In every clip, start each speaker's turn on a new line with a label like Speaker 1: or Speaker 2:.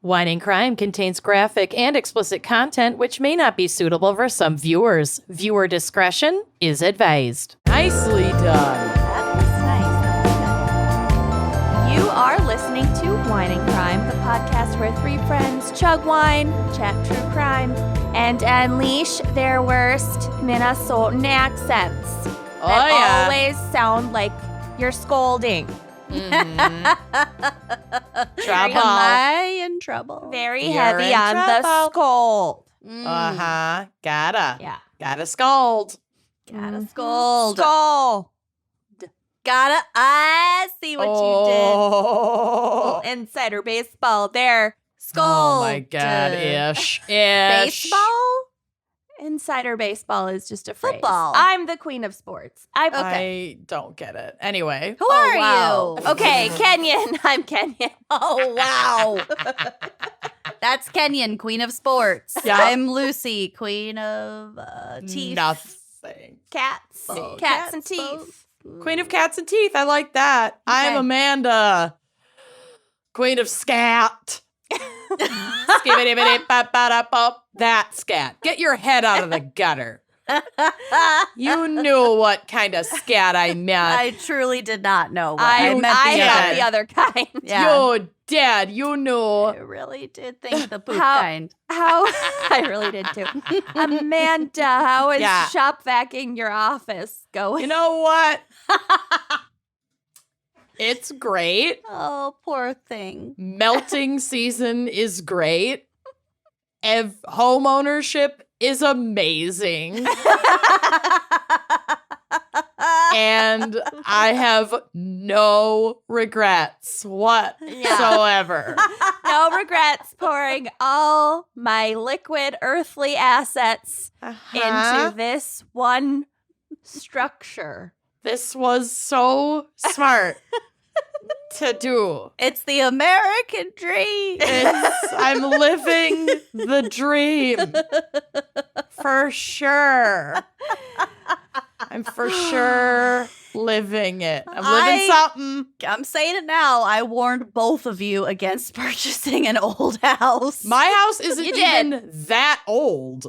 Speaker 1: Wine and Crime contains graphic and explicit content which may not be suitable for some viewers. Viewer discretion is advised. Nicely done.
Speaker 2: That was nice. You are listening to Wine and Crime, the podcast where three friends chug wine, chat true crime, and unleash their worst Minnesotan accents that always sound like you're scolding.
Speaker 1: Mm-hmm. Trouble.
Speaker 3: Am I in trouble?
Speaker 2: Very
Speaker 1: You're
Speaker 2: heavy
Speaker 1: in
Speaker 2: on the
Speaker 1: trouble.
Speaker 2: scold.
Speaker 1: Uh-huh. Gotta.
Speaker 2: Yeah.
Speaker 1: Gotta scold.
Speaker 3: Gotta scold.
Speaker 2: Scold.
Speaker 3: I see what you
Speaker 1: Oh.
Speaker 2: Insider baseball there.
Speaker 3: Scold.
Speaker 1: Oh my God. Ish.
Speaker 3: Baseball?
Speaker 2: Insider baseball is just a phrase.
Speaker 3: Football.
Speaker 2: I'm the queen of sports.
Speaker 1: I don't get it. Anyway.
Speaker 3: Who are
Speaker 2: wow.
Speaker 3: you?
Speaker 2: Okay, Kenyon. I'm Kenyon.
Speaker 3: Oh, wow. That's Kenyon, queen of sports.
Speaker 1: Yeah.
Speaker 3: I'm Lucy, queen of teeth.
Speaker 1: Nothing.
Speaker 2: Cats.
Speaker 3: Both.
Speaker 2: Cats and
Speaker 3: Cats,
Speaker 2: teeth.
Speaker 1: Queen of cats and teeth. I like that. I'm Amanda. Queen of scat. Skibbity-bitty-bop-ba-da-bop. That scat. Get your head out of the gutter. You knew what kind of scat I meant.
Speaker 3: I truly did not know what I meant.
Speaker 2: I
Speaker 1: the
Speaker 2: thought
Speaker 1: other.
Speaker 2: the other kind.
Speaker 3: Yeah.
Speaker 1: You did. You knew.
Speaker 3: I really did think the poop
Speaker 2: How-
Speaker 3: kind.
Speaker 2: How I really did too. Amanda, how is
Speaker 1: Yeah.
Speaker 2: shop vacuuming your office going?
Speaker 1: You know what? It's great.
Speaker 3: Oh, poor thing.
Speaker 1: Melting season is great. Home ownership is amazing. And I have no regrets whatsoever.
Speaker 2: No regrets pouring all my liquid earthly assets into this one structure.
Speaker 1: This was so smart to do.
Speaker 3: It's the American dream.
Speaker 1: I'm living the dream. For sure. I'm for sure living it. I'm living something.
Speaker 3: I'm saying it now. I warned both of you against purchasing an old house.
Speaker 1: My house isn't
Speaker 2: You did.
Speaker 1: even that old.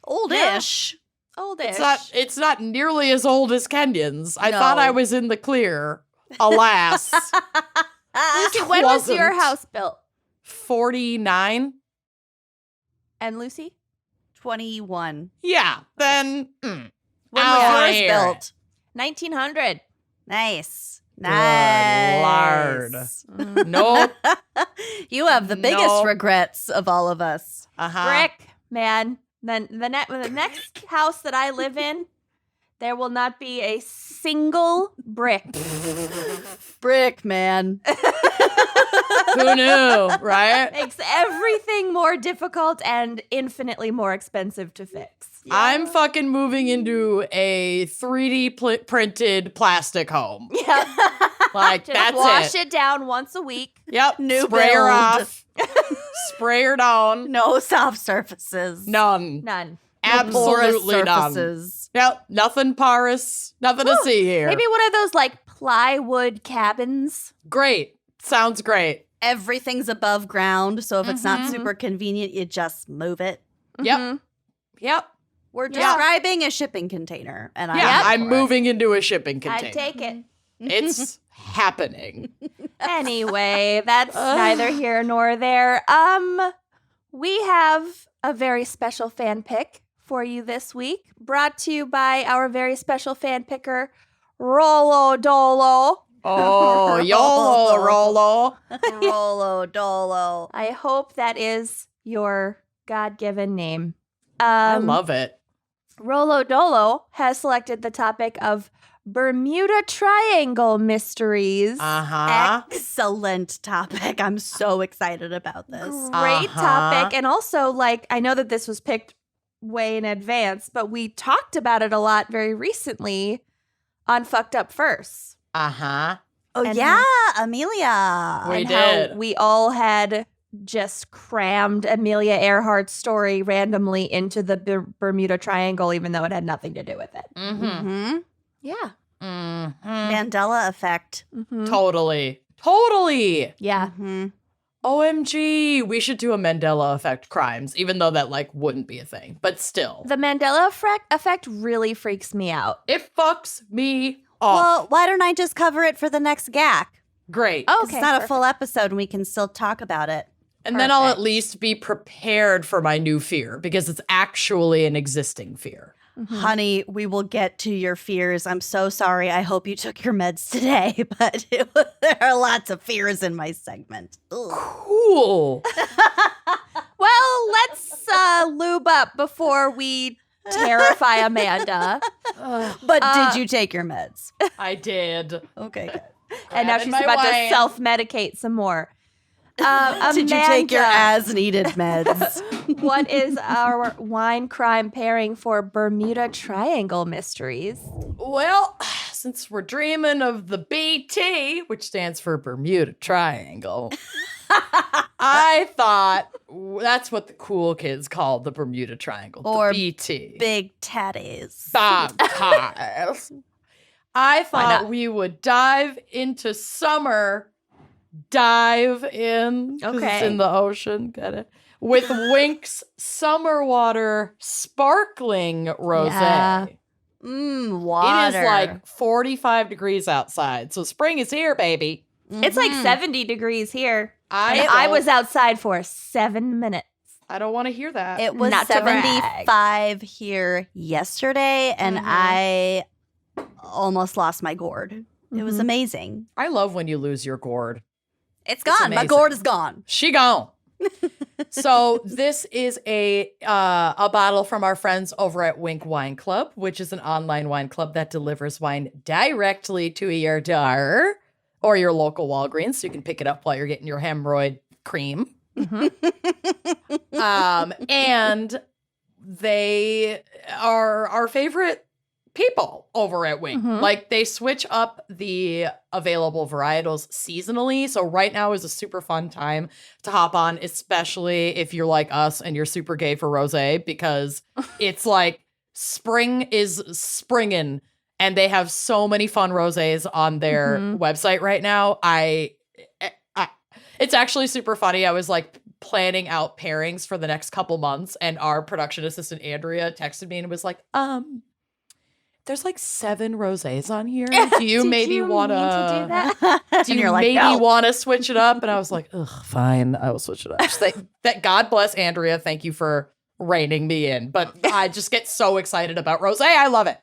Speaker 3: Oldish.
Speaker 2: Oldish.
Speaker 1: It's not nearly as old as Kenyon's. I
Speaker 3: No.
Speaker 1: thought I was in the clear. Alas.
Speaker 2: Lucy, when was your
Speaker 1: wasn't.
Speaker 2: house built?
Speaker 1: 49?
Speaker 2: And Lucy?
Speaker 3: 21.
Speaker 1: Yeah. Then
Speaker 3: When
Speaker 1: Outta
Speaker 3: was yours
Speaker 1: here.
Speaker 3: built?
Speaker 2: 1900.
Speaker 3: Nice.
Speaker 1: Good
Speaker 3: Nice.
Speaker 1: nope.
Speaker 3: You have the biggest
Speaker 1: Nope.
Speaker 3: regrets of all of us.
Speaker 1: Uh-huh.
Speaker 2: Brick, man. Then the next house that I live in, there will not be a single brick.
Speaker 3: Brick, man.
Speaker 1: Who knew, right?
Speaker 2: Makes everything more difficult and infinitely more expensive to fix.
Speaker 1: I'm fucking moving into a 3D printed plastic home.
Speaker 2: Yeah.
Speaker 1: Like,
Speaker 2: Just
Speaker 1: that's
Speaker 2: wash
Speaker 1: it.
Speaker 2: it down once a week.
Speaker 1: Yep.
Speaker 3: New
Speaker 1: Spray her
Speaker 3: build.
Speaker 1: off. Spray her down.
Speaker 3: No soft surfaces.
Speaker 1: None.
Speaker 2: None.
Speaker 1: Absolutely
Speaker 3: porous
Speaker 1: none.
Speaker 3: surfaces.
Speaker 1: Yep. Nothing porous. Nothing to see here.
Speaker 2: Maybe one of those like plywood cabins.
Speaker 1: Great. Sounds great.
Speaker 3: Everything's above ground, so if it's not
Speaker 2: Mhm.
Speaker 3: super convenient, you just move it.
Speaker 1: Yep.
Speaker 2: Mhm.
Speaker 1: Yep.
Speaker 3: We're
Speaker 2: Yeah.
Speaker 3: describing a shipping container, and
Speaker 1: Yeah.
Speaker 3: I'm
Speaker 1: I'm moving into a shipping container.
Speaker 2: I'd take it.
Speaker 1: It's happening.
Speaker 2: Anyway, that's neither here nor there. We have a very special fan pick for you this week, brought to you by our very special fan picker, Rolo Dolo.
Speaker 1: Oh, YOLO, Rolo.
Speaker 3: Rolo Dolo.
Speaker 2: I hope that is your God-given name.
Speaker 1: I love it.
Speaker 2: Rolo Dolo has selected the topic of Bermuda Triangle Mysteries.
Speaker 1: Uh-huh.
Speaker 3: Excellent topic. I'm so excited about this.
Speaker 2: Great
Speaker 1: Uh-huh.
Speaker 2: topic. And also, like, I know that this was picked way in advance, but we talked about it a lot very recently on Fucked Up First.
Speaker 1: Uh-huh.
Speaker 3: Oh,
Speaker 2: And
Speaker 3: yeah, Amelia.
Speaker 1: We
Speaker 2: and
Speaker 1: did.
Speaker 2: how we all had just crammed Amelia Earhart's story randomly into the Bermuda Triangle, even though it had nothing to do with it.
Speaker 1: Mm-hmm.
Speaker 3: Mm-hmm.
Speaker 2: Yeah.
Speaker 1: Mm-hmm.
Speaker 3: Mandela effect.
Speaker 2: Mhm.
Speaker 1: Totally. Totally.
Speaker 2: Yeah.
Speaker 3: Mm-hmm.
Speaker 1: OMG, we should do a Mandela effect crimes, even though that like wouldn't be a thing, but still.
Speaker 2: The Mandela effect really freaks me out.
Speaker 1: It fucks me off.
Speaker 3: Well, why don't I just cover it for the next GAC?
Speaker 1: Great.
Speaker 2: Oh,
Speaker 3: 'Cause
Speaker 2: okay.
Speaker 3: it's not
Speaker 2: perfect.
Speaker 3: a full episode and we can still talk about it.
Speaker 1: And then I'll at
Speaker 2: Perfect.
Speaker 1: least be prepared for my new fear because it's actually an existing fear.
Speaker 3: Honey, we will get to your fears. I'm so sorry. I hope you took your meds today, but there are lots of fears in my segment. Ugh.
Speaker 1: Cool.
Speaker 2: Well, let's lube up before we terrify Amanda.
Speaker 3: But did you take your meds?
Speaker 1: I did.
Speaker 3: Okay, good.
Speaker 2: And now
Speaker 1: Grabbing
Speaker 2: she's
Speaker 1: my
Speaker 2: about
Speaker 1: wine.
Speaker 2: to self-medicate some more.
Speaker 3: Did you take your
Speaker 2: Amanda,
Speaker 3: as-needed meds?
Speaker 2: what is our wine crime pairing for Bermuda Triangle Mysteries?
Speaker 1: Well, since we're dreaming of the BT, which stands for Bermuda Triangle, I thought that's what the cool kids call the Bermuda Triangle,
Speaker 3: Or
Speaker 1: the BT.
Speaker 3: Big tatties.
Speaker 1: Baptized. I thought
Speaker 2: not?
Speaker 1: we would dive into summer. Dive in. 'Cause It's
Speaker 2: Okay.
Speaker 1: in the ocean. Get it? With Winc's Summer Water Sparkling Rosé.
Speaker 2: Yeah.
Speaker 3: Water.
Speaker 1: It is like 45 degrees outside. So spring is here, baby.
Speaker 2: It's like 70 degrees here. And I was outside for 7 minutes.
Speaker 1: I don't want to hear that.
Speaker 3: It was
Speaker 2: Not to brag.
Speaker 3: 75 here yesterday, and
Speaker 2: Mhm.
Speaker 3: I almost lost my gourd. It was
Speaker 2: Mhm.
Speaker 3: amazing.
Speaker 1: I love when you lose your gourd.
Speaker 3: It's gone. My
Speaker 1: amazing.
Speaker 3: gourd is gone.
Speaker 1: She gone. So this is a bottle from our friends over at Winc Wine Club, which is an online wine club that delivers wine directly to your door or your local Walgreens, so you can pick it up while you're getting your hemorrhoid cream. And they are our favorite people over at Winc.
Speaker 2: Mhm.
Speaker 1: Like they switch up the available varietals seasonally. So right now is a super fun time to hop on, especially if you're like us and you're super gay for rosé, because it's like spring is springing and they have so many fun rosés on their
Speaker 2: Mhm.
Speaker 1: website right now. It's actually super funny. I was like planning out pairings for the next couple months, and our production assistant Andrea texted me and was like, there's like 7 rosés on here. Do you
Speaker 2: Did
Speaker 1: maybe
Speaker 2: you
Speaker 1: want
Speaker 2: mean to do that?
Speaker 1: do
Speaker 3: And
Speaker 1: you
Speaker 3: you're like,
Speaker 1: maybe
Speaker 3: "No."
Speaker 1: want to switch it up? And I was like, ugh, fine, I will switch it up. Just that God bless Andrea. Thank you for reining me in. But I just get so excited about rosé. I love it.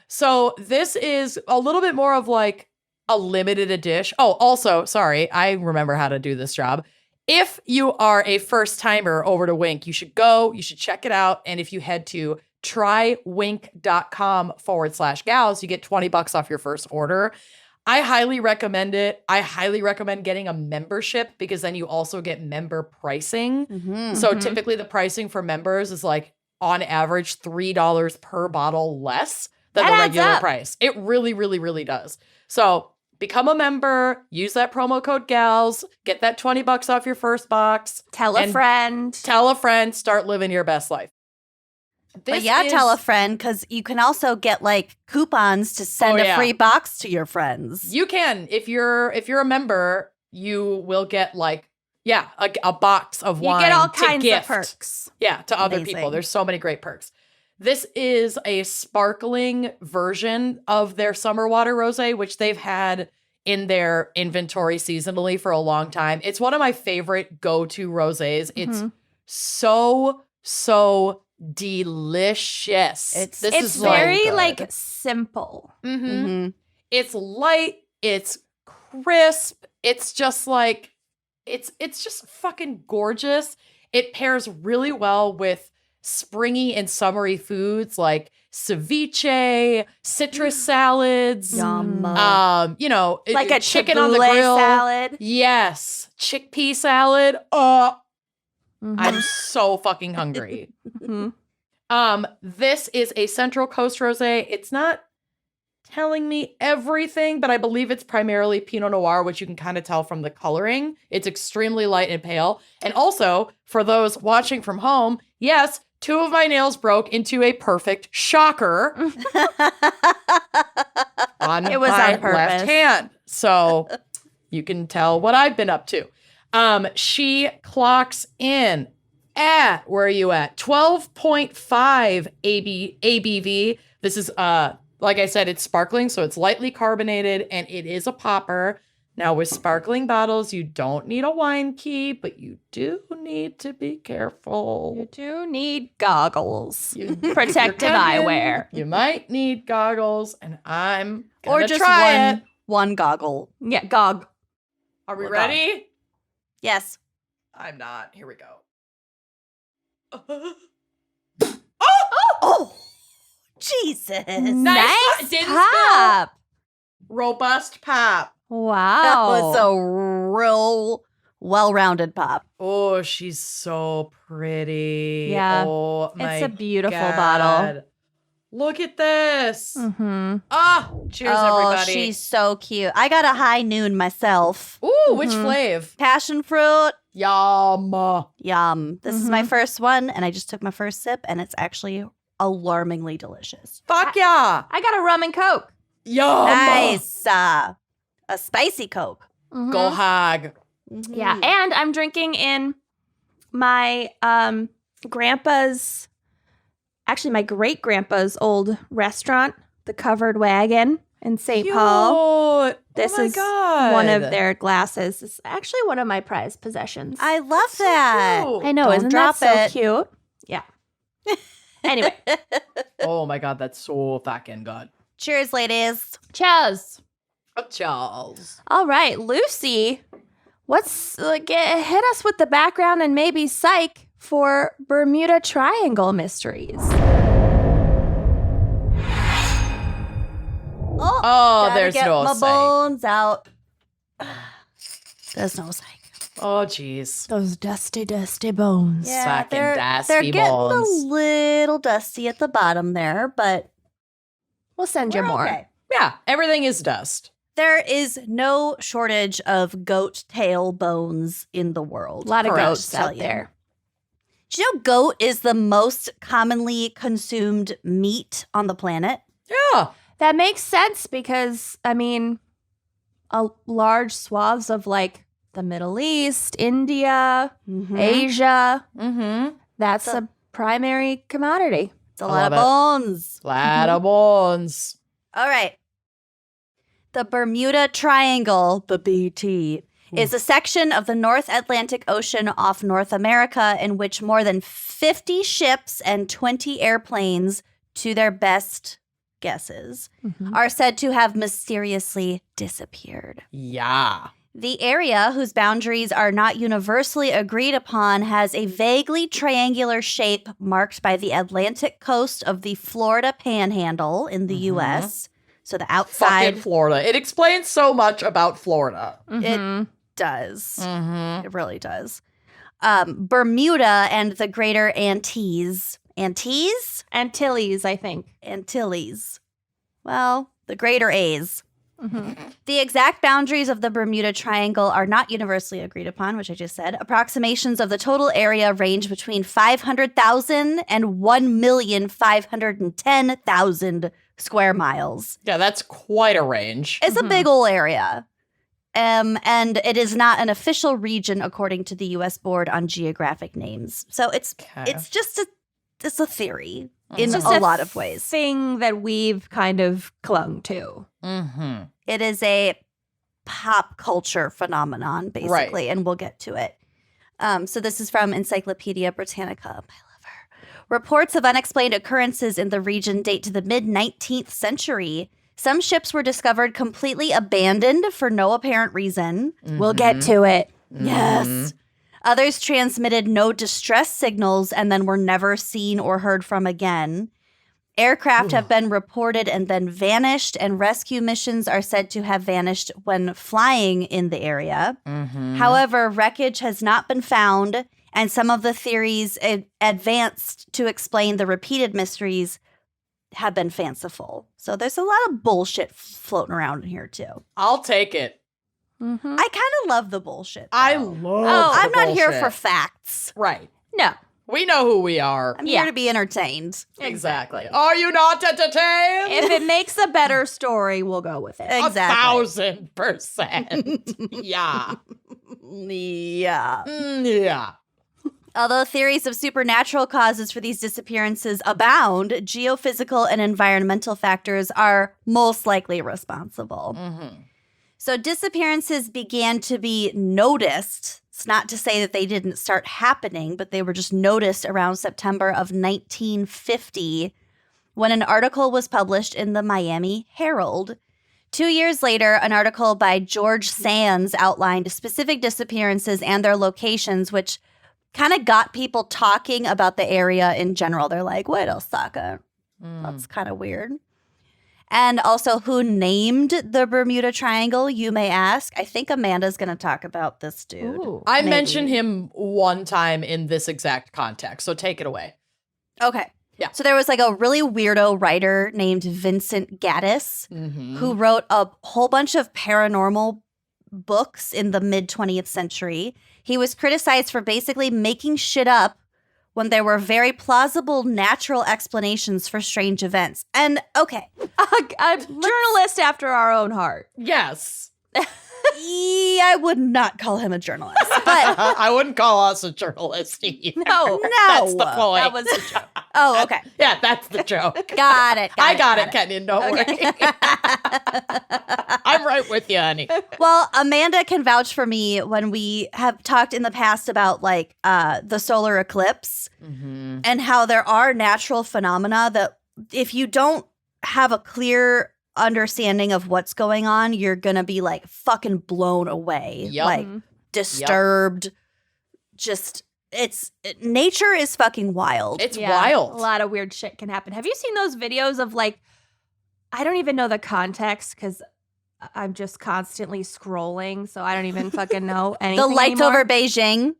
Speaker 1: So this is a little bit more of like a limited edition. Oh, also, sorry, I remember how to do this job. If you are a first timer over to Winc, you should check it out. And if you head to trywinc.com/gals, you get $20 off your first order. I highly recommend it. I highly recommend getting a membership because then you also get member pricing. So
Speaker 2: Mhm.
Speaker 1: typically the pricing for members is like on average $3 per bottle less than
Speaker 2: That
Speaker 1: the
Speaker 2: adds
Speaker 1: regular
Speaker 2: up.
Speaker 1: price. It really, really, really does. So become a member, use that promo code GALS, get that $20 off your first box,
Speaker 2: Tell a
Speaker 1: And
Speaker 2: friend.
Speaker 1: tell a friend, start living your best life.
Speaker 3: But yeah, tell a friend, because you can also get like coupons to send
Speaker 1: Oh,
Speaker 3: a
Speaker 1: yeah.
Speaker 3: free box to your friends.
Speaker 1: You can, if you're a member, you will get like, a box of
Speaker 2: You
Speaker 1: wine
Speaker 2: get all
Speaker 1: to
Speaker 2: kinds of
Speaker 1: gift.
Speaker 2: perks.
Speaker 1: Yeah, to other
Speaker 3: Amazing.
Speaker 1: people. There's so many great perks. This is a sparkling version of their summer water rosé, which they've had in their inventory seasonally for a long time. It's one of my favorite go-to rosés. It's
Speaker 2: Mhm.
Speaker 1: so delicious.
Speaker 3: It's
Speaker 2: It's
Speaker 3: so
Speaker 2: very
Speaker 3: good.
Speaker 2: like simple.
Speaker 3: Mhm.
Speaker 1: It's light, it's crisp, it's just like it's just fucking gorgeous. It pairs really well with springy and summery foods like ceviche, citrus salads,
Speaker 3: Yum.
Speaker 2: Like a
Speaker 1: chicken on the
Speaker 2: tabbouleh
Speaker 1: grill.
Speaker 2: salad.
Speaker 1: Yes, chickpea salad. I'm so fucking hungry.
Speaker 2: Mhm.
Speaker 1: This is a Central Coast rosé. It's not telling me everything, but I believe it's primarily Pinot Noir, which you can kind of tell from the coloring. It's extremely light and pale. And also, for those watching from home, yes, 2 of my nails broke into a perfect shocker on
Speaker 2: It was
Speaker 1: my
Speaker 2: on purpose.
Speaker 1: left hand. So you can tell what I've been up to. She clocks in at, where are you at? 12.5 ABV. This is, like I said, it's sparkling, so it's lightly carbonated, and it is a popper. Now, with sparkling bottles, you don't need a wine key, but you do need to be careful.
Speaker 2: You do need goggles.
Speaker 1: Protective
Speaker 2: eyewear.
Speaker 1: You might need goggles, and I'm
Speaker 3: Or
Speaker 1: gonna
Speaker 3: just
Speaker 1: try it.
Speaker 3: one goggle.
Speaker 2: Yeah, gog.
Speaker 1: Are we
Speaker 3: Or
Speaker 1: ready?
Speaker 3: Yes.
Speaker 1: I'm not. Here we go.
Speaker 3: Oh, Jesus.
Speaker 2: Nice
Speaker 1: Didn't
Speaker 2: pop.
Speaker 1: Robust pop.
Speaker 2: Wow.
Speaker 3: That was a real well-rounded pop.
Speaker 1: Oh, she's so pretty.
Speaker 2: Yeah.
Speaker 1: Oh, my
Speaker 2: It's a beautiful
Speaker 1: God.
Speaker 2: bottle.
Speaker 1: Look at this.
Speaker 2: Mm-hmm.
Speaker 1: Ah, cheers, everybody.
Speaker 3: She's so cute. I got a high noon myself.
Speaker 1: Ooh, which flav?
Speaker 3: Passion fruit.
Speaker 1: Yum.
Speaker 3: Yum. This is my first one, and I just took my first sip, and it's actually alarmingly delicious.
Speaker 1: Fuck yeah.
Speaker 2: I got a rum and Coke.
Speaker 1: Yum.
Speaker 3: Nice. A spicy Coke.
Speaker 2: Mhm.
Speaker 1: Go hog.
Speaker 2: Yeah, and I'm drinking in my grandpa's, actually my great grandpa's old restaurant, the Covered Wagon in St. Paul. This
Speaker 1: oh my
Speaker 2: is
Speaker 1: God.
Speaker 2: one of their glasses. It's actually one of my prized possessions.
Speaker 3: I love that.
Speaker 1: cute.
Speaker 2: I know,
Speaker 3: Don't
Speaker 2: isn't
Speaker 3: drop
Speaker 2: that
Speaker 3: it.
Speaker 2: so cute? Yeah. Anyway,
Speaker 1: Oh my God, that's so fucking good.
Speaker 3: Cheers, ladies.
Speaker 2: cheers.
Speaker 1: Charles.
Speaker 2: All right, Lucy, what's hit us with the background and maybe psych for Bermuda Triangle Mysteries.
Speaker 3: Oh,
Speaker 1: Oh,
Speaker 3: gotta
Speaker 1: there's
Speaker 3: get
Speaker 1: no
Speaker 3: my
Speaker 1: psych.
Speaker 3: bones out. There's no psych.
Speaker 1: Oh, jeez.
Speaker 2: Those dusty, dusty bones.
Speaker 1: Fucking
Speaker 3: they're
Speaker 1: dusty
Speaker 3: getting
Speaker 1: bones.
Speaker 3: a little dusty at the bottom there, but
Speaker 2: We'll send you
Speaker 3: we're
Speaker 2: more.
Speaker 3: okay.
Speaker 1: Yeah, everything is dust.
Speaker 3: There is no shortage of goat tail bones in the world.
Speaker 2: A lot of
Speaker 1: Correct.
Speaker 2: goats
Speaker 3: Tell
Speaker 2: out
Speaker 3: you.
Speaker 2: there.
Speaker 3: Do you know goat is the most commonly consumed meat on the planet?
Speaker 1: Yeah.
Speaker 2: That makes sense because, I mean, a large swaths of like the Middle East, India, Asia,
Speaker 1: Mm-hmm.
Speaker 2: that's a primary commodity.
Speaker 3: It's a
Speaker 1: I
Speaker 3: lot of
Speaker 1: love
Speaker 3: bones.
Speaker 1: Lot of bones.
Speaker 3: All right. The Bermuda Triangle, the BT, is a section of the North Atlantic Ocean off North America in which more than 50 ships and 20 airplanes, to their best guesses, are said to have mysteriously disappeared.
Speaker 1: Yeah.
Speaker 3: The area, whose boundaries are not universally agreed upon, has a vaguely triangular shape marked by the Atlantic coast of the Florida Panhandle in the U.S. So the outside
Speaker 1: Fucking Florida. It explains so much about Florida.
Speaker 3: it does.
Speaker 1: Mm-hmm.
Speaker 3: It really does. Bermuda and the Greater Antilles. Antilles?
Speaker 2: Antilles, I think.
Speaker 3: Antilles. Well, the Greater A's. The exact boundaries of the Bermuda Triangle are not universally agreed upon, which I just said. Approximations of the total area range between 500,000 and 1,510,000 square miles.
Speaker 1: Yeah, that's quite a range.
Speaker 3: It's a big ol' area. And it is not an official region according to the U.S. Board on Geographic Names. So it's just it's a theory in
Speaker 2: Just
Speaker 3: a lot of ways.
Speaker 2: Thing that we've kind of clung to.
Speaker 1: Mm-hmm.
Speaker 3: It is a pop culture phenomenon, basically, and we'll get to it. So this is from Encyclopedia Britannica. I love her. Reports of unexplained occurrences in the region date to the mid-19th century. Some ships were discovered completely abandoned for no apparent reason.
Speaker 2: We'll get to it.
Speaker 3: Yes. Others transmitted no distress signals and then were never seen or heard from again. Aircraft have been reported and then vanished, and rescue missions are said to have vanished when flying in the area. However, wreckage has not been found, and some of the theories advanced to explain the repeated mysteries have been fanciful. So there's a lot of bullshit floating around in here, too.
Speaker 1: I'll take it.
Speaker 3: I kind of love the bullshit.
Speaker 1: I
Speaker 3: though.
Speaker 1: love
Speaker 3: I'm
Speaker 1: the
Speaker 3: not here
Speaker 1: bullshit.
Speaker 3: for facts.
Speaker 1: Right.
Speaker 2: No.
Speaker 1: We know who we are.
Speaker 3: I'm here to be entertained.
Speaker 1: Exactly. Are you not entertained?
Speaker 2: If it makes a better story, we'll go with it.
Speaker 3: Exactly.
Speaker 1: 1,000%. Yeah.
Speaker 3: Yeah.
Speaker 1: Yeah.
Speaker 3: Although theories of supernatural causes for these disappearances abound, geophysical and environmental factors are most likely responsible.
Speaker 1: Mm-hmm.
Speaker 3: So disappearances began to be noticed. It's not to say that they didn't start happening, but they were just noticed around September of 1950 when an article was published in the Miami Herald. 2 years later, an article by George Sands outlined specific disappearances and their locations, which kind of got people talking about the area in general. They're like, wait a second. That's kind of weird. And also, who named the Bermuda Triangle, you may ask? I think Amanda's going to talk about this dude.
Speaker 2: Ooh.
Speaker 1: I
Speaker 3: Maybe.
Speaker 1: mentioned him one time in this exact context, so take it away.
Speaker 3: Okay.
Speaker 1: Yeah.
Speaker 3: So there was like a really weirdo writer named Vincent Gaddis who wrote a whole bunch of paranormal books in the mid-20th century. He was criticized for basically making shit up when there were very plausible natural explanations for strange events. And okay,
Speaker 2: A journalist after our own heart.
Speaker 1: Yes.
Speaker 3: I would not call him a journalist, but
Speaker 1: I wouldn't call us a journalist either.
Speaker 2: No.
Speaker 1: That's the point.
Speaker 2: That was a joke.
Speaker 3: oh, okay.
Speaker 1: Yeah, that's the joke.
Speaker 3: Got it.
Speaker 1: I got it, Kenyon. Don't worry. I'm right with you, honey.
Speaker 3: Well, Amanda can vouch for me when we have talked in the past about like the solar eclipse and how there are natural phenomena that if you don't have a clear understanding of what's going on, you're gonna be like fucking blown away,
Speaker 1: Yep.
Speaker 3: like disturbed. Just nature is fucking wild.
Speaker 1: It's
Speaker 2: Yeah,
Speaker 1: wild.
Speaker 2: A lot of weird shit can happen. Have you seen those videos of like, I don't even know the context because I'm just constantly scrolling, so I don't even fucking know anything
Speaker 3: the lights
Speaker 2: anymore.
Speaker 3: over Beijing.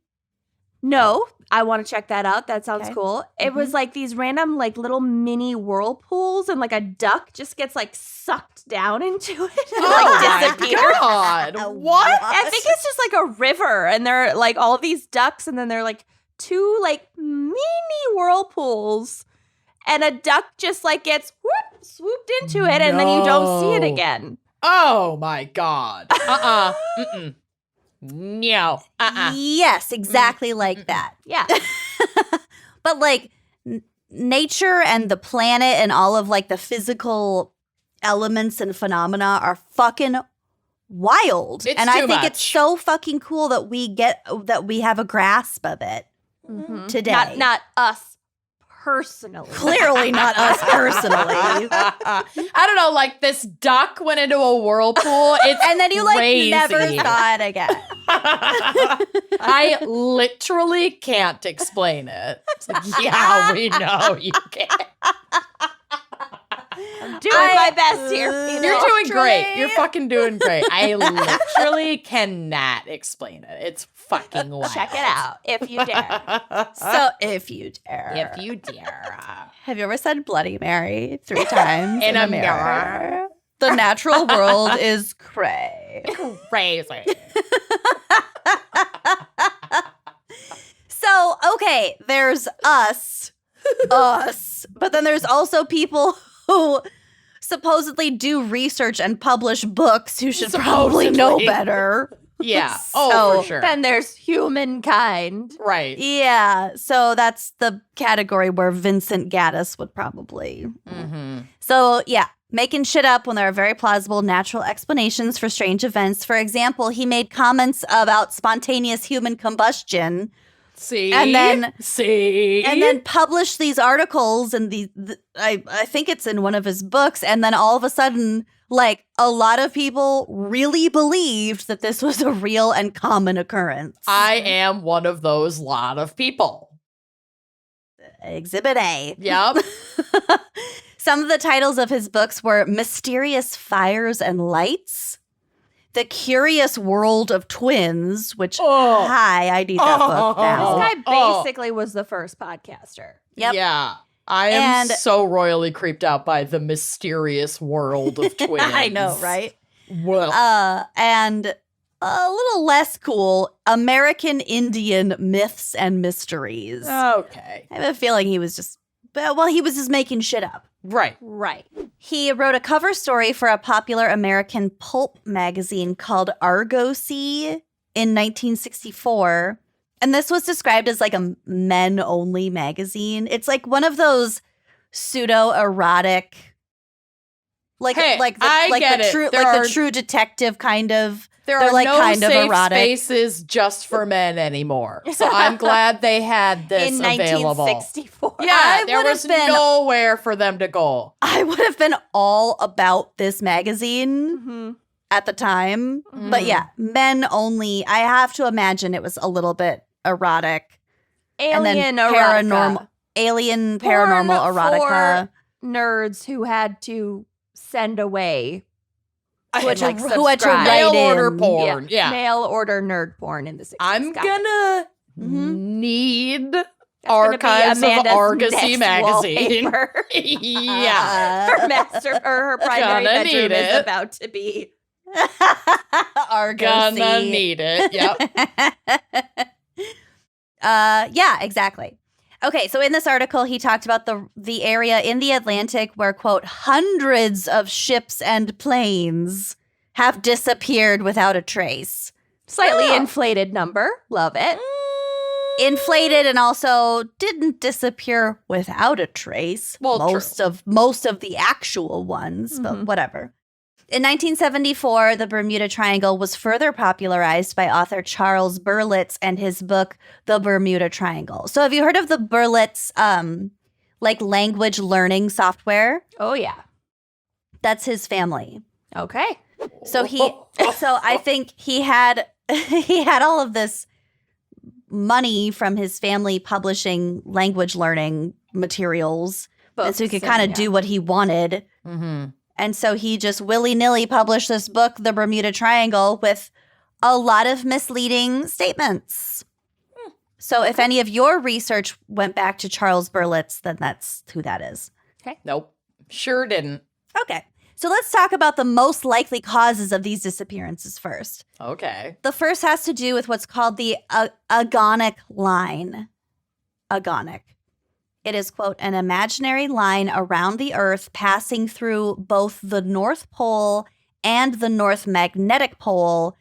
Speaker 2: No, I want to check that out. That sounds
Speaker 3: Okay.
Speaker 2: cool. It was like these random like little mini whirlpools and like a duck just gets like sucked down into it and
Speaker 1: Oh
Speaker 2: like
Speaker 1: my
Speaker 2: disappears.
Speaker 1: God. What?
Speaker 2: I think it's just like a river and there are like all these ducks and then there are like two like mini whirlpools and a duck just like gets swooped into it and then you don't see it
Speaker 1: No.
Speaker 2: again.
Speaker 1: Oh my God. Mm-mm. No.
Speaker 3: Yes, exactly like that.
Speaker 2: Yeah.
Speaker 3: But like nature and the planet and all of like the physical elements and phenomena are fucking wild.
Speaker 1: It's
Speaker 3: and I
Speaker 1: too
Speaker 3: think
Speaker 1: much.
Speaker 3: it's so fucking cool that we have a grasp of it
Speaker 2: Mhm.
Speaker 3: today.
Speaker 2: Not us personally.
Speaker 3: Clearly not us personally.
Speaker 1: I don't know, like this duck went into a whirlpool. It's
Speaker 3: And then you like
Speaker 1: crazy.
Speaker 3: never saw it again.
Speaker 1: I literally can't explain it. It's like, yeah, we know you can't.
Speaker 2: I'm doing my best here.
Speaker 1: You're doing great. You're fucking doing great. I literally cannot explain it. It's fucking wild.
Speaker 2: Check it out if you dare.
Speaker 3: So if you dare.
Speaker 1: If you dare.
Speaker 3: Have you ever said Bloody Mary 3 times
Speaker 1: In
Speaker 3: in
Speaker 1: a
Speaker 3: a mirror? The natural world is cray.
Speaker 1: Crazy.
Speaker 3: So, okay, there's us, but then there's also people who supposedly do research and publish books who should probably know
Speaker 1: Supposedly.
Speaker 3: better.
Speaker 1: Yeah.
Speaker 3: So,
Speaker 1: Oh, for sure.
Speaker 2: Then there's humankind.
Speaker 1: Right.
Speaker 3: Yeah, so that's the category where Vincent Gaddis would probably.
Speaker 1: Mm-hmm.
Speaker 3: So, yeah, making shit up when there are very plausible natural explanations for strange events. For example, he made comments about spontaneous human combustion
Speaker 1: See?
Speaker 3: And then-
Speaker 1: See?
Speaker 3: and then published these articles and I think it's in one of his books, and then all of a sudden, like, a lot of people really believed that this was a real and common occurrence.
Speaker 1: I am one of those lot of people.
Speaker 3: Exhibit A.
Speaker 1: Yep.
Speaker 3: Some of the titles of his books were Mysterious Fires and Lights, The Curious World of Twins, which,
Speaker 1: Oh.
Speaker 3: hi, I need that book
Speaker 2: This
Speaker 3: now.
Speaker 2: guy
Speaker 1: Oh.
Speaker 2: basically was the first podcaster.
Speaker 3: Yep.
Speaker 1: Yeah. I am
Speaker 3: And-
Speaker 1: so royally creeped out by the mysterious world of twins.
Speaker 3: I know, right?
Speaker 1: Well,
Speaker 3: And a little less cool, American Indian Myths and Mysteries.
Speaker 1: okay.
Speaker 3: I have a feeling he was just making shit up.
Speaker 1: Right.
Speaker 2: Right.
Speaker 3: He wrote a cover story for a popular American pulp magazine called Argosy in 1964, and this was described as like a men-only magazine. It's like one of those pseudo-erotic, the True Detective kind of.
Speaker 1: There
Speaker 3: They're
Speaker 1: are
Speaker 3: like
Speaker 1: no
Speaker 3: kind of
Speaker 1: safe
Speaker 3: erotic.
Speaker 1: spaces just for men anymore. So I'm glad they had this
Speaker 2: in
Speaker 1: available.
Speaker 2: 1964.
Speaker 1: Yeah, there was nowhere for them to go.
Speaker 3: I would have been all about this magazine at the time. But yeah, men only. I have to imagine it was a little bit erotic.
Speaker 2: Alien
Speaker 3: paranormal erotica.
Speaker 2: For nerds who had to send away.
Speaker 3: Who had to
Speaker 2: subscribe.
Speaker 3: write
Speaker 1: Mail order
Speaker 3: in.
Speaker 1: porn. Yeah.
Speaker 2: Mail order nerd porn in the 60s.
Speaker 1: I'm gonna need
Speaker 2: That's
Speaker 1: archives
Speaker 2: gonna
Speaker 1: of
Speaker 2: be Amanda's
Speaker 1: Argosy
Speaker 2: next
Speaker 1: magazine.
Speaker 2: wallpaper.
Speaker 1: Yeah.
Speaker 2: Her primary
Speaker 1: Gonna
Speaker 2: bedroom
Speaker 1: need
Speaker 2: is
Speaker 1: it.
Speaker 2: about to be.
Speaker 3: Argosy.
Speaker 1: Gonna need it. Yep.
Speaker 3: Yeah, exactly. Okay, so in this article, he talked about the area in the Atlantic where, quote, hundreds of ships and planes have disappeared without a trace.
Speaker 2: Slightly inflated number. Love it.
Speaker 3: Inflated and also didn't disappear without a trace.
Speaker 1: Well,
Speaker 3: most of the actual ones, but whatever. In 1974, the Bermuda Triangle was further popularized by author Charles Berlitz and his book, The Bermuda Triangle. So have you heard of the Berlitz, language learning software?
Speaker 2: Oh, yeah.
Speaker 3: That's his family.
Speaker 2: Okay.
Speaker 3: So I think he had all of this money from his family publishing language learning materials. And so he could kind of do what he wanted.
Speaker 1: Mm-hmm.
Speaker 3: And so he just willy-nilly published this book, The Bermuda Triangle, with a lot of misleading statements. So if any of your research went back to Charles Berlitz, then that's who that is.
Speaker 2: Okay.
Speaker 1: Nope. Sure didn't.
Speaker 3: Okay. So let's talk about the most likely causes of these disappearances first.
Speaker 1: Okay.
Speaker 3: The first has to do with what's called the agonic line. Agonic. It is, quote, an imaginary line around the Earth passing through both the North Pole and the North Magnetic Pole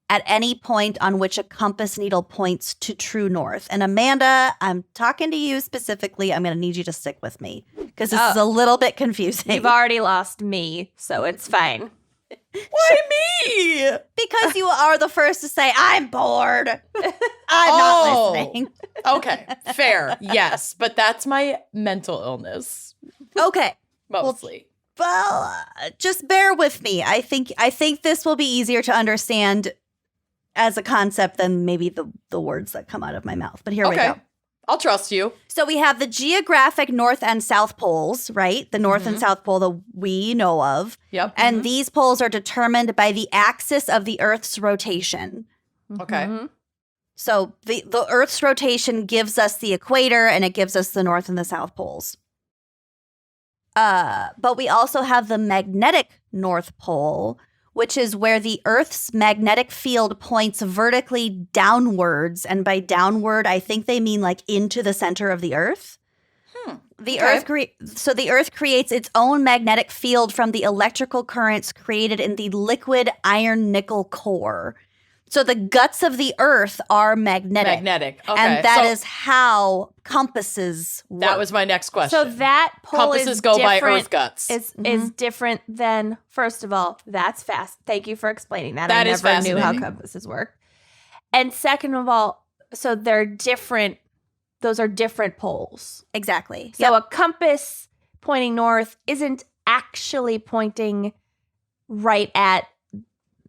Speaker 3: at any point on which a compass needle points to true north. And Amanda, I'm talking to you specifically. I'm going to need you to stick with me because this is a little bit confusing.
Speaker 2: You've already lost me, so it's fine.
Speaker 1: Why me?
Speaker 3: Because you are the first to say, I'm bored. I'm not listening.
Speaker 1: Okay, fair. Yes, but that's my mental illness.
Speaker 3: Okay.
Speaker 1: Mostly.
Speaker 3: Well, just bear with me. I think this will be easier to understand as a concept than maybe the words that come out of my mouth. But here we go.
Speaker 1: I'll trust you.
Speaker 3: So we have the geographic North and South poles, right? The North and South Pole that we know of.
Speaker 1: Yep.
Speaker 3: And these poles are determined by the axis of the Earth's rotation.
Speaker 1: Okay.
Speaker 3: So the Earth's rotation gives us the equator and it gives us the North and the South poles. But we also have the magnetic North Pole, which is where the Earth's magnetic field points vertically downwards. And by downward, I think they mean like into the center of the Earth. The Earth creates its own magnetic field from the electrical currents created in the liquid iron nickel core. So the guts of the Earth are magnetic.
Speaker 1: Okay.
Speaker 3: And that is how compasses work.
Speaker 1: That was my next question.
Speaker 2: So that pole
Speaker 1: compasses go by Earth guts.
Speaker 2: Is different than, first of all, that's fast. Thank you for explaining that.
Speaker 1: That
Speaker 2: I
Speaker 1: is
Speaker 2: never knew how
Speaker 1: fascinating.
Speaker 2: compasses work. And second of all, so they're different. Those are different poles.
Speaker 3: Exactly.
Speaker 2: So a compass pointing north isn't actually pointing right at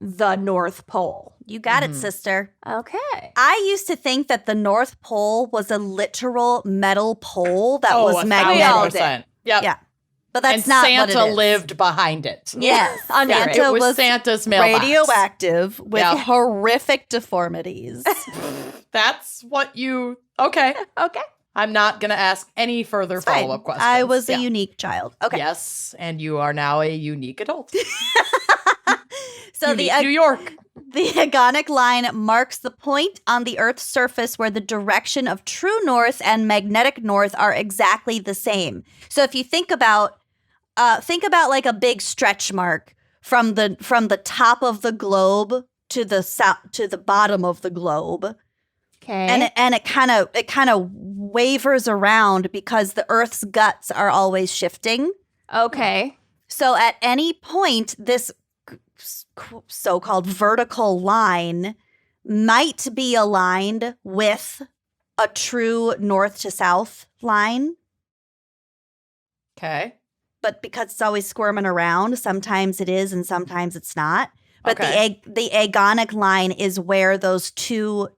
Speaker 2: the North Pole.
Speaker 3: You got it, sister.
Speaker 2: Okay.
Speaker 3: I used to think that the North Pole was a literal metal pole that was
Speaker 1: 1,000%.
Speaker 3: magnetic.
Speaker 1: Yep.
Speaker 3: Yeah. But that's
Speaker 1: and
Speaker 3: not
Speaker 1: Santa
Speaker 3: what it is.
Speaker 1: lived behind it.
Speaker 3: Yes.
Speaker 2: Under it.
Speaker 1: It
Speaker 3: Santa
Speaker 1: was Santa's mailbox.
Speaker 3: radioactive with
Speaker 1: Yeah.
Speaker 3: horrific deformities.
Speaker 1: That's what you... Okay.
Speaker 2: Okay.
Speaker 1: I'm not going to ask any further
Speaker 3: Fine.
Speaker 1: follow-up questions.
Speaker 3: I was
Speaker 1: Yeah.
Speaker 3: a unique child. Okay.
Speaker 1: Yes, and you are now a unique adult.
Speaker 3: So
Speaker 1: Unique New York.
Speaker 3: The agonic line marks the point on the Earth's surface where the direction of true north and magnetic north are exactly the same. So if you think about like a big stretch mark from the top of the globe to the south, to the bottom of the globe.
Speaker 2: Okay.
Speaker 3: And it kind of wavers around because the Earth's guts are always shifting.
Speaker 2: Okay.
Speaker 3: So at any point, this so-called vertical line might be aligned with a true north to south line.
Speaker 1: Okay.
Speaker 3: But because it's always squirming around, sometimes it is and sometimes it's not. But
Speaker 1: Okay.
Speaker 3: the agonic line is where those two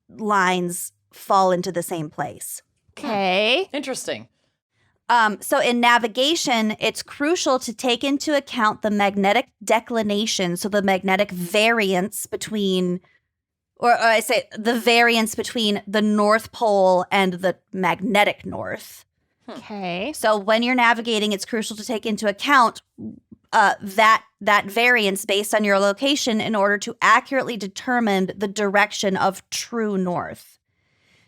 Speaker 3: lines fall into the same place.
Speaker 2: Okay.
Speaker 1: Interesting.
Speaker 3: So in navigation, it's crucial to take into account the magnetic declination, so the magnetic variance between, or I say the variance between the North Pole and the magnetic north.
Speaker 2: Okay.
Speaker 3: So when you're navigating, it's crucial to take into account that variance based on your location in order to accurately determine the direction of true north.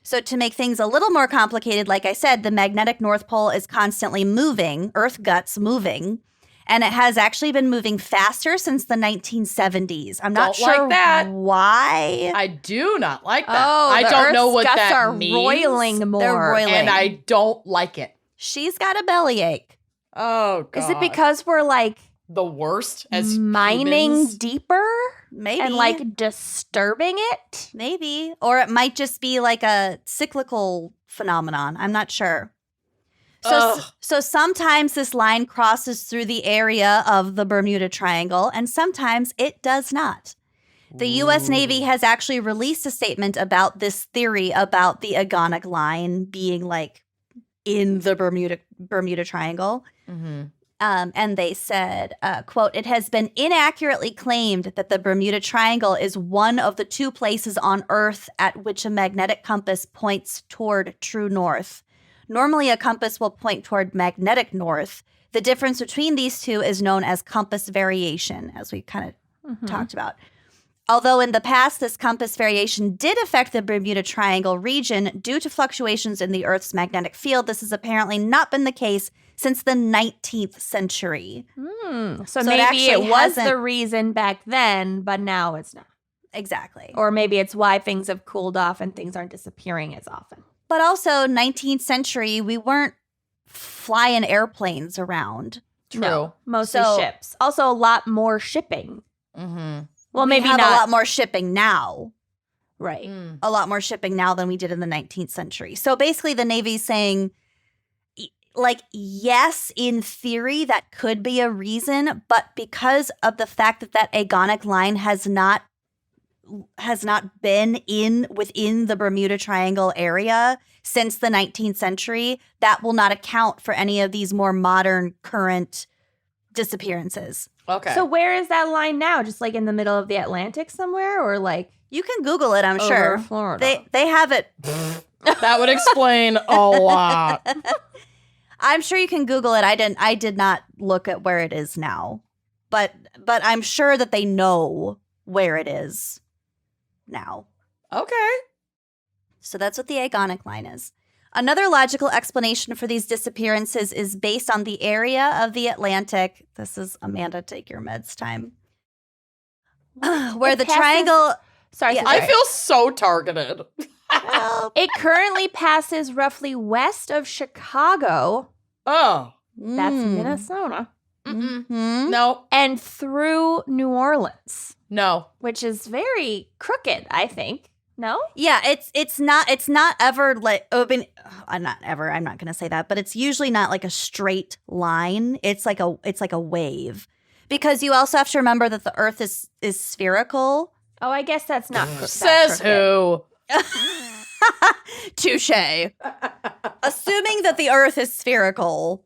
Speaker 3: So to make things a little more complicated, like I said, the magnetic North Pole is constantly moving, Earth guts moving, and it has actually been moving faster since the 1970s. I'm not
Speaker 1: Don't like
Speaker 3: sure
Speaker 1: that.
Speaker 3: why.
Speaker 1: I do not like that.
Speaker 2: Oh,
Speaker 1: I
Speaker 2: the
Speaker 1: don't know
Speaker 2: Earth's
Speaker 1: what
Speaker 2: guts
Speaker 1: that
Speaker 2: are
Speaker 1: means.
Speaker 2: roiling more.
Speaker 3: They're roiling.
Speaker 1: And I don't like it.
Speaker 3: She's got a bellyache.
Speaker 1: Oh, God.
Speaker 2: Is it because we're like
Speaker 1: the worst as
Speaker 2: mining
Speaker 1: humans?
Speaker 2: deeper
Speaker 3: Maybe.
Speaker 2: and like disturbing it?
Speaker 3: Maybe. Or it might just be like a cyclical phenomenon. I'm not sure.
Speaker 1: Ugh.
Speaker 3: So sometimes this line crosses through the area of the Bermuda Triangle, and sometimes it does not. The U.S. Navy has actually released a statement about this theory about the agonic line being like in the Bermuda Triangle.
Speaker 1: Mhm.
Speaker 3: And they said, quote, "It has been inaccurately claimed that the Bermuda Triangle is one of the two places on Earth at which a magnetic compass points toward true north. Normally, a compass will point toward magnetic north. The difference between these two is known as compass variation," as we kind of talked about. Although in the past, this compass variation did affect the Bermuda Triangle region due to fluctuations in the Earth's magnetic field, this has apparently not been the case since the 19th century.
Speaker 2: So
Speaker 3: it
Speaker 2: maybe
Speaker 3: actually
Speaker 2: it was
Speaker 3: hasn't-
Speaker 2: the reason back then, but now it's not.
Speaker 3: Exactly.
Speaker 2: Or maybe it's why things have cooled off and things aren't disappearing as often.
Speaker 3: But also, 19th century, we weren't flying airplanes around.
Speaker 1: True.
Speaker 2: No, mostly
Speaker 3: So-
Speaker 2: ships. Also, a lot more shipping.
Speaker 1: Mm-hmm.
Speaker 2: Well,
Speaker 3: We
Speaker 2: maybe
Speaker 3: have
Speaker 2: not.
Speaker 3: a lot more shipping now.
Speaker 2: Right.
Speaker 3: A lot more shipping now than we did in the 19th century. So basically, the Navy's saying, like, yes, in theory, that could be a reason, but because of the fact that that agonic line has not been within the Bermuda Triangle area since the 19th century, that will not account for any of these more modern current disappearances.
Speaker 1: Okay.
Speaker 2: So where is that line now? Just like in the middle of the Atlantic somewhere, or like
Speaker 3: You can Google it, I'm
Speaker 2: over
Speaker 3: sure.
Speaker 2: Florida?
Speaker 3: They have it.
Speaker 1: that would explain a lot.
Speaker 3: I'm sure you can Google it. I did not look at where it is now. But I'm sure that they know where it is now.
Speaker 1: Okay.
Speaker 3: So that's what the agonic line is. Another logical explanation for these disappearances is based on the area of the Atlantic. This is Amanda, take your meds time. Where
Speaker 2: It
Speaker 3: the
Speaker 2: passes-
Speaker 3: triangle.
Speaker 2: Sorry,
Speaker 3: Yeah.
Speaker 2: sorry.
Speaker 1: I feel so targeted.
Speaker 3: Well,
Speaker 2: It currently passes roughly west of Chicago.
Speaker 1: Oh.
Speaker 2: That's Minnesota.
Speaker 1: Mm-mm.
Speaker 3: Mhm.
Speaker 1: No.
Speaker 2: And through New Orleans,
Speaker 1: No.
Speaker 2: which is very crooked, I think. No?
Speaker 3: Yeah, it's not ever like I'm not going to say that, but it's usually not like a straight line. It's like a wave. Because you also have to remember that the Earth is spherical.
Speaker 2: Oh, I guess that's not that
Speaker 1: Says
Speaker 2: crooked.
Speaker 1: who?
Speaker 3: Touche. Assuming that the Earth is spherical.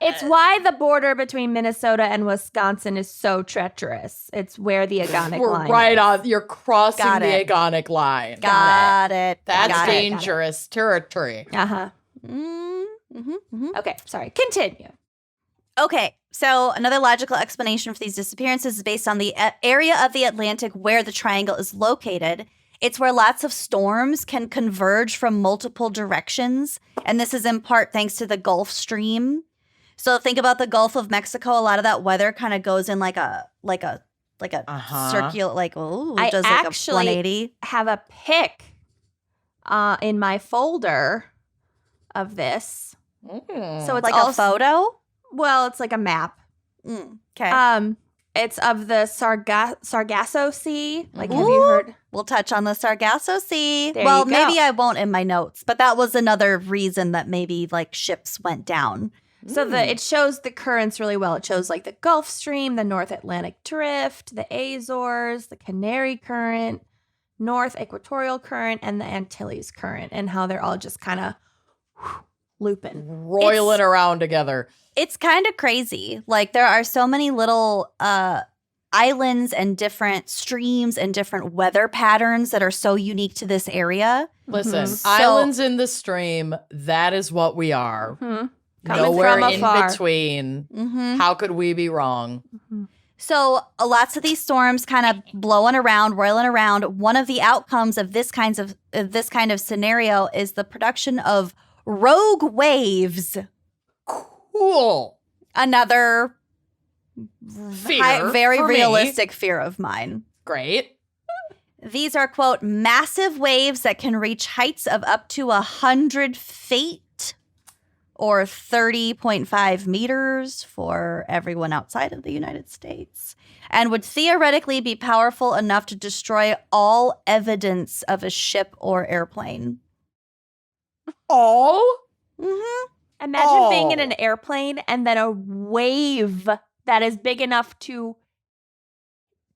Speaker 2: It's why the border between Minnesota and Wisconsin is so treacherous. It's where the agonic
Speaker 1: We're
Speaker 2: line
Speaker 1: right
Speaker 2: is.
Speaker 1: on. You're crossing
Speaker 3: Got
Speaker 1: the
Speaker 3: it.
Speaker 1: agonic line.
Speaker 3: Got it.
Speaker 1: That's
Speaker 3: Got it.
Speaker 1: dangerous territory.
Speaker 2: Uh-huh.
Speaker 3: Mm-hmm.
Speaker 2: Okay, sorry. Continue.
Speaker 3: Okay, so another logical explanation for these disappearances is based on the area of the Atlantic where the triangle is located. It's where lots of storms can converge from multiple directions, and this is in part thanks to the Gulf Stream. So think about the Gulf of Mexico. A lot of that weather kind of goes in like a like a
Speaker 1: Uh-huh.
Speaker 3: circular, like, ooh,
Speaker 2: I
Speaker 3: does like a
Speaker 2: actually
Speaker 3: 180.
Speaker 2: have a pic in my folder of this. So it's
Speaker 3: Like
Speaker 2: all
Speaker 3: a photo?
Speaker 2: Well, it's like a map.
Speaker 3: Okay.
Speaker 2: It's of the Sargasso Sea. Like, have
Speaker 3: Ooh.
Speaker 2: you heard?
Speaker 3: We'll touch on the Sargasso Sea.
Speaker 2: There
Speaker 3: Well,
Speaker 2: you go.
Speaker 3: maybe I won't in my notes, but that was another reason that maybe like ships went down.
Speaker 2: So it shows the currents really well. It shows like the Gulf Stream, the North Atlantic Drift, the Azores, the Canary Current, North Equatorial Current, and the Antilles Current, and how they're all just kind of looping.
Speaker 1: Roiling around together.
Speaker 3: It's kind of crazy. Like there are so many little islands and different streams and different weather patterns that are so unique to this area.
Speaker 1: Listen,
Speaker 2: Mhm.
Speaker 1: islands in the stream, that is what we are.
Speaker 2: Mm-hmm. Coming
Speaker 1: Nowhere
Speaker 2: from
Speaker 1: in
Speaker 2: afar.
Speaker 1: between.
Speaker 3: Mm-hmm.
Speaker 1: How could we be wrong?
Speaker 3: So lots of these storms kind of blowing around, roiling around. One of the outcomes of this kind of scenario is the production of rogue waves.
Speaker 1: Cool.
Speaker 3: Another
Speaker 1: Fear
Speaker 3: very
Speaker 1: for me.
Speaker 3: realistic fear of mine.
Speaker 1: Great.
Speaker 3: These are, quote, massive waves that can reach heights of up to 100 feet or 30.5 meters for everyone outside of the United States, and would theoretically be powerful enough to destroy all evidence of a ship or airplane.
Speaker 1: All?
Speaker 3: Mm-hmm.
Speaker 2: Imagine being in an airplane and then a wave that is big enough to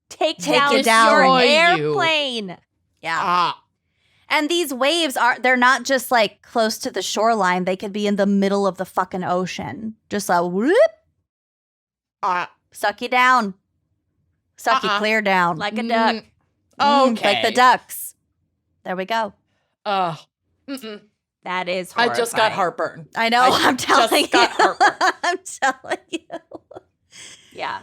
Speaker 2: take down
Speaker 3: you down.
Speaker 2: your
Speaker 1: Destroy you.
Speaker 2: airplane.
Speaker 3: Yeah.
Speaker 1: Ah.
Speaker 3: And these waves they're not just like close to the shoreline. They could be in the middle of the fucking ocean. Just like whoop, suck you down. Suck you clear down.
Speaker 2: Like a duck.
Speaker 1: Okay.
Speaker 3: Like the ducks. There we go.
Speaker 1: Mm-mm.
Speaker 2: That is
Speaker 1: I
Speaker 2: horrifying.
Speaker 1: just got heartburn.
Speaker 3: I know. I'm telling you.
Speaker 1: got heartburn.
Speaker 3: I'm telling you.
Speaker 2: Yeah.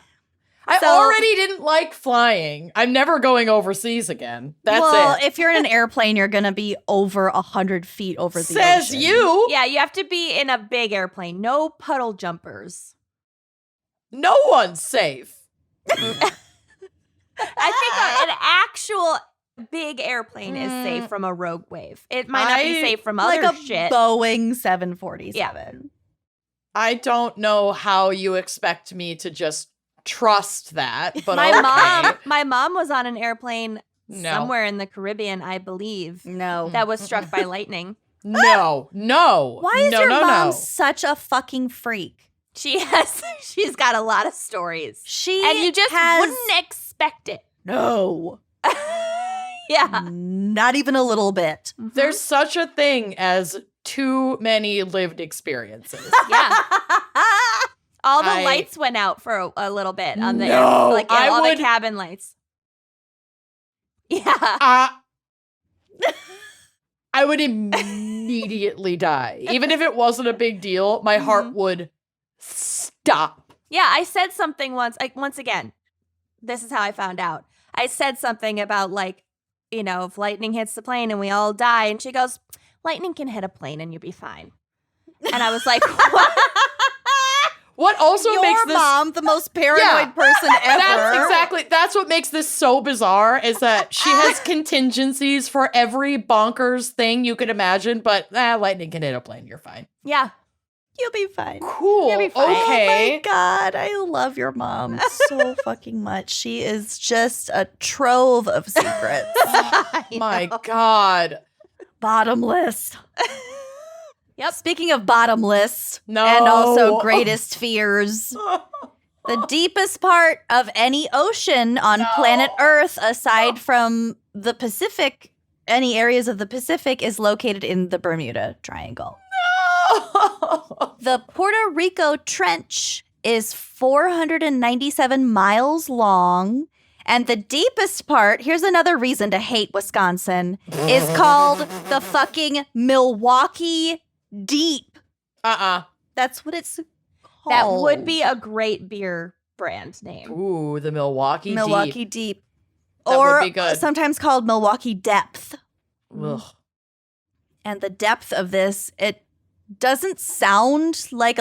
Speaker 1: I
Speaker 3: So-
Speaker 1: already didn't like flying. I'm never going overseas again. That's
Speaker 3: well,
Speaker 1: it.
Speaker 3: if you're in an airplane, you're going to be over 100 feet over the
Speaker 1: Says
Speaker 3: ocean.
Speaker 1: you.
Speaker 2: Yeah, you have to be in a big airplane. No puddle jumpers.
Speaker 1: No one's safe.
Speaker 2: I think an actual big airplane is safe from a rogue wave. It might not be safe from
Speaker 3: Like
Speaker 2: other
Speaker 3: a
Speaker 2: shit.
Speaker 3: Boeing 747.
Speaker 1: I don't know how you expect me to just trust that, but
Speaker 2: my
Speaker 1: okay.
Speaker 2: mom was on an airplane
Speaker 1: No.
Speaker 2: somewhere in the Caribbean, I believe,
Speaker 3: No.
Speaker 2: that was struck by lightning.
Speaker 1: No.
Speaker 3: Why is
Speaker 1: no,
Speaker 3: your
Speaker 1: no,
Speaker 3: mom
Speaker 1: no.
Speaker 3: such a fucking freak?
Speaker 2: She's got a lot of stories.
Speaker 3: She
Speaker 2: And you just
Speaker 3: has
Speaker 2: wouldn't expect it.
Speaker 3: no,
Speaker 2: Yeah.
Speaker 3: not even a little bit.
Speaker 1: There's such a thing as too many lived experiences.
Speaker 2: Yeah. All the
Speaker 1: I-
Speaker 2: lights went out for a little bit on the
Speaker 1: No,
Speaker 2: like
Speaker 1: I
Speaker 2: all
Speaker 1: would-
Speaker 2: the cabin lights. Yeah.
Speaker 1: I would immediately die. Even if it wasn't a big deal, my heart would stop.
Speaker 2: Yeah, I said something once, like once again, this is how I found out. I said something about like, you know, if lightning hits the plane and we all die, and she goes, lightning can hit a plane and you'll be fine. And I was like, what?
Speaker 1: What also
Speaker 3: Your
Speaker 1: makes this
Speaker 3: mom, the most paranoid
Speaker 1: Yeah.
Speaker 3: person ever.
Speaker 1: That's what makes this so bizarre is that she has contingencies for every bonkers thing you could imagine, but lightning can hit a plane, you're fine.
Speaker 2: Yeah.
Speaker 3: You'll be fine.
Speaker 1: Cool.
Speaker 2: You'll be fine.
Speaker 1: Okay.
Speaker 3: Oh my God, I love your mom so fucking much. She is just a trove of secrets.
Speaker 1: My God.
Speaker 3: Bottomless.
Speaker 2: Yep.
Speaker 3: Speaking of bottomless
Speaker 1: No.
Speaker 3: and also greatest fears, the deepest part of any ocean on planet Earth, aside from the Pacific, any areas of the Pacific, is located in the Bermuda Triangle. The Puerto Rico Trench is 497 miles long. And the deepest part, here's another reason to hate Wisconsin, is called the fucking Milwaukee Deep. That's what it's called.
Speaker 2: That would be a great beer brand name.
Speaker 1: Ooh, the Milwaukee
Speaker 3: Deep.
Speaker 1: That
Speaker 3: Or
Speaker 1: would be good.
Speaker 3: sometimes called Milwaukee Depth.
Speaker 1: Ugh.
Speaker 3: And the depth of this, it doesn't sound like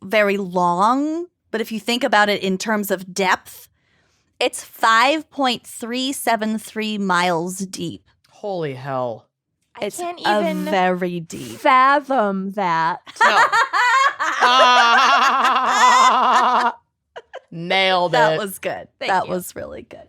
Speaker 3: very long, but if you think about it in terms of depth, It's 5.373 miles deep.
Speaker 1: Holy hell.
Speaker 2: I
Speaker 3: It's
Speaker 2: can't even
Speaker 3: very deep.
Speaker 2: fathom that.
Speaker 1: No. Nailed it.
Speaker 3: That was good.
Speaker 2: Thank you.
Speaker 3: Was really good.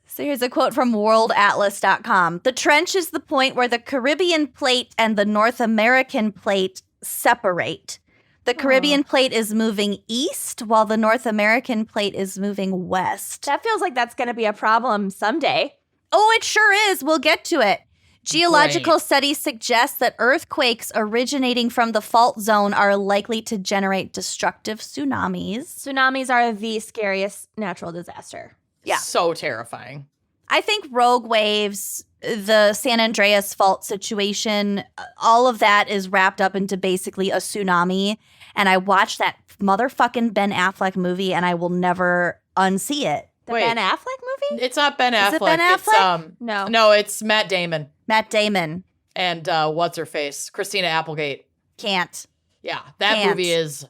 Speaker 3: So here's a quote from worldatlas.com. The trench is the point where the Caribbean plate and the North American plate separate. The Caribbean plate is moving east while the North American plate is moving west.
Speaker 2: That feels like that's going to be a problem someday.
Speaker 3: Oh, it sure is. We'll get to it. Geological studies suggest that earthquakes originating from the fault zone are likely to generate destructive tsunamis.
Speaker 2: Tsunamis are the scariest natural disaster.
Speaker 3: Yeah.
Speaker 1: So terrifying.
Speaker 3: I think rogue waves, the San Andreas fault situation, all of that is wrapped up into basically a tsunami. And I watched that motherfucking Ben Affleck movie and I will never unsee it.
Speaker 2: The
Speaker 1: Wait.
Speaker 2: Ben Affleck movie?
Speaker 1: It's not Ben Affleck.
Speaker 3: Is it Ben
Speaker 1: It's,
Speaker 3: Affleck?
Speaker 2: No.
Speaker 1: No, it's Matt Damon
Speaker 3: Matt Damon.
Speaker 1: and what's her face? Christina Applegate.
Speaker 3: Can't.
Speaker 1: Yeah, that
Speaker 3: Can't.
Speaker 1: movie is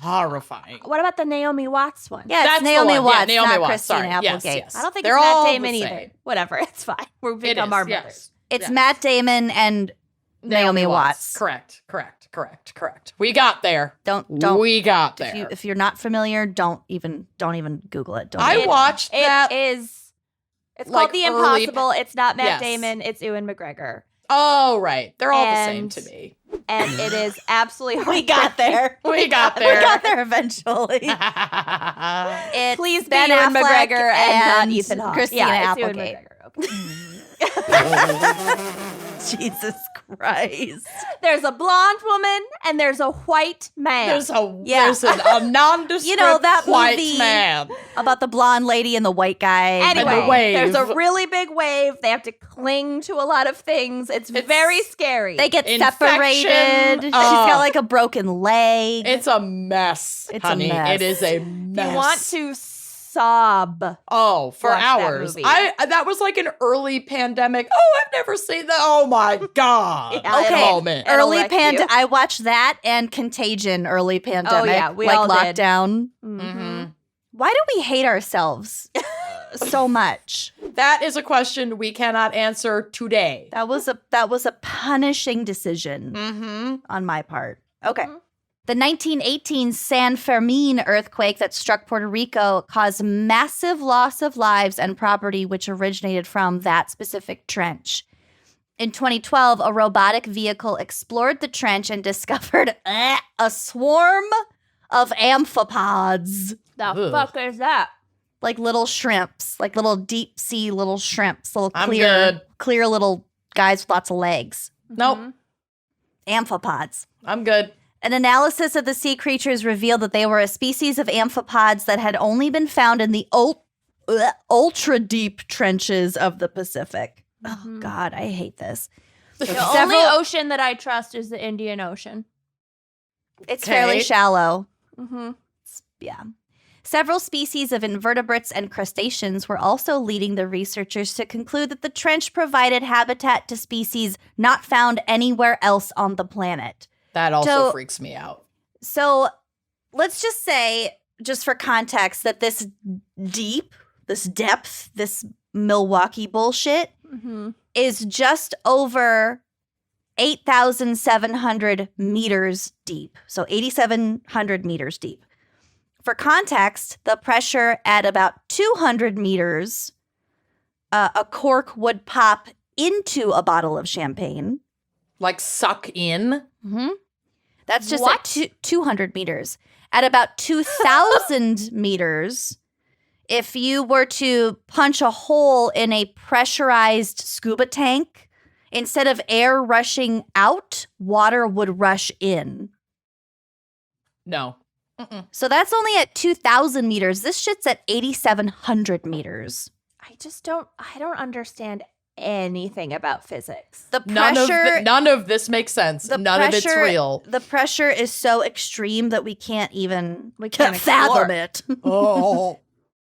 Speaker 1: horrifying.
Speaker 2: What about the Naomi Watts one?
Speaker 3: Yeah, it's
Speaker 1: That's the
Speaker 3: Naomi
Speaker 1: one.
Speaker 3: Watts,
Speaker 1: Yeah, Naomi
Speaker 3: not
Speaker 1: Watts.
Speaker 3: Christina
Speaker 1: Sorry.
Speaker 3: Applegate.
Speaker 1: Yes.
Speaker 2: I don't think
Speaker 1: They're
Speaker 2: it's Matt
Speaker 1: all the
Speaker 2: Damon either.
Speaker 1: same.
Speaker 2: Whatever, it's fine. We're
Speaker 1: It
Speaker 2: become
Speaker 1: is,
Speaker 2: our
Speaker 1: yes.
Speaker 2: mothers.
Speaker 3: It's
Speaker 1: Yes.
Speaker 3: Matt Damon and Naomi Watts.
Speaker 1: Correct. We got there.
Speaker 3: Don't
Speaker 1: We got there.
Speaker 3: if you're not familiar, don't even Google it. Don't
Speaker 1: I
Speaker 3: even-
Speaker 1: watched
Speaker 2: It
Speaker 1: that.
Speaker 2: is. It's
Speaker 1: like
Speaker 2: called The
Speaker 1: early-
Speaker 2: Impossible. It's not Matt
Speaker 1: Yes.
Speaker 2: Damon. It's Ewan McGregor.
Speaker 1: Oh, right. They're all the same
Speaker 2: And-
Speaker 1: to me.
Speaker 2: And it is absolutely
Speaker 3: We got there.
Speaker 1: We got
Speaker 3: We
Speaker 1: there.
Speaker 3: got there eventually. It's
Speaker 2: Please be
Speaker 3: Ben
Speaker 2: Ewan
Speaker 3: Affleck
Speaker 2: McGregor and not Ethan Hawke.
Speaker 3: Christina
Speaker 2: Yeah, it's Ewan
Speaker 3: Applegate.
Speaker 2: McGregor. Okay.
Speaker 3: Jesus Christ.
Speaker 2: There's a blonde woman and there's a white man.
Speaker 1: There's a nondescript
Speaker 3: You know, that
Speaker 1: white
Speaker 3: movie-
Speaker 1: man.
Speaker 3: About the blonde lady and the white guy.
Speaker 2: Anyway,
Speaker 1: the wave.
Speaker 2: there's a really big wave. They have to cling to a lot of things. It's very scary.
Speaker 3: They get
Speaker 1: Infection.
Speaker 3: separated. She's
Speaker 1: Oh.
Speaker 3: got like a broken leg.
Speaker 1: It's a mess,
Speaker 3: It's a
Speaker 1: honey.
Speaker 3: mess.
Speaker 1: It is a
Speaker 2: if
Speaker 1: mess.
Speaker 2: you want to sob.
Speaker 1: Oh, for
Speaker 2: watch that
Speaker 1: hours.
Speaker 2: movie.
Speaker 1: That was like an early pandemic. Oh, I've never seen that. Oh my God.
Speaker 2: Yeah,
Speaker 3: Okay.
Speaker 1: Moment.
Speaker 2: It'll
Speaker 3: Early
Speaker 2: wreck you.
Speaker 3: I watched that and Contagion early pandemic.
Speaker 2: yeah, we
Speaker 3: like
Speaker 2: all did.
Speaker 3: lockdown.
Speaker 1: Mhm.
Speaker 3: Why do we hate ourselves so much?
Speaker 1: That is a question we cannot answer today.
Speaker 3: That was a punishing decision
Speaker 1: Mm-hmm.
Speaker 3: on my part. Okay.
Speaker 2: Mhm.
Speaker 3: The 1918 San Fermin earthquake that struck Puerto Rico caused massive loss of lives and property, which originated from that specific trench. In 2012, a robotic vehicle explored the trench and discovered a swarm of amphipods,
Speaker 2: The
Speaker 1: Ugh.
Speaker 2: fuck is that?
Speaker 3: like little shrimps, like little deep sea little shrimps, little
Speaker 1: I'm
Speaker 3: clear
Speaker 1: good.
Speaker 3: little guys with lots of legs.
Speaker 1: Nope.
Speaker 2: Mhm.
Speaker 3: Amphipods.
Speaker 1: I'm good.
Speaker 3: An analysis of the sea creatures revealed that they were a species of amphipods that had only been found in the ultra deep trenches of the Pacific. Oh,
Speaker 2: Mhm.
Speaker 3: God, I hate this.
Speaker 2: The
Speaker 3: Several-
Speaker 2: only ocean that I trust is the Indian Ocean.
Speaker 3: It's
Speaker 1: Okay.
Speaker 3: fairly shallow.
Speaker 2: Mm-hmm.
Speaker 3: Yeah. Several species of invertebrates and crustaceans were also leading the researchers to conclude that the trench provided habitat to species not found anywhere else on the planet.
Speaker 1: That also
Speaker 3: So-
Speaker 1: freaks me out.
Speaker 3: So let's just say, just for context, that this depth, this Milwaukee bullshit
Speaker 2: Mm-hmm.
Speaker 3: is just over 8,700 meters deep. So 8,700 meters deep. For context, the pressure at about 200 meters, a cork would pop into a bottle of champagne.
Speaker 1: Like suck in.
Speaker 3: Mm-hmm. That's just
Speaker 2: What?
Speaker 3: at 200 meters. At about 2,000 meters, if you were to punch a hole in a pressurized scuba tank, instead of air rushing out, water would rush in.
Speaker 1: No. Mm-mm.
Speaker 3: So that's only at 2,000 meters. This shit's at 8,700 meters.
Speaker 2: I don't understand anything about physics.
Speaker 3: The
Speaker 1: None
Speaker 3: pressure,
Speaker 1: of this makes sense.
Speaker 3: the
Speaker 1: None of it's
Speaker 3: pressure-
Speaker 1: real.
Speaker 3: the pressure is so extreme that we can't even
Speaker 2: can't
Speaker 3: fathom
Speaker 2: explore.
Speaker 3: it.
Speaker 1: Oh.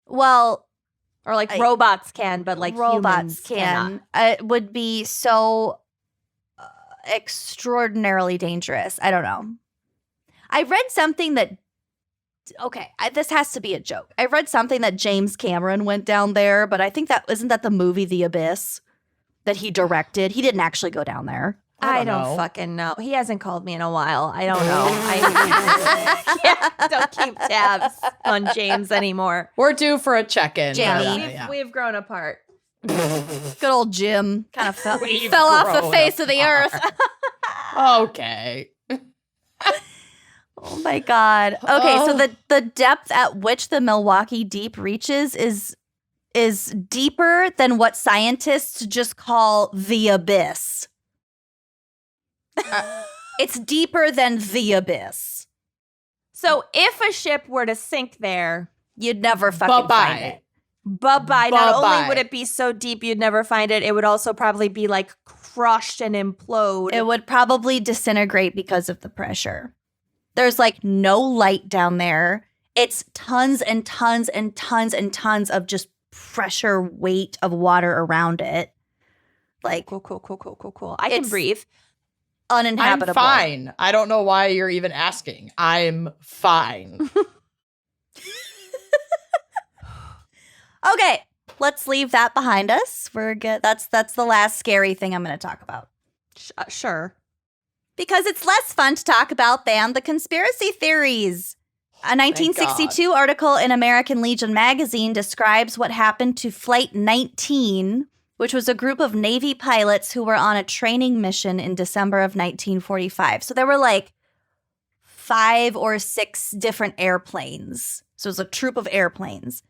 Speaker 3: Well,
Speaker 2: Or like robots can, but like humans
Speaker 3: robots
Speaker 2: cannot.
Speaker 3: can. It would be so extraordinarily dangerous. I don't know. I read something that Okay, this has to be a joke. I read something that James Cameron went down there, but I think isn't that the movie The Abyss that he directed? He didn't actually go down there.
Speaker 2: I don't
Speaker 1: know.
Speaker 2: fucking know. He hasn't called me in a while. I don't know. I don't keep tabs on James anymore.
Speaker 1: We're due for a check-in.
Speaker 3: Jamie.
Speaker 2: We've grown apart.
Speaker 3: Good old Jim kind of fell
Speaker 1: We've
Speaker 3: off the
Speaker 1: grown
Speaker 3: face of the earth.
Speaker 1: Okay.
Speaker 3: Oh my God. Okay, so the depth at which the Milwaukee Deep reaches is deeper than what scientists just call the abyss. It's deeper than the abyss.
Speaker 2: So if a ship were to sink there,
Speaker 3: You'd never fucking find it.
Speaker 2: bye-bye. Not
Speaker 1: Bye-bye.
Speaker 2: only would it be so deep you'd never find it, it would also probably be like crushed and implode.
Speaker 3: It would probably disintegrate because of the pressure. There's like no light down there. It's tons and tons and tons and tons of just pressure weight of water around it. Like
Speaker 2: Cool. I can
Speaker 3: It's
Speaker 2: breathe.
Speaker 3: uninhabitable.
Speaker 1: I'm fine. I don't know why you're even asking. I'm fine.
Speaker 3: Okay, let's leave that behind us. We're good. That's the last scary thing I'm going to talk about.
Speaker 2: Sure.
Speaker 3: Because it's less fun to talk about than the conspiracy theories. A 1962 article in American Legion magazine describes what happened to Flight 19, which was a group of Navy pilots who were on a training mission in December of 1945. So there were like 5 or 6 different airplanes. So it was a troop of airplanes.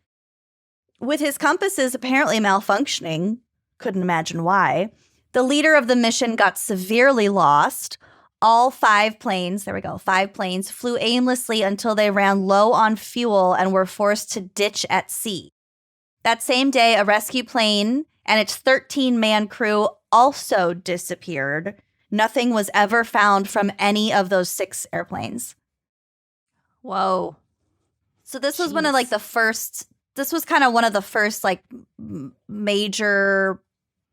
Speaker 3: With his compasses apparently malfunctioning, couldn't imagine why, the leader of the mission got severely lost. All 5 planes, 5 planes, flew aimlessly until they ran low on fuel and were forced to ditch at sea. That same day, a rescue plane and its 13-man crew also disappeared. Nothing was ever found from any of those 6 airplanes.
Speaker 2: Whoa.
Speaker 3: So this was one of like the first, this was kind of one of the first like majorly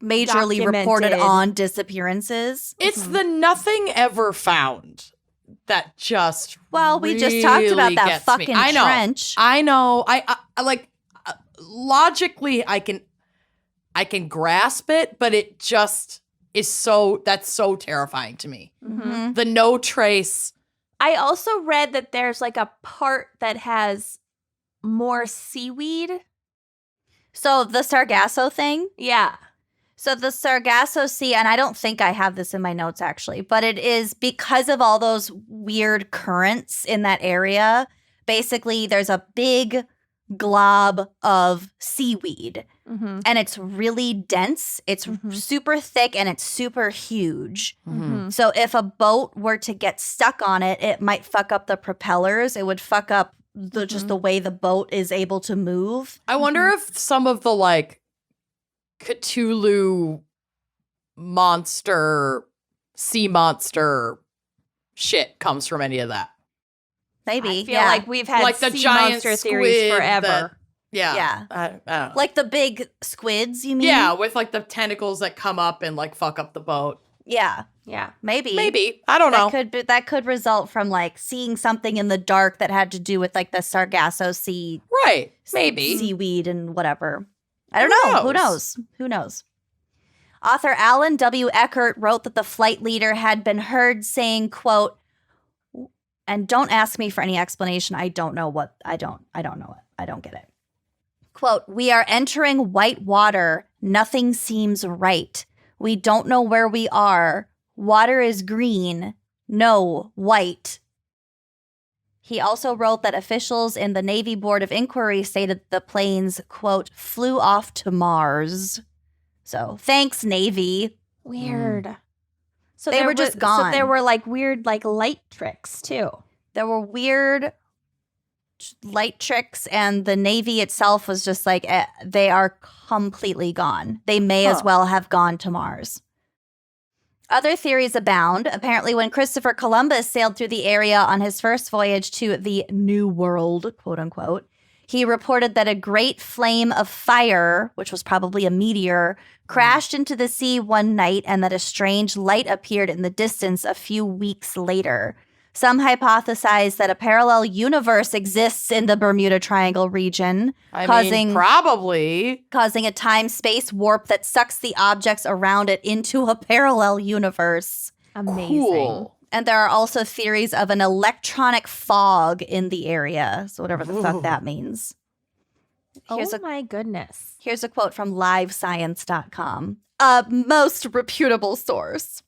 Speaker 3: reported
Speaker 2: Documented.
Speaker 3: on disappearances.
Speaker 1: It's the nothing ever found that just
Speaker 3: Well, we just talked about
Speaker 1: really
Speaker 3: that
Speaker 1: gets me.
Speaker 3: fucking
Speaker 1: I know.
Speaker 3: trench.
Speaker 1: I know. I like logically I can grasp it, but it just is that's so terrifying to me.
Speaker 3: Mhm.
Speaker 1: The no trace.
Speaker 2: I also read that there's like a part that has more seaweed.
Speaker 3: So the Sargasso thing.
Speaker 2: Yeah.
Speaker 3: So the Sargasso Sea, and I don't think I have this in my notes actually, but it is because of all those weird currents in that area. Basically, there's a big glob of seaweed
Speaker 2: Mm-hmm.
Speaker 3: and it's really dense. It's
Speaker 2: Mhm.
Speaker 3: super thick and it's super huge.
Speaker 2: Mm-hmm.
Speaker 3: So if a boat were to get stuck on it, it might fuck up the propellers. It would fuck up just the way the boat is able to move.
Speaker 1: I wonder if some of the like Cthulhu monster, sea monster shit comes from any of that.
Speaker 3: Maybe.
Speaker 2: I feel
Speaker 3: yeah.
Speaker 2: like we've had
Speaker 1: Like the
Speaker 2: sea
Speaker 1: giant
Speaker 2: monster theories
Speaker 1: squid
Speaker 2: forever.
Speaker 1: that- Yeah.
Speaker 3: Yeah.
Speaker 1: I don't know.
Speaker 3: Like the big squids, you mean?
Speaker 1: Yeah, with like the tentacles that come up and like fuck up the boat.
Speaker 3: Yeah.
Speaker 2: Yeah.
Speaker 3: Maybe.
Speaker 1: Maybe. I don't know.
Speaker 3: That could result from like seeing something in the dark that had to do with like the Sargasso Sea
Speaker 1: Right. Maybe.
Speaker 3: seaweed and whatever. I don't
Speaker 1: Who
Speaker 3: know. Who
Speaker 1: knows?
Speaker 3: knows? Who knows? Author Alan W. Eckert wrote that the flight leader had been heard saying, quote, and don't ask me for any explanation. I don't know it. I don't get it. Quote, we are entering white water. Nothing seems right. We don't know where we are. Water is green. No, white. He also wrote that officials in the Navy Board of Inquiry stated the planes, quote, flew off to Mars. So thanks, Navy.
Speaker 2: Weird. So
Speaker 3: They
Speaker 2: there
Speaker 3: were just
Speaker 2: So
Speaker 3: gone.
Speaker 2: there were like weird like light tricks too.
Speaker 3: There were weird light tricks, and the Navy itself was just like, they are completely gone. They may as well have gone to Mars. Other theories abound. Apparently, when Christopher Columbus sailed through the area on his first voyage to the New World, quote unquote, he reported that a great flame of fire, which was probably a meteor, crashed into the sea one night and that a strange light appeared in the distance a few weeks later. Some hypothesize that a parallel universe exists in the Bermuda Triangle region,
Speaker 1: probably
Speaker 3: causing a time-space warp that sucks the objects around it into a parallel universe.
Speaker 2: Amazing.
Speaker 1: cool.
Speaker 3: And there are also theories of an electronic fog in the area. So whatever the fuck that means.
Speaker 2: My goodness.
Speaker 3: Here's a quote from livescience.com, a most reputable source.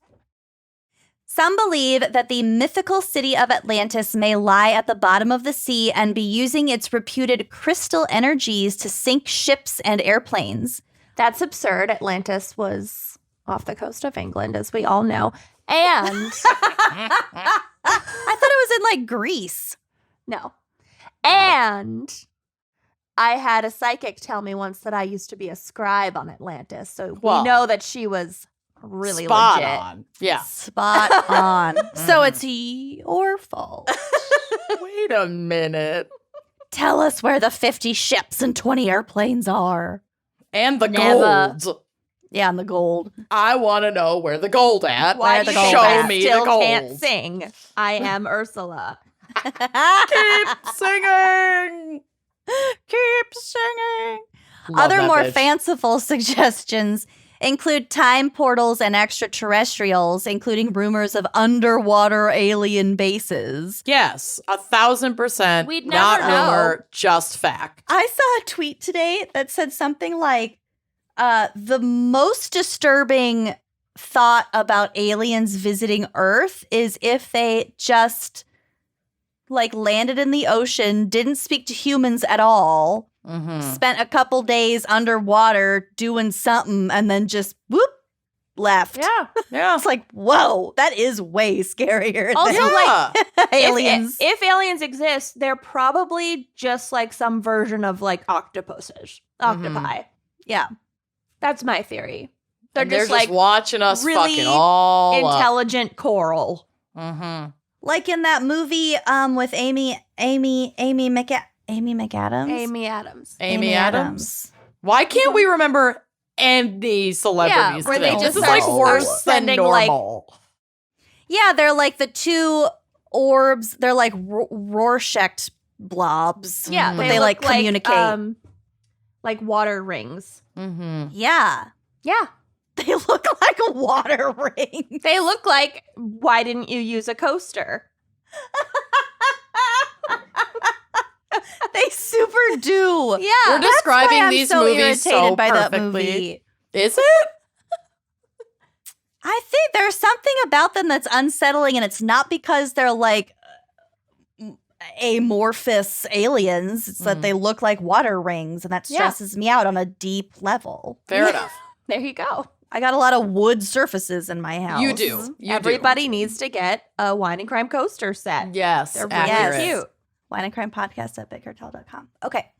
Speaker 3: Some believe that the mythical city of Atlantis may lie at the bottom of the sea and be using its reputed crystal energies to sink ships and airplanes.
Speaker 2: That's absurd. Atlantis was off the coast of England, as we all know. And
Speaker 3: I thought it was in like Greece.
Speaker 2: no. And I had a psychic tell me once that I used to be a scribe on Atlantis. So
Speaker 1: Well,
Speaker 2: we know that she was really
Speaker 1: Spot
Speaker 2: legit.
Speaker 1: on. Yeah.
Speaker 3: Spot on. So it's your fault.
Speaker 1: Wait a minute.
Speaker 3: Tell us where the 50 ships and 20 airplanes are.
Speaker 1: And the
Speaker 2: Never.
Speaker 1: gold.
Speaker 3: Yeah, and the gold.
Speaker 1: I want to know where the gold at.
Speaker 2: Why
Speaker 3: the
Speaker 2: do you
Speaker 3: gold
Speaker 2: think
Speaker 3: at?
Speaker 2: I
Speaker 1: me
Speaker 2: still
Speaker 1: the gold.
Speaker 2: can't sing? I am Ursula.
Speaker 1: Keep singing.
Speaker 3: Keep singing.
Speaker 1: Love
Speaker 3: Other
Speaker 1: that
Speaker 3: more
Speaker 1: bitch.
Speaker 3: fanciful suggestions include time portals and extraterrestrials, including rumors of underwater alien bases.
Speaker 1: Yes, 1,000%.
Speaker 2: We'd
Speaker 1: not
Speaker 2: never know.
Speaker 1: rumor, just fact.
Speaker 3: I saw a tweet today that said something like, the most disturbing thought about aliens visiting Earth is if they just like landed in the ocean, didn't speak to humans at all, spent a couple days underwater doing something, and then just whoop, left.
Speaker 1: Yeah.
Speaker 3: It's like, whoa, that is way scarier
Speaker 2: Also,
Speaker 3: than
Speaker 2: like,
Speaker 3: aliens.
Speaker 2: If aliens exist, they're probably just like some version of like octopuses. Octopi.
Speaker 3: Yeah.
Speaker 2: That's my theory. They're
Speaker 1: And
Speaker 2: just like
Speaker 1: watching us
Speaker 2: really
Speaker 1: fucking all
Speaker 2: intelligent coral.
Speaker 1: Mm-hmm.
Speaker 3: Like in that movie with Amy McAdams.
Speaker 2: Amy Adams.
Speaker 1: Amy Adams. Why can't we remember any celebrities?
Speaker 2: where they
Speaker 1: today?
Speaker 2: just
Speaker 1: This is like
Speaker 2: are
Speaker 1: worse than
Speaker 2: sending, like,
Speaker 1: normal.
Speaker 3: Yeah, they're like the two orbs. They're like Rorschach blobs.
Speaker 2: Yeah,
Speaker 3: but they like
Speaker 2: look
Speaker 3: communicate.
Speaker 2: like water rings.
Speaker 1: Mm-hmm.
Speaker 3: Yeah,
Speaker 2: Yeah.
Speaker 3: they look like a water ring.
Speaker 2: They look like, why didn't you use a coaster?
Speaker 3: They super do.
Speaker 2: Yeah.
Speaker 1: We're
Speaker 3: That's why
Speaker 1: describing
Speaker 3: I'm
Speaker 1: these
Speaker 3: so
Speaker 1: movies
Speaker 3: irritated
Speaker 1: so
Speaker 3: by that
Speaker 1: perfectly.
Speaker 3: movie.
Speaker 1: Is it?
Speaker 3: I think there's something about them that's unsettling, and it's not because they're like amorphous aliens. It's that they look like water rings, and that stresses me out on a deep level.
Speaker 1: Fair enough.
Speaker 2: There you go.
Speaker 3: I got a lot of wood surfaces in my house.
Speaker 1: You do. You
Speaker 2: Everybody needs to get a Wine and Crime coaster set.
Speaker 1: do. Yes.
Speaker 2: They're
Speaker 1: accurate.
Speaker 2: really cute.
Speaker 3: Wine and Crime Podcast at bigcartel.com. Okay.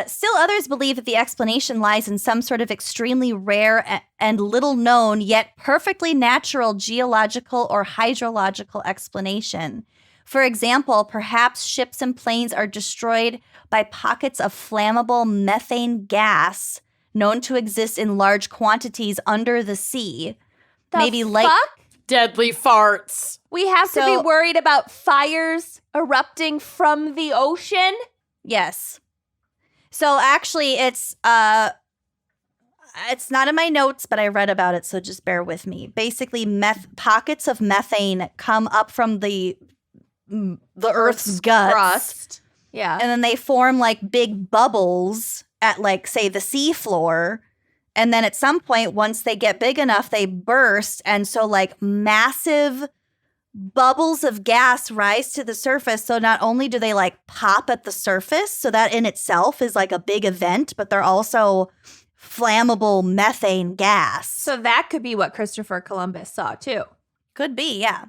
Speaker 3: Still others believe that the explanation lies in some sort of extremely rare and little known, yet perfectly natural geological or hydrological explanation. For example, perhaps ships and planes are destroyed by pockets of flammable methane gas known to exist in large quantities under the sea.
Speaker 2: Fuck?
Speaker 1: Deadly farts.
Speaker 2: We have to be worried about fires erupting from the ocean?
Speaker 3: Yes. So actually, it's not in my notes, but I read about it, so just bear with me. Basically, pockets of methane come up from the Earth's guts,
Speaker 2: Crust. Yeah.
Speaker 3: and then they form like big bubbles at like say the seafloor. And then at some point, once they get big enough, they burst. And so like massive bubbles of gas rise to the surface. So not only do they like pop at the surface, so that in itself is like a big event, but they're also flammable methane gas.
Speaker 2: So that could be what Christopher Columbus saw too.
Speaker 3: Could be, yeah.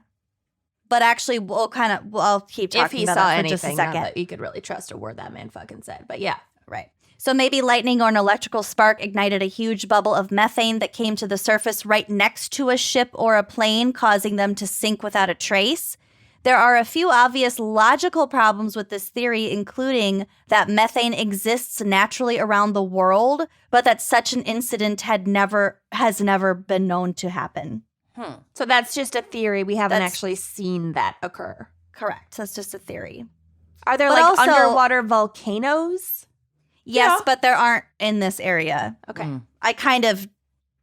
Speaker 3: But actually, I'll keep talking
Speaker 2: If he
Speaker 3: about
Speaker 2: saw
Speaker 3: that for
Speaker 2: anything,
Speaker 3: just a
Speaker 2: not
Speaker 3: second.
Speaker 2: that you could really trust a word that man fucking said. But yeah.
Speaker 3: Right. So maybe lightning or an electrical spark ignited a huge bubble of methane that came to the surface right next to a ship or a plane, causing them to sink without a trace. There are a few obvious logical problems with this theory, including that methane exists naturally around the world, but that such an incident has never been known to happen.
Speaker 2: So that's just a theory. We haven't
Speaker 3: That's-
Speaker 2: actually seen that occur.
Speaker 3: Correct. That's just a theory.
Speaker 2: Are there
Speaker 3: But
Speaker 2: like
Speaker 3: also-
Speaker 2: underwater volcanoes?
Speaker 3: Yes,
Speaker 1: Yeah.
Speaker 3: but there aren't in this area.
Speaker 2: Okay.
Speaker 1: Mm.
Speaker 3: I kind of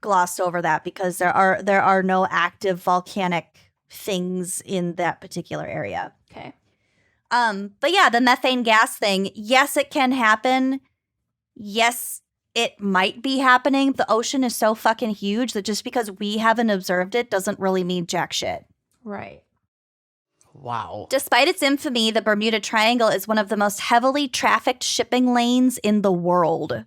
Speaker 3: glossed over that because there are no active volcanic things in that particular area.
Speaker 2: Okay.
Speaker 3: But yeah, the methane gas thing, yes, it can happen. Yes, it might be happening. The ocean is so fucking huge that just because we haven't observed it doesn't really mean jack shit.
Speaker 2: Right.
Speaker 1: Wow.
Speaker 3: Despite its infamy, the Bermuda Triangle is one of the most heavily trafficked shipping lanes in the world.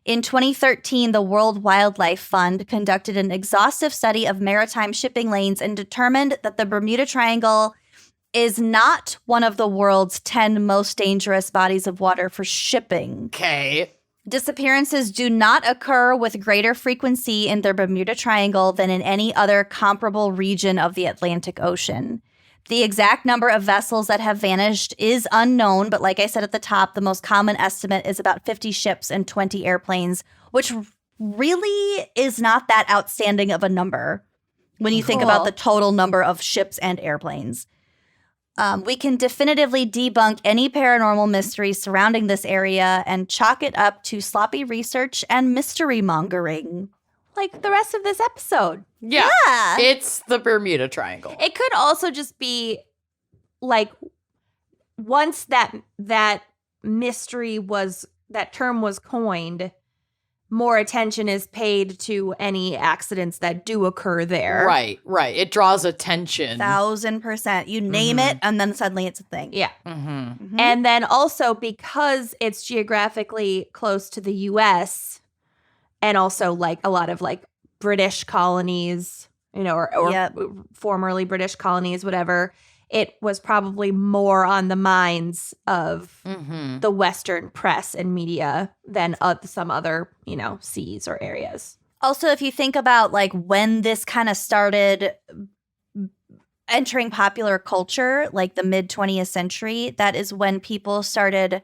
Speaker 3: In 2013, the World Wildlife Fund conducted an exhaustive study of maritime shipping lanes and determined that the Bermuda Triangle is not one of the world's 10 most dangerous bodies of water for shipping.
Speaker 1: Okay.
Speaker 3: Disappearances do not occur with greater frequency in the Bermuda Triangle than in any other comparable region of the Atlantic Ocean. The exact number of vessels that have vanished is unknown, but like I said at the top, the most common estimate is about 50 ships and 20 airplanes, which really is not that outstanding of a number when you think about
Speaker 2: Cool.
Speaker 3: the total number of ships and airplanes. We can definitively debunk any paranormal mystery surrounding this area and chalk it up to sloppy research and mystery mongering.
Speaker 2: Like the rest of this episode.
Speaker 1: Yeah.
Speaker 3: Yeah.
Speaker 1: It's the Bermuda Triangle.
Speaker 2: It could also just be like once that mystery was that term was coined, more attention is paid to any accidents that do occur there.
Speaker 1: Right. It draws attention.
Speaker 3: 1,000%. You name it, and then suddenly it's a thing.
Speaker 2: Yeah.
Speaker 1: Mm-hmm.
Speaker 3: Mhm.
Speaker 2: And then also because it's geographically close to the US and also like a lot of like British colonies, you know, or
Speaker 3: Yep.
Speaker 2: formerly British colonies, whatever, it was probably more on the minds of
Speaker 1: Mm-hmm.
Speaker 2: the Western press and media than some other, you know, seas or areas.
Speaker 3: Also, if you think about like when this kind of started entering popular culture, like the mid 20th century, that is when people started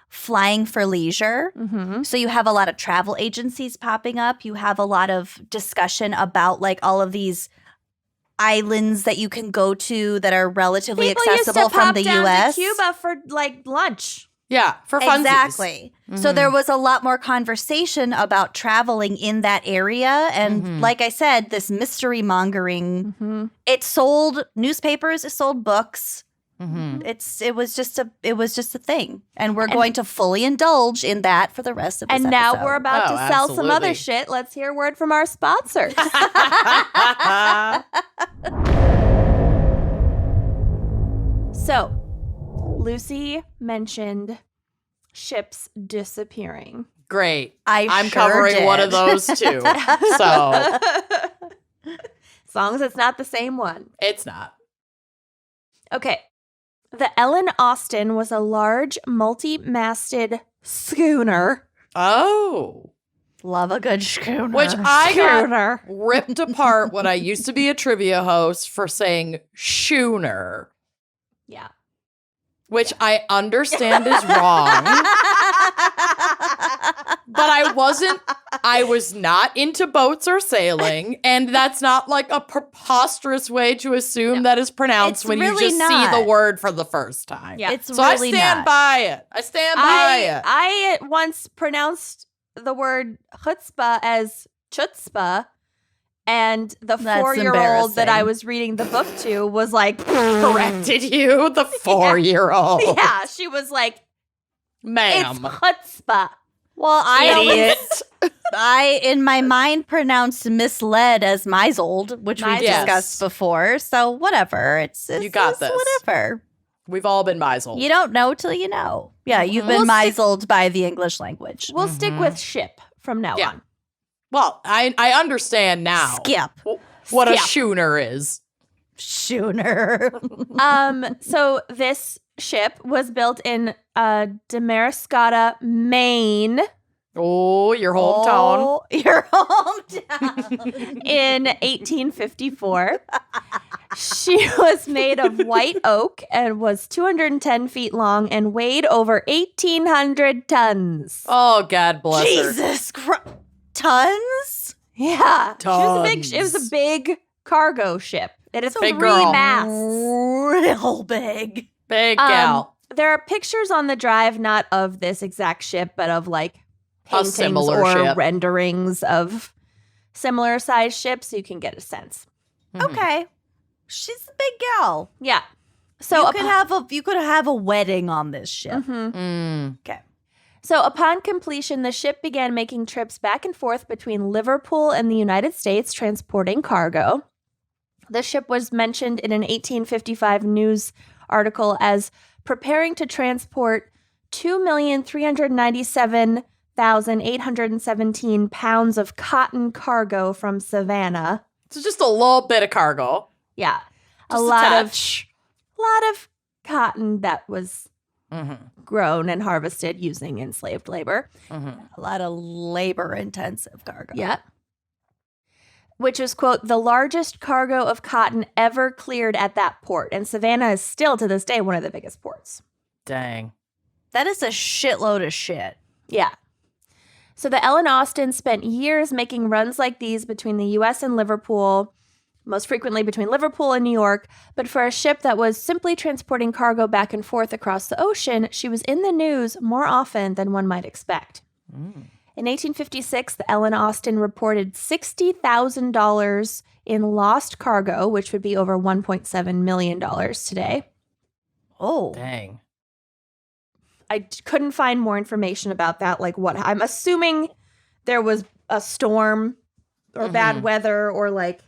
Speaker 3: flying for leisure.
Speaker 2: Mm-hmm.
Speaker 3: So you have a lot of travel agencies popping up. You have a lot of discussion about like all of these islands that you can go to that are relatively accessible from the US.
Speaker 2: to Cuba for like lunch.
Speaker 1: Yeah. For funsies.
Speaker 3: Exactly. So
Speaker 1: Mhm.
Speaker 3: there was a lot more conversation about traveling in that area. And
Speaker 1: Mhm.
Speaker 3: like I said, this mystery mongering,
Speaker 2: Mm-hmm.
Speaker 3: it sold newspapers, it sold books.
Speaker 1: Mm-hmm.
Speaker 3: It was just a thing. And we're going to fully indulge in that for the rest of this
Speaker 2: And now
Speaker 3: episode.
Speaker 2: we're about
Speaker 1: Oh,
Speaker 2: to sell some other
Speaker 1: absolutely.
Speaker 2: shit. Let's hear a word from our sponsors. So, Lucy mentioned ships disappearing.
Speaker 1: Great.
Speaker 3: I'm
Speaker 1: I'm
Speaker 3: sure
Speaker 1: covering
Speaker 3: did.
Speaker 1: one of those too. So
Speaker 2: As long as it's not the same one.
Speaker 1: it's not.
Speaker 2: Okay. The Ellen Austin was a large multi-masted schooner.
Speaker 1: Oh.
Speaker 3: Love a good schooner.
Speaker 1: Which I got
Speaker 2: Schooner.
Speaker 1: ripped apart when I used to be a trivia host for saying schooner,
Speaker 2: Yeah.
Speaker 1: which I understand is wrong. But I was not into boats or sailing, and that's not like a preposterous way to assume that is pronounced
Speaker 3: It's
Speaker 1: when
Speaker 3: really
Speaker 1: you just see
Speaker 3: not.
Speaker 1: the word for the first time.
Speaker 2: Yeah.
Speaker 3: It's
Speaker 1: So
Speaker 3: really
Speaker 1: I stand
Speaker 3: not.
Speaker 1: by it. I stand by it.
Speaker 2: I once pronounced the word chutzpah as chutzpah, and the
Speaker 3: That's
Speaker 2: 4-year-old that I
Speaker 3: embarrassing.
Speaker 2: was reading the book to was like,
Speaker 1: Corrected you, the 4-year-old.
Speaker 2: yeah, she was like,
Speaker 1: Ma'am.
Speaker 2: it's chutzpah.
Speaker 3: Well,
Speaker 1: Idiot.
Speaker 3: I, in my mind, pronounced misled as misled, which we've
Speaker 2: Yes.
Speaker 3: discussed before. So whatever. It's
Speaker 1: You got
Speaker 3: it's
Speaker 1: this.
Speaker 3: Whatever.
Speaker 1: We've all been misled.
Speaker 3: You don't know till you know. Yeah, you've been
Speaker 2: We'll stick-
Speaker 3: misled by the English language.
Speaker 2: We'll stick with ship from now
Speaker 1: Yeah.
Speaker 2: on.
Speaker 1: Well, I understand now
Speaker 3: Skip.
Speaker 1: what a
Speaker 2: Skip.
Speaker 1: schooner is.
Speaker 3: Schooner.
Speaker 2: So this ship was built in Damariscotta, Maine
Speaker 1: Oh, your hometown.
Speaker 3: Oh, your hometown.
Speaker 2: in 1854. She was made of white oak and was 210 feet long and weighed over 1,800 tons.
Speaker 1: Oh, God bless her.
Speaker 3: Jesus Christ. Tons?
Speaker 2: Yeah, It was a
Speaker 1: Tons.
Speaker 2: big cargo ship. It has
Speaker 1: Big
Speaker 2: 3
Speaker 1: girl.
Speaker 2: masts.
Speaker 3: Real big.
Speaker 1: Big gal.
Speaker 2: There are pictures on the drive, not of this exact ship, but of like paintings
Speaker 1: similar
Speaker 2: or
Speaker 1: ship.
Speaker 2: renderings of similar sized ships. So you can get a sense.
Speaker 1: Mhm.
Speaker 3: Okay. She's a big gal.
Speaker 2: Yeah. So
Speaker 3: you could have a wedding on this ship.
Speaker 2: Mhm.
Speaker 1: Mm.
Speaker 3: Okay.
Speaker 2: So upon completion, the ship began making trips back and forth between Liverpool and the United States, transporting cargo. The ship was mentioned in an 1855 news article as preparing to transport 2,397,817 pounds of cotton cargo from Savannah.
Speaker 1: It's just a little bit of cargo.
Speaker 2: Yeah.
Speaker 1: Just
Speaker 2: a lot
Speaker 1: touch.
Speaker 2: of cotton that was grown and harvested using enslaved labor.
Speaker 1: Mm-hmm.
Speaker 3: A lot of labor-intensive cargo.
Speaker 2: Yeah. Which is, quote, the largest cargo of cotton ever cleared at that port. And Savannah is still, to this day, one of the biggest ports.
Speaker 1: Dang.
Speaker 3: That is a shitload of shit.
Speaker 2: Yeah. So the Ellen Austin spent years making runs like these between the U.S. and Liverpool, most frequently between Liverpool and New York. But for a ship that was simply transporting cargo back and forth across the ocean, she was in the news more often than one might expect. In 1856, the Ellen Austin reported $60,000 in lost cargo, which would be over $1.7 million today.
Speaker 3: Oh.
Speaker 1: Dang.
Speaker 2: I couldn't find more information about that. Like what? I'm assuming there was a storm or bad weather or like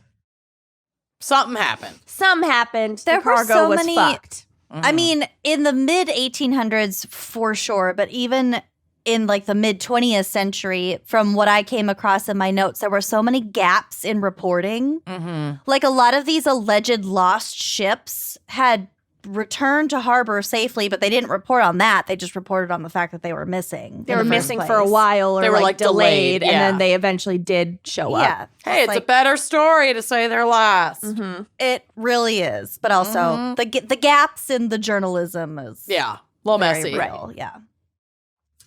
Speaker 1: Something happened.
Speaker 2: some happened.
Speaker 3: There
Speaker 2: the
Speaker 3: were
Speaker 2: cargo
Speaker 3: so
Speaker 2: was
Speaker 3: many-
Speaker 2: fucked.
Speaker 3: I mean, in the mid 1800s, for sure, but even in like the mid 20th century, from what I came across in my notes, there were so many gaps in reporting. Like a lot of these alleged lost ships had returned to harbor safely, but they didn't report on that. They just reported on the fact that they were missing.
Speaker 2: They
Speaker 3: in
Speaker 2: were
Speaker 3: the first
Speaker 2: missing for a
Speaker 3: place.
Speaker 2: while or
Speaker 1: They were,
Speaker 2: like
Speaker 1: like,
Speaker 2: delayed,
Speaker 1: delayed,
Speaker 2: and
Speaker 1: yeah.
Speaker 2: then they eventually did show up.
Speaker 3: Yeah.
Speaker 1: Hey, it's
Speaker 3: like,
Speaker 1: a better story to say they're lost.
Speaker 3: it really is. But also the gaps in the journalism is
Speaker 1: Yeah. A little
Speaker 3: very
Speaker 1: messy.
Speaker 3: real. Yeah.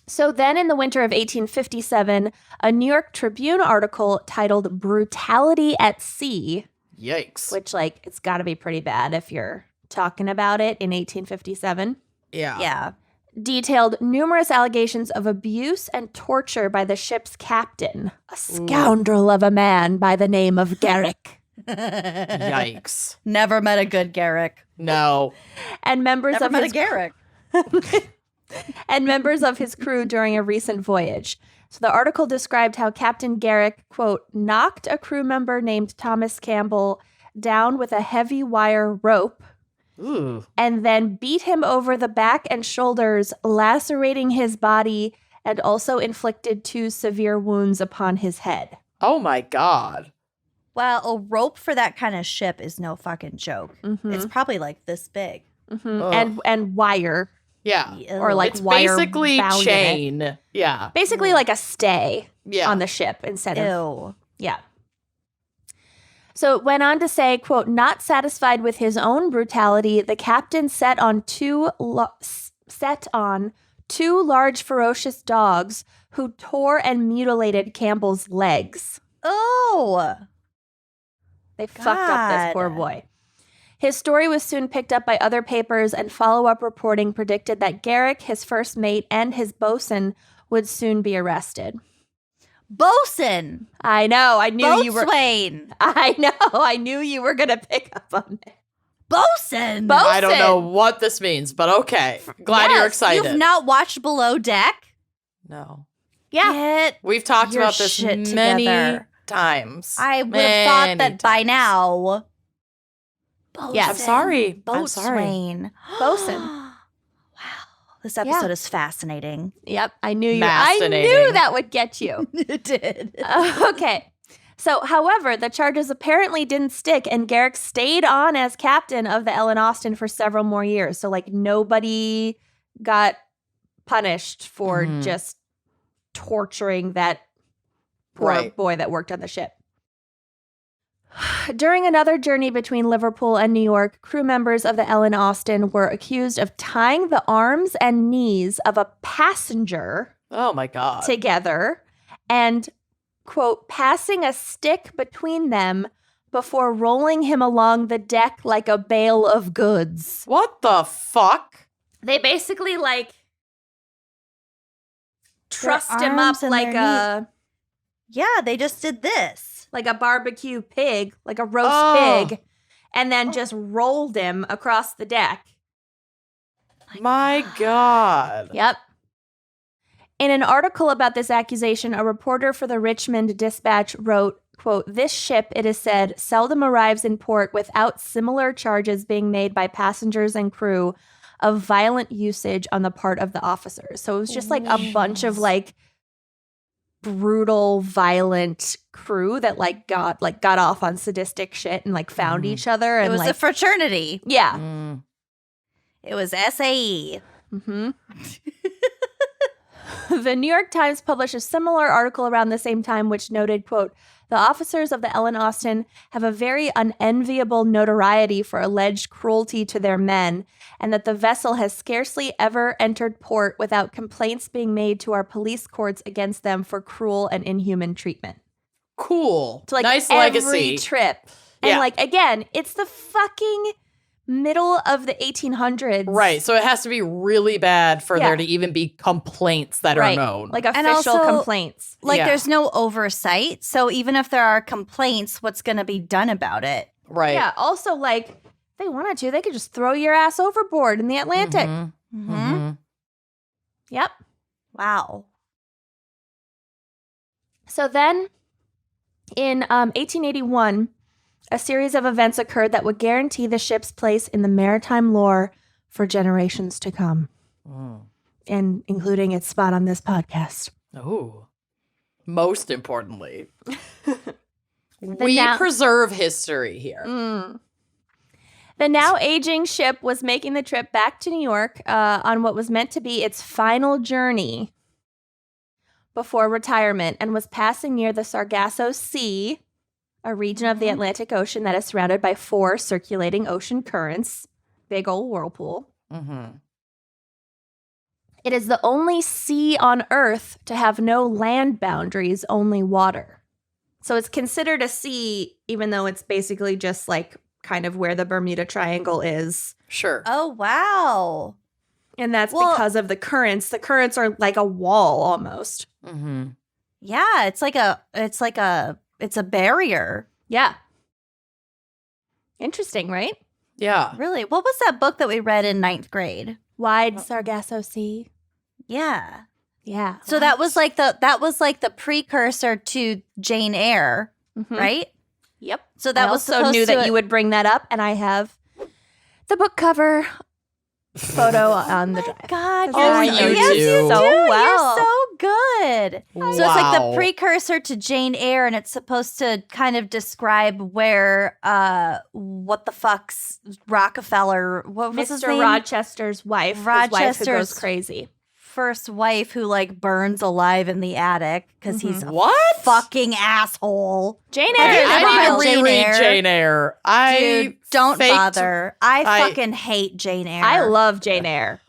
Speaker 2: So then in the winter of 1857, a New York Tribune article titled Brutality at Sea,
Speaker 1: Yikes.
Speaker 2: which like it's got to be pretty bad if you're talking about it in 1857,
Speaker 1: Yeah.
Speaker 3: Yeah.
Speaker 2: detailed numerous allegations of abuse and torture by the ship's captain, a scoundrel of a man by the name of Garrick,
Speaker 1: Yikes.
Speaker 3: Never met a good Garrick.
Speaker 1: No.
Speaker 2: and members
Speaker 3: Never
Speaker 2: of
Speaker 3: met
Speaker 2: his
Speaker 3: a Garrick.
Speaker 2: and members of his crew during a recent voyage. So the article described how Captain Garrick, quote, knocked a crew member named Thomas Campbell down with a heavy wire rope
Speaker 1: Ooh.
Speaker 2: and then beat him over the back and shoulders, lacerating his body, and also inflicted 2 severe wounds upon his head.
Speaker 1: Oh my God.
Speaker 3: Well, a rope for that kind of ship is no fucking joke. It's probably like this big.
Speaker 1: Ugh.
Speaker 2: And wire,
Speaker 1: Yeah.
Speaker 2: or like
Speaker 1: It's
Speaker 2: wire
Speaker 1: basically
Speaker 2: bound in it.
Speaker 1: chain. Yeah.
Speaker 2: Basically like a stay
Speaker 1: Yeah.
Speaker 2: on the ship instead of
Speaker 3: Ew.
Speaker 2: yeah. So it went on to say, quote, not satisfied with his own brutality, the captain set on two large ferocious dogs who tore and mutilated Campbell's legs.
Speaker 3: Oh.
Speaker 2: They fucked up this poor
Speaker 3: God.
Speaker 2: boy. His story was soon picked up by other papers, and follow-up reporting predicted that Garrick, his first mate, and his bosun would soon be arrested.
Speaker 3: Bosun.
Speaker 2: I know. I knew you were.
Speaker 3: Boatswain.
Speaker 2: I know. I knew you were gonna pick up on it.
Speaker 3: Bosun.
Speaker 1: I don't know
Speaker 2: Bosun.
Speaker 1: what this means, but okay. Glad you're
Speaker 3: Yes,
Speaker 1: excited.
Speaker 3: You've not watched Below Deck?
Speaker 1: No.
Speaker 2: Yeah.
Speaker 3: Get
Speaker 1: We've talked
Speaker 3: your
Speaker 1: about this
Speaker 3: shit
Speaker 1: many
Speaker 3: together.
Speaker 1: times.
Speaker 3: I would have thought
Speaker 1: Many
Speaker 3: that by
Speaker 1: times.
Speaker 3: now.
Speaker 2: Yeah.
Speaker 1: I'm sorry. I'm sorry.
Speaker 3: Boatswain.
Speaker 2: Bosun.
Speaker 3: Wow. This episode is fascinating.
Speaker 2: Yep. I knew you. I
Speaker 1: Fascinating.
Speaker 2: knew that would get you.
Speaker 3: It did.
Speaker 2: Okay. So, however, the charges apparently didn't stick, and Garrick stayed on as captain of the Ellen Austin for several more years. So, like, nobody got punished for
Speaker 1: Mhm.
Speaker 2: just torturing that poor
Speaker 1: Right.
Speaker 2: boy that worked on the ship. During another journey between Liverpool and New York, crew members of the Ellen Austin were accused of tying the arms and knees of a passenger
Speaker 1: Oh my God.
Speaker 2: together and, quote, passing a stick between them before rolling him along the deck like a bale of goods.
Speaker 1: What the fuck?
Speaker 2: They basically like
Speaker 3: Their
Speaker 2: trussed him
Speaker 3: arms
Speaker 2: up
Speaker 3: and
Speaker 2: like
Speaker 3: their Yeah, they just did this.
Speaker 2: a barbecue pig, like a roast pig, and then just rolled him across the deck.
Speaker 1: My God.
Speaker 2: Yep. In an article about this accusation, a reporter for the Richmond Dispatch wrote, quote, "This ship, it is said, seldom arrives in port without similar charges being made by passengers and crew of violent usage on the part of the officers." So it was just like a bunch of like brutal, violent crew that got off on sadistic shit and like found each other. And
Speaker 3: It was
Speaker 2: like,
Speaker 3: a fraternity.
Speaker 2: yeah.
Speaker 1: Mm.
Speaker 3: It was SAE.
Speaker 2: Mm-hmm. The New York Times published a similar article around the same time, which noted, quote, "The officers of the Ellen Austin have a very unenviable notoriety for alleged cruelty to their men, and that the vessel has scarcely ever entered port without complaints being made to our police courts against them for cruel and inhuman treatment."
Speaker 1: Cool.
Speaker 2: So, like,
Speaker 1: nice
Speaker 2: every
Speaker 1: legacy.
Speaker 2: trip. And,
Speaker 1: Yeah.
Speaker 2: like, again, it's the fucking middle of the 1800s.
Speaker 1: Right. So it has to be really bad for
Speaker 2: Yeah.
Speaker 1: there to even be complaints that
Speaker 2: Right.
Speaker 1: are known.
Speaker 2: Like,
Speaker 3: And
Speaker 2: official
Speaker 3: also,
Speaker 2: complaints.
Speaker 3: Like,
Speaker 1: Yeah.
Speaker 3: there's no oversight. So even if there are complaints, what's going to be done about it?
Speaker 1: right.
Speaker 2: Yeah. Also, like, if they wanted to, they could just throw your ass overboard in the Atlantic.
Speaker 1: Mhm.
Speaker 3: Mm-hmm.
Speaker 1: Mhm.
Speaker 2: Yep.
Speaker 3: Wow.
Speaker 2: So then in 1881, a series of events occurred that would guarantee the ship's place in the maritime lore for generations to come,
Speaker 1: Mm.
Speaker 2: and including its spot on this podcast.
Speaker 1: Oh. Most importantly, we
Speaker 2: now-
Speaker 1: preserve history here.
Speaker 2: Mm. The now aging ship was making the trip back to New York on what was meant to be its final journey before retirement, and was passing near the Sargasso Sea, a region of the Atlantic Ocean that is surrounded by 4 circulating ocean currents. Big old whirlpool.
Speaker 1: Mm-hmm.
Speaker 2: It is the only sea on Earth to have no land boundaries, only water. So it's considered a sea, even though it's basically just like kind of where the Bermuda Triangle is.
Speaker 1: Sure.
Speaker 3: Oh, wow.
Speaker 2: And that's
Speaker 3: Well-
Speaker 2: because of the currents. The currents are like a wall almost.
Speaker 1: Mm-hmm.
Speaker 3: Yeah, it's a barrier.
Speaker 2: Yeah. Interesting, right?
Speaker 1: Yeah.
Speaker 3: Really. What was that book that we read in 9th grade?
Speaker 2: Wide Sargasso Sea.
Speaker 3: Yeah.
Speaker 2: Yeah.
Speaker 3: So that was like the precursor to Jane Eyre,
Speaker 2: Mhm.
Speaker 3: right?
Speaker 2: Yep.
Speaker 3: So that
Speaker 2: I
Speaker 3: was
Speaker 2: also knew that you would bring that up, and I have the book cover photo on the drive.
Speaker 3: God,
Speaker 1: Oh,
Speaker 3: yes,
Speaker 1: you
Speaker 3: yes,
Speaker 1: do.
Speaker 3: you
Speaker 2: So
Speaker 3: do.
Speaker 2: well.
Speaker 3: You're so good.
Speaker 1: Wow.
Speaker 3: So it's like the precursor to Jane Eyre, and it's supposed to kind of describe where what the fuck's Rockefeller, what was his
Speaker 2: Mr.
Speaker 3: name?
Speaker 2: Rochester's wife. His wife who goes
Speaker 3: Rochester's
Speaker 2: crazy.
Speaker 3: First wife who like burns alive in the attic because he's a
Speaker 1: What?
Speaker 3: fucking asshole.
Speaker 2: Jane
Speaker 1: Okay,
Speaker 2: Eyre.
Speaker 3: Have you
Speaker 1: I
Speaker 3: ever
Speaker 1: need to
Speaker 3: read Jane
Speaker 1: reread
Speaker 3: Eyre?
Speaker 1: Jane Eyre.
Speaker 3: Dude, don't
Speaker 1: faked-
Speaker 3: bother. I fucking hate Jane Eyre.
Speaker 2: I love Jane Eyre.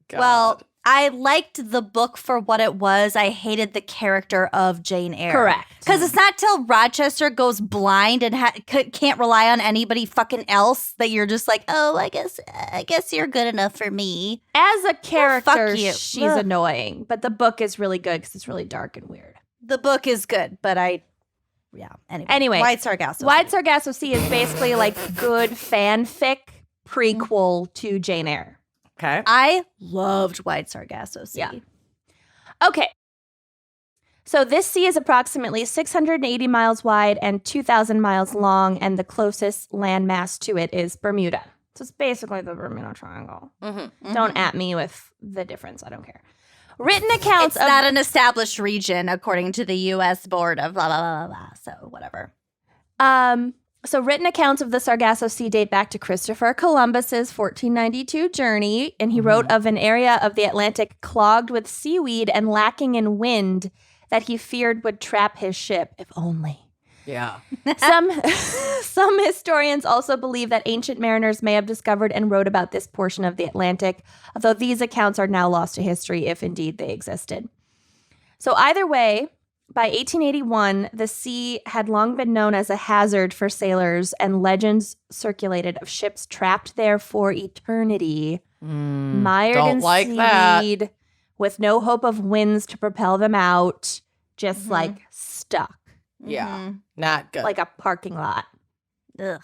Speaker 1: God.
Speaker 3: Well, I liked the book for what it was. I hated the character of Jane Eyre.
Speaker 2: Correct.
Speaker 3: Because it's not till Rochester goes blind and can't rely on anybody fucking else that you're just like, oh, I guess you're good enough for me.
Speaker 2: As a character,
Speaker 3: fuck you.
Speaker 2: she's
Speaker 3: Ugh.
Speaker 2: annoying, but the book is really good because it's really dark and weird.
Speaker 3: The book is good, but Anyway, Wide Sargasso.
Speaker 2: Wide Sargasso Sea is basically like good fanfic prequel to Jane Eyre.
Speaker 1: Okay.
Speaker 3: I loved Wide Sargasso Sea.
Speaker 2: Yeah. Okay. So this sea is approximately 680 miles wide and 2,000 miles long, and the closest landmass to it is Bermuda. So it's basically the Bermuda Triangle.
Speaker 1: Mm-hmm.
Speaker 2: Don't at me with the difference. I don't care. Written accounts
Speaker 3: It's not an established region according to the U.S. Board of blah, blah, blah, blah, blah. So whatever.
Speaker 2: So written accounts of the Sargasso Sea date back to Christopher Columbus's 1492 journey, and he wrote of an area of the Atlantic clogged with seaweed and lacking in wind that he feared would trap his ship, if only.
Speaker 1: Yeah.
Speaker 2: Some historians also believe that ancient mariners may have discovered and wrote about this portion of the Atlantic, although these accounts are now lost to history if indeed they existed. So either way, By 1881, the sea had long been known as a hazard for sailors, and legends circulated of ships trapped there for eternity, mired
Speaker 1: don't
Speaker 2: in
Speaker 1: like that.
Speaker 2: seaweed, with no hope of winds to propel them out, just like stuck,
Speaker 1: Yeah, not good.
Speaker 2: like a parking lot.
Speaker 3: Ugh.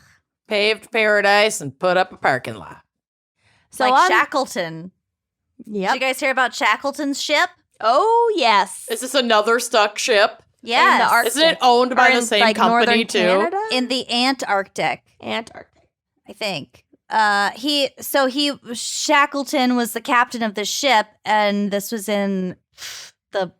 Speaker 1: Paved paradise and put up a parking lot.
Speaker 2: So
Speaker 3: Like Shackleton.
Speaker 2: Yep.
Speaker 3: Did you guys hear about Shackleton's ship?
Speaker 2: Oh, yes.
Speaker 1: Is this another stuck ship?
Speaker 3: Yes.
Speaker 2: In the Arctic.
Speaker 1: Isn't it owned by
Speaker 2: Or
Speaker 1: the
Speaker 2: in,
Speaker 1: same
Speaker 2: like,
Speaker 1: company
Speaker 2: northern
Speaker 1: too?
Speaker 2: Canada?
Speaker 3: In the Antarctic,
Speaker 2: Antarctic.
Speaker 3: I think. Shackleton was the captain of the ship, and this was in the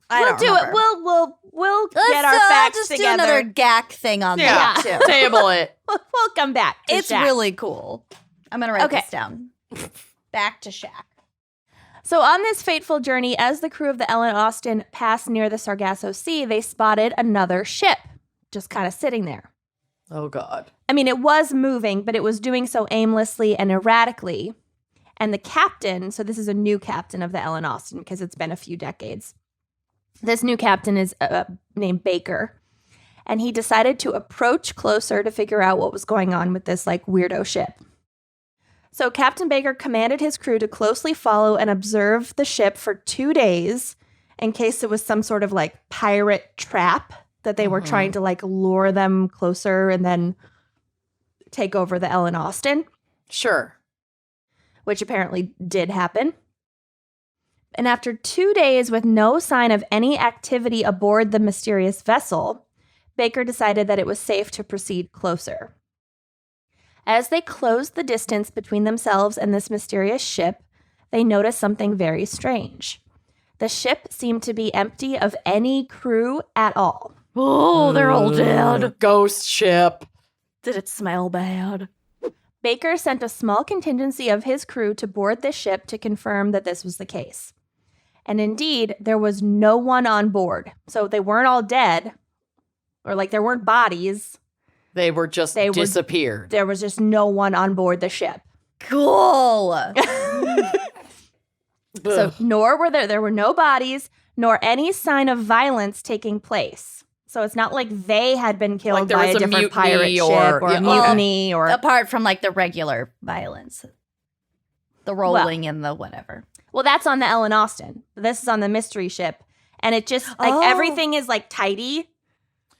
Speaker 3: I don't remember.
Speaker 2: We'll
Speaker 3: Let's,
Speaker 2: get our facts
Speaker 3: just
Speaker 2: together.
Speaker 3: do another gack thing on
Speaker 1: Yeah,
Speaker 3: that too.
Speaker 1: table it.
Speaker 2: We'll come back. To
Speaker 3: It's
Speaker 2: Shaq.
Speaker 3: really cool. I'm gonna write
Speaker 2: Okay.
Speaker 3: this down. Back to Shaq.
Speaker 2: So on this fateful journey, as the crew of the Ellen Austin passed near the Sargasso Sea, they spotted another ship just kind of sitting there.
Speaker 1: Oh, God.
Speaker 2: I mean, it was moving, but it was doing so aimlessly and erratically. And the captain, so this is a new captain of the Ellen Austin because it's been a few decades. This new captain is named Baker. And he decided to approach closer to figure out what was going on with this like weirdo ship. So Captain Baker commanded his crew to closely follow and observe the ship for 2 days in case it was some sort of like pirate trap that they were trying to like lure them closer and then take over the Ellen Austin,
Speaker 1: Sure.
Speaker 2: which apparently did happen. And after 2 days with no sign of any activity aboard the mysterious vessel, Baker decided that it was safe to proceed closer. As they closed the distance between themselves and this mysterious ship, they noticed something very strange. The ship seemed to be empty of any crew at all.
Speaker 3: Oh, they're all dead.
Speaker 1: Ghost ship.
Speaker 3: Did it smell bad?
Speaker 2: Baker sent a small contingency of his crew to board this ship to confirm that this was the case. And indeed, there was no one on board. So they weren't all dead, or like there weren't bodies.
Speaker 1: They were just disappeared.
Speaker 2: There was just no one on board the ship.
Speaker 3: Cool.
Speaker 2: So nor were there were no bodies, nor any sign of violence taking place. So it's not like they had been killed
Speaker 1: Like there
Speaker 2: by
Speaker 1: was
Speaker 2: a
Speaker 1: a
Speaker 2: different pirate
Speaker 1: mutiny
Speaker 2: ship or
Speaker 1: yeah,
Speaker 2: a mutiny or
Speaker 3: Apart from like the regular violence, the rolling and the whatever.
Speaker 2: well, that's on the Ellen Austin. This is on the mystery ship, and it just like everything is like tidy.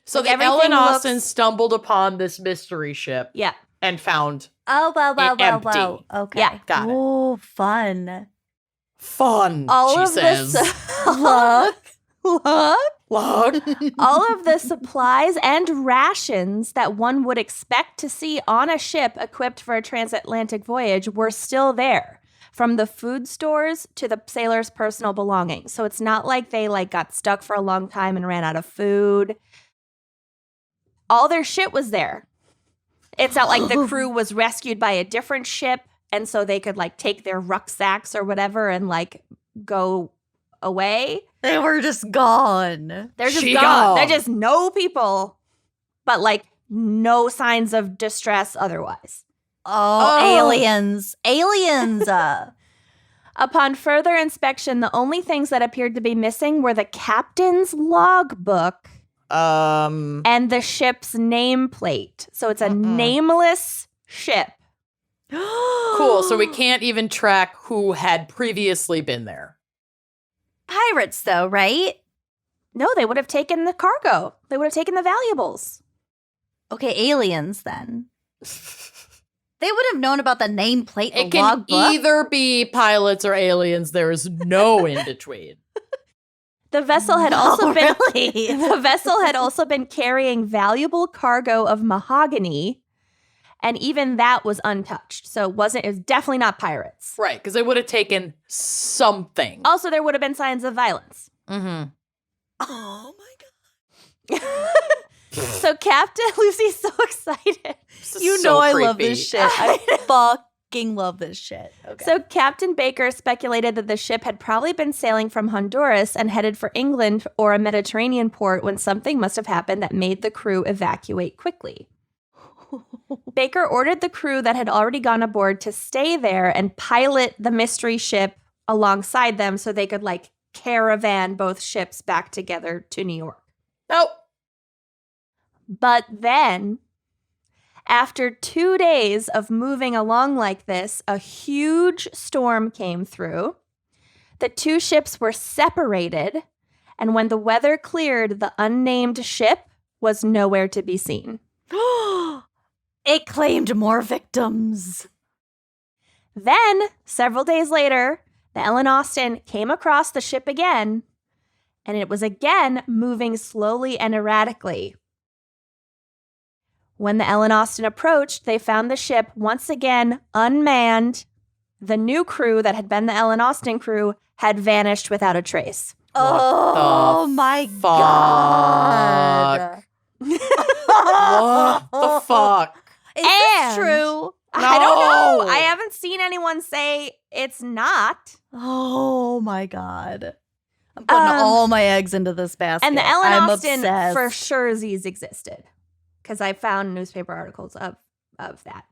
Speaker 1: So
Speaker 2: like,
Speaker 1: the Ellen
Speaker 2: everything
Speaker 1: Austin
Speaker 2: looks-
Speaker 1: stumbled upon this mystery ship
Speaker 2: Yeah.
Speaker 1: and found
Speaker 3: Oh,
Speaker 1: empty.
Speaker 3: Okay.
Speaker 2: Yeah,
Speaker 1: got it.
Speaker 3: Oh, fun.
Speaker 1: Fun,
Speaker 2: All
Speaker 1: she
Speaker 2: of
Speaker 1: says.
Speaker 2: this
Speaker 3: Look.
Speaker 2: look.
Speaker 1: Look.
Speaker 2: All of the supplies and rations that one would expect to see on a ship equipped for a transatlantic voyage were still there, from the food stores to the sailors' personal belongings. So it's not like they like got stuck for a long time and ran out of food. All their shit was there. It's not like the crew was rescued by a different ship and so they could like take their rucksacks or whatever and like go away.
Speaker 3: They were just gone.
Speaker 2: They're just
Speaker 1: She
Speaker 2: gone.
Speaker 1: gone.
Speaker 2: They're just no people, but like no signs of distress otherwise.
Speaker 3: Oh, aliens. Aliens.
Speaker 2: Upon further inspection, the only things that appeared to be missing were the captain's logbook and the ship's nameplate. So it's a nameless ship.
Speaker 1: Cool. So we can't even track who had previously been there.
Speaker 3: Pirates, though, right?
Speaker 2: No, they would have taken the cargo. They would have taken the valuables.
Speaker 3: Okay, aliens then. They would have known about the nameplate, the
Speaker 1: It can
Speaker 3: logbook.
Speaker 1: either be pilots or aliens. There is no in between.
Speaker 2: The vessel had also been
Speaker 3: really?
Speaker 2: the vessel had also been carrying valuable cargo of mahogany, and even that was untouched. So it was definitely not pirates.
Speaker 1: Right, because they would have taken something.
Speaker 2: Also, there would have been signs of violence.
Speaker 1: Mm-hmm.
Speaker 3: Oh my
Speaker 2: So Captain Lucy's so excited.
Speaker 3: god. You know I love this shit. I fucking love this shit. Okay.
Speaker 2: So Captain Baker speculated that the ship had probably been sailing from Honduras and headed for England or a Mediterranean port when something must have happened that made the crew evacuate quickly. Baker ordered the crew that had already gone aboard to stay there and pilot the mystery ship alongside them so they could like caravan both ships back together to New York.
Speaker 1: Nope.
Speaker 2: But then, after 2 days of moving along like this, a huge storm came through. The two ships were separated, and when the weather cleared, the unnamed ship was nowhere to be seen.
Speaker 3: It claimed more victims.
Speaker 2: Then, several days later, the Ellen Austin came across the ship again, and it was again moving slowly and erratically. When the Ellen Austin approached, they found the ship once again unmanned. The new crew that had been the Ellen Austin crew had vanished without a trace.
Speaker 3: Oh my God.
Speaker 1: What the fuck?
Speaker 3: Is this true?
Speaker 2: I don't know.
Speaker 1: No.
Speaker 2: I haven't seen anyone say it's not.
Speaker 3: Oh my God. I'm putting all my eggs into this basket.
Speaker 2: And the Ellen
Speaker 3: I'm
Speaker 2: Austin
Speaker 3: obsessed.
Speaker 2: for sure these existed because I found newspaper articles of that.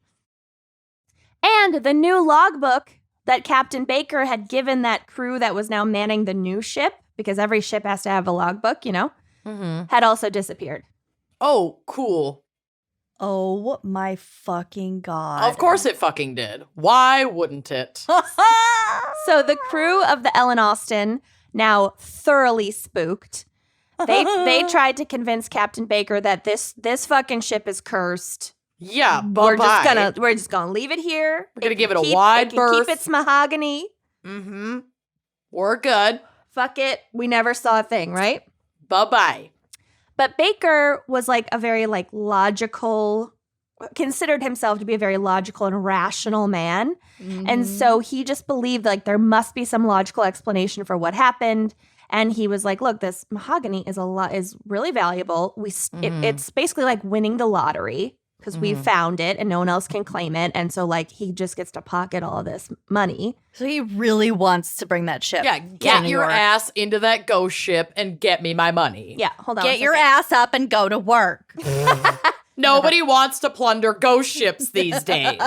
Speaker 2: And the new logbook that Captain Baker had given that crew that was now manning the new ship, because every ship has to have a logbook, you know, had also disappeared.
Speaker 1: Oh, cool.
Speaker 3: Oh my fucking God.
Speaker 1: Of course it fucking did. Why wouldn't it?
Speaker 2: So the crew of the Ellen Austin, now thoroughly spooked, they tried to convince Captain Baker that this fucking ship is cursed.
Speaker 1: Yeah,
Speaker 2: We're
Speaker 1: bye-bye.
Speaker 2: just gonna leave it here.
Speaker 1: We're gonna give it a
Speaker 2: Keep-
Speaker 1: wide
Speaker 2: it can
Speaker 1: berth.
Speaker 2: Keep its mahogany.
Speaker 1: Mm-hmm. We're good.
Speaker 2: Fuck it. We never saw a thing, right?
Speaker 1: Bye-bye.
Speaker 2: But Baker was like a very like logical, considered himself to be a very logical and rational man. And so he just believed like there must be some logical explanation for what happened. And he was like, look, this mahogany is really valuable. It's basically like winning the lottery because we found it and no one else can claim it. And so like he just gets to pocket all this money.
Speaker 3: So he really wants to bring that ship.
Speaker 1: Yeah,
Speaker 3: to
Speaker 1: get
Speaker 3: New
Speaker 1: your
Speaker 3: York.
Speaker 1: ass into that ghost ship and get me my money.
Speaker 2: Yeah, hold on.
Speaker 3: Get
Speaker 2: one
Speaker 3: your
Speaker 2: second.
Speaker 3: ass up and go to work.
Speaker 1: Nobody wants to plunder ghost ships these days.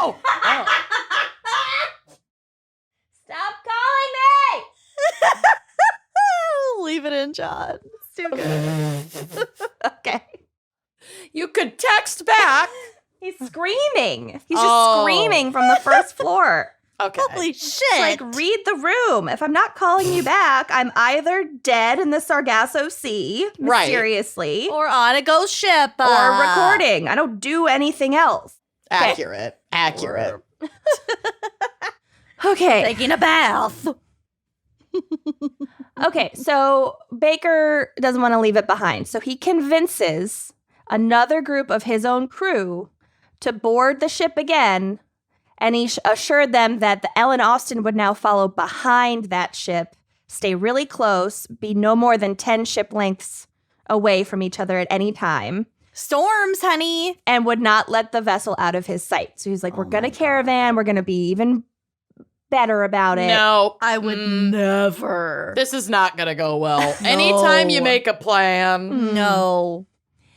Speaker 1: Oh.
Speaker 2: Stop calling me!
Speaker 3: Leave it in, John. It's too good.
Speaker 2: Okay.
Speaker 1: You could text back.
Speaker 2: He's screaming. He's just screaming from the first floor.
Speaker 1: Okay.
Speaker 3: Holy shit.
Speaker 2: It's like, read the room. If I'm not calling you back, I'm either dead in the Sargasso Sea,
Speaker 1: Right.
Speaker 2: mysteriously,
Speaker 3: or on a ghost ship.
Speaker 2: or recording. I don't do anything else.
Speaker 1: Accurate. Accurate.
Speaker 2: Okay.
Speaker 3: Taking a bath.
Speaker 2: Okay, so Baker doesn't want to leave it behind. So he convinces another group of his own crew to board the ship again. And he assured them that the Ellen Austin would now follow behind that ship, stay really close, be no more than 10 ship lengths away from each other at any time,
Speaker 3: Storms, honey.
Speaker 2: and would not let the vessel out of his sight. So he's like, we're going to caravan. We're going to be even better about it.
Speaker 1: No.
Speaker 3: I would never.
Speaker 1: This is not going to go well. Anytime you make a plan,
Speaker 3: No.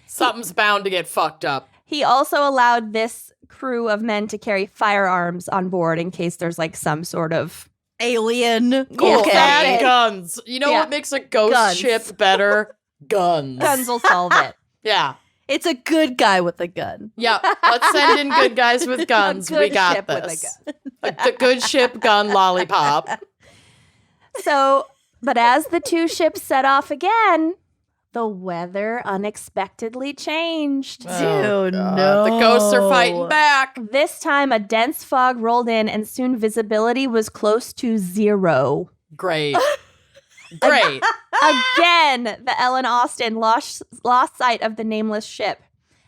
Speaker 1: something's bound to get fucked up.
Speaker 2: He also allowed this crew of men to carry firearms on board in case there's like some sort of
Speaker 3: Alien.
Speaker 1: Cool.
Speaker 2: Okay.
Speaker 1: And guns. You know
Speaker 2: Yeah.
Speaker 1: what makes a ghost
Speaker 2: Guns.
Speaker 1: ship better? Guns.
Speaker 2: guns will solve it.
Speaker 1: Yeah.
Speaker 3: It's a good guy with a gun.
Speaker 1: Yeah. Let's send in good guys with guns.
Speaker 2: good
Speaker 1: We got
Speaker 2: ship with a
Speaker 1: this. The good ship gun lollipop.
Speaker 2: So, but as the two ships set off again, the weather unexpectedly changed.
Speaker 3: Dude,
Speaker 1: God.
Speaker 3: no.
Speaker 1: The ghosts are fighting back.
Speaker 2: This time, a dense fog rolled in, and soon visibility was close to zero.
Speaker 1: Great. Great.
Speaker 2: Again, the Ellen Austin lost sight of the nameless ship.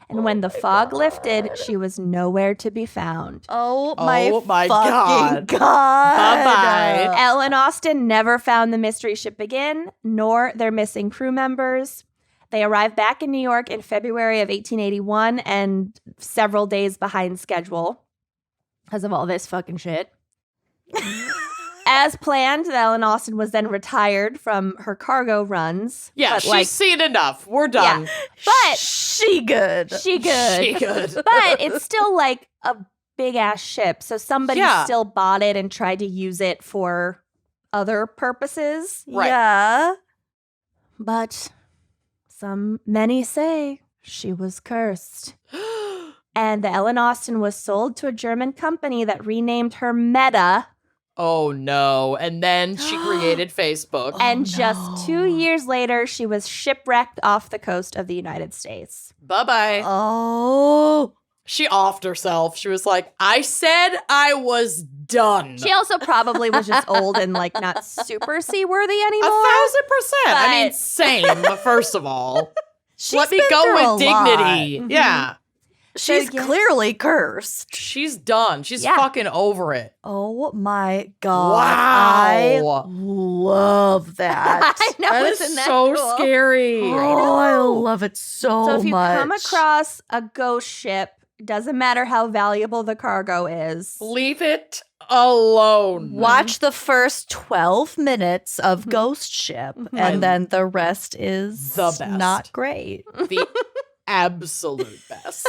Speaker 2: And when the fog lifted, she was nowhere to be found.
Speaker 3: Oh
Speaker 1: Oh my
Speaker 3: fucking
Speaker 1: God.
Speaker 3: God.
Speaker 1: Bye-bye.
Speaker 2: Ellen Austin never found the mystery ship again, nor their missing crew members. They arrived back in New York in February of 1881 and several days behind schedule because of all this fucking shit. As planned, the Ellen Austin was then retired from her cargo runs.
Speaker 1: Yeah,
Speaker 2: but
Speaker 1: she's seen enough. We're done.
Speaker 2: but
Speaker 3: She good.
Speaker 2: she good.
Speaker 1: She good.
Speaker 2: But it's still like a big ass ship. So somebody still bought it and tried to use it for other purposes.
Speaker 1: Right.
Speaker 3: Yeah.
Speaker 2: But many say she was cursed. And the Ellen Austen was sold to a German company that renamed her Meta.
Speaker 1: Oh, no. And then she created Facebook.
Speaker 2: And just 2 years later, she was shipwrecked off the coast of the United States.
Speaker 1: Bye-bye.
Speaker 3: Oh.
Speaker 1: She offed herself. She was like, I said I was done.
Speaker 2: She also probably was just old and like not super seaworthy anymore.
Speaker 1: 1,000%. I mean,
Speaker 2: But-
Speaker 1: same, first of all.
Speaker 3: She's
Speaker 1: Let me
Speaker 3: been
Speaker 1: go
Speaker 3: through
Speaker 1: with
Speaker 3: a
Speaker 1: dignity.
Speaker 2: lot.
Speaker 1: Yeah.
Speaker 3: She's
Speaker 2: So, yeah.
Speaker 3: clearly cursed.
Speaker 1: She's done. She's
Speaker 2: Yeah.
Speaker 1: fucking over it.
Speaker 3: Oh my God.
Speaker 1: Wow.
Speaker 3: I love that.
Speaker 2: I know,
Speaker 1: That is
Speaker 2: isn't that
Speaker 1: so
Speaker 2: cool?
Speaker 1: scary.
Speaker 3: Oh, I love it so much.
Speaker 2: So if you come across a ghost ship, doesn't matter how valuable the cargo is.
Speaker 1: Leave it alone.
Speaker 3: watch the first 12 minutes of Ghost Ship,
Speaker 1: I-
Speaker 3: and then the rest is
Speaker 1: The best.
Speaker 3: not great.
Speaker 1: The absolute best.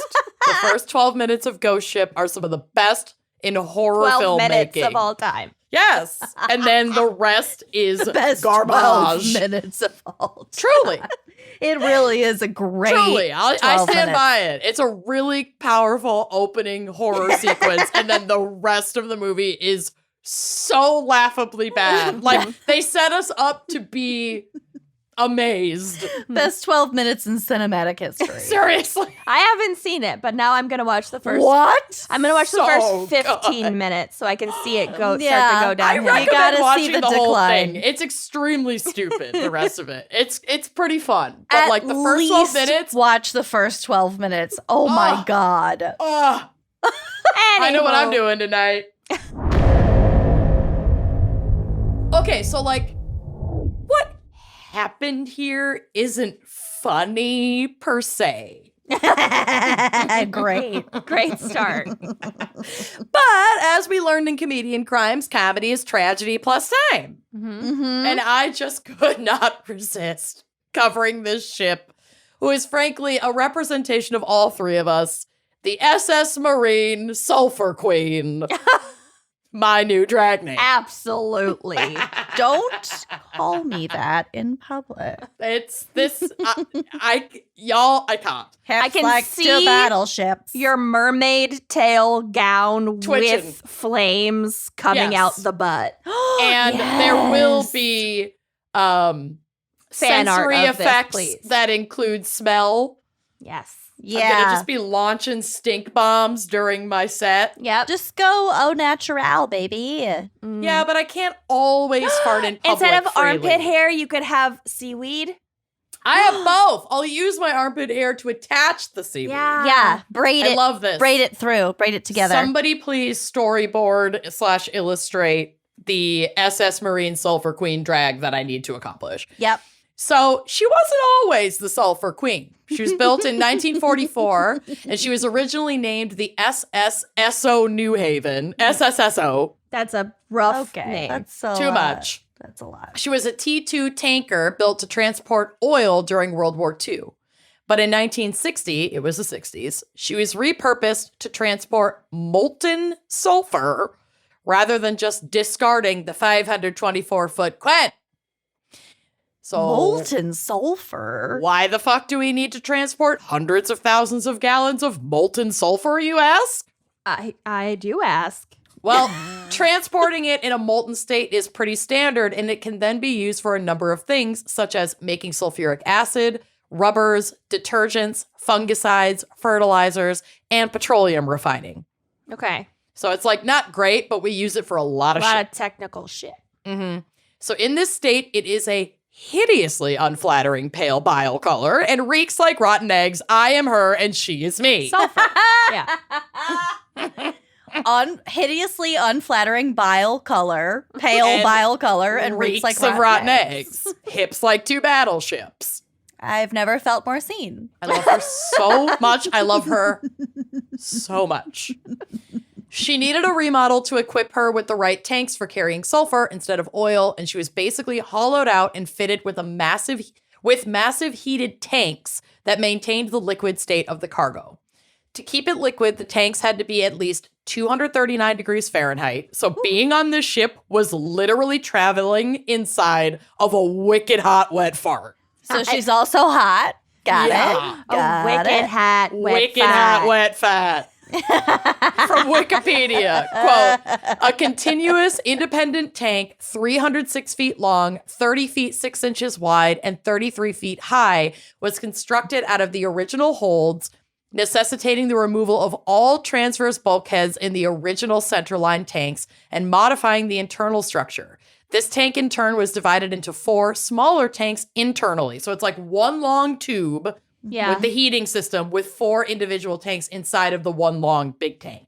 Speaker 1: The first 12 minutes of Ghost Ship are some of the best in horror
Speaker 2: 12
Speaker 1: filmmaking.
Speaker 2: minutes of all time.
Speaker 1: Yes. And then the rest is
Speaker 3: Best 12
Speaker 1: garbage.
Speaker 3: minutes of all.
Speaker 1: Truly.
Speaker 3: It really is a great.
Speaker 1: Truly. I
Speaker 3: 12
Speaker 1: stand
Speaker 3: minutes.
Speaker 1: by it. It's a really powerful opening horror sequence. And then the rest of the movie is so laughably bad. Like, they set us up to be amazed.
Speaker 3: Best 12 minutes in cinematic history.
Speaker 1: Seriously.
Speaker 2: I haven't seen it, but now I'm going to watch the first.
Speaker 3: What?
Speaker 2: I'm going to watch the
Speaker 1: So
Speaker 2: first 15
Speaker 1: good.
Speaker 2: minutes so I can see it start
Speaker 3: Yeah,
Speaker 2: to go
Speaker 1: I
Speaker 2: downhill.
Speaker 1: recommend
Speaker 3: gotta see
Speaker 1: watching
Speaker 3: the
Speaker 1: the whole
Speaker 3: decline.
Speaker 1: thing. It's extremely stupid, the rest of it. It's pretty fun. But
Speaker 3: At
Speaker 1: like the first 12
Speaker 3: least
Speaker 1: minutes,
Speaker 3: watch the first 12 minutes. Oh my
Speaker 1: Ugh.
Speaker 3: God.
Speaker 1: I know what I'm doing tonight. Okay, so like what happened here isn't funny per se.
Speaker 3: Great.
Speaker 2: Great start.
Speaker 1: But as we learned in Comedian Crimes, comedy is tragedy plus time.
Speaker 3: Mm-hmm.
Speaker 1: And I just could not resist covering this ship, who is frankly a representation of all three of us, the SS Marine Sulphur Queen. My new drag name.
Speaker 2: Absolutely.
Speaker 3: Don't call me that in public.
Speaker 1: It's this, I can't.
Speaker 2: I can
Speaker 3: Like
Speaker 2: see
Speaker 3: to battleships.
Speaker 2: Your mermaid tail gown
Speaker 1: Twitching.
Speaker 2: with flames coming
Speaker 1: Yes.
Speaker 2: out the butt.
Speaker 1: And there will be
Speaker 2: Fan
Speaker 1: sensory
Speaker 2: art of this,
Speaker 1: effects
Speaker 2: please.
Speaker 1: that include smell.
Speaker 2: Yes.
Speaker 1: I'm gonna just be launching stink bombs during my set.
Speaker 2: Yep.
Speaker 3: Just go au natural, baby.
Speaker 2: Mm.
Speaker 1: Yeah, but I can't always fart in public
Speaker 2: Instead of
Speaker 1: freely.
Speaker 2: armpit hair, you could have seaweed.
Speaker 1: I have both. I'll use my armpit hair to attach the seaweed.
Speaker 3: Yeah, braid
Speaker 1: I
Speaker 3: it.
Speaker 1: love this.
Speaker 3: Braid it through. Braid it together.
Speaker 1: Somebody please storyboard / illustrate the SS Marine Sulphur Queen drag that I need to accomplish.
Speaker 3: Yep.
Speaker 1: So she wasn't always the Sulphur Queen. She was built in 1944, and she was originally named the SSSO New Haven. SSSO.
Speaker 2: That's a rough
Speaker 3: Okay.
Speaker 2: name.
Speaker 3: That's a
Speaker 1: Too
Speaker 3: lot.
Speaker 1: much.
Speaker 3: That's a lot.
Speaker 1: She was a T2 tanker built to transport oil during World War II. But in 1960, it was the 60s, she was repurposed to transport molten sulfur rather than just discarding the 524-foot Quint. So
Speaker 3: Molten sulfur.
Speaker 1: why the fuck do we need to transport hundreds of thousands of gallons of molten sulfur, you ask?
Speaker 2: I do ask.
Speaker 1: Well, transporting it in a molten state is pretty standard, and it can then be used for a number of things, such as making sulfuric acid, rubbers, detergents, fungicides, fertilizers, and petroleum refining.
Speaker 2: Okay.
Speaker 1: So it's like not great, but we use it for a lot
Speaker 2: A
Speaker 1: of
Speaker 2: lot
Speaker 1: shit.
Speaker 2: of technical shit.
Speaker 1: So in this state, it is a hideously unflattering pale bile color and reeks like rotten eggs. I am her and she is me.
Speaker 2: Sulfur. Yeah.
Speaker 3: Hideously unflattering bile color, pale
Speaker 1: And
Speaker 3: bile color, and reeks like
Speaker 1: of rotten eggs. Hips like two battleships.
Speaker 3: I've never felt more seen.
Speaker 1: I love her so much. I love her so much. She needed a remodel to equip her with the right tanks for carrying sulfur instead of oil, and she was basically hollowed out and fitted with massive heated tanks that maintained the liquid state of the cargo. To keep it liquid, the tanks had to be at least 239 degrees Fahrenheit. So being on this ship was literally traveling inside of a wicked hot wet fart.
Speaker 3: So she's also hot. Got
Speaker 1: Yeah.
Speaker 3: it. Got
Speaker 2: wicked
Speaker 3: it.
Speaker 2: hot wet
Speaker 1: Wicked
Speaker 2: fat.
Speaker 1: hot wet fat. From Wikipedia, quote, a continuous independent tank 306 feet long, 30 feet 6 inches wide, and 33 feet high was constructed out of the original holds, necessitating the removal of all transverse bulkheads in the original centerline tanks and modifying the internal structure. This tank in turn was divided into 4 smaller tanks internally. So it's like one long tube with the heating system with 4 individual tanks inside of the one long big tank.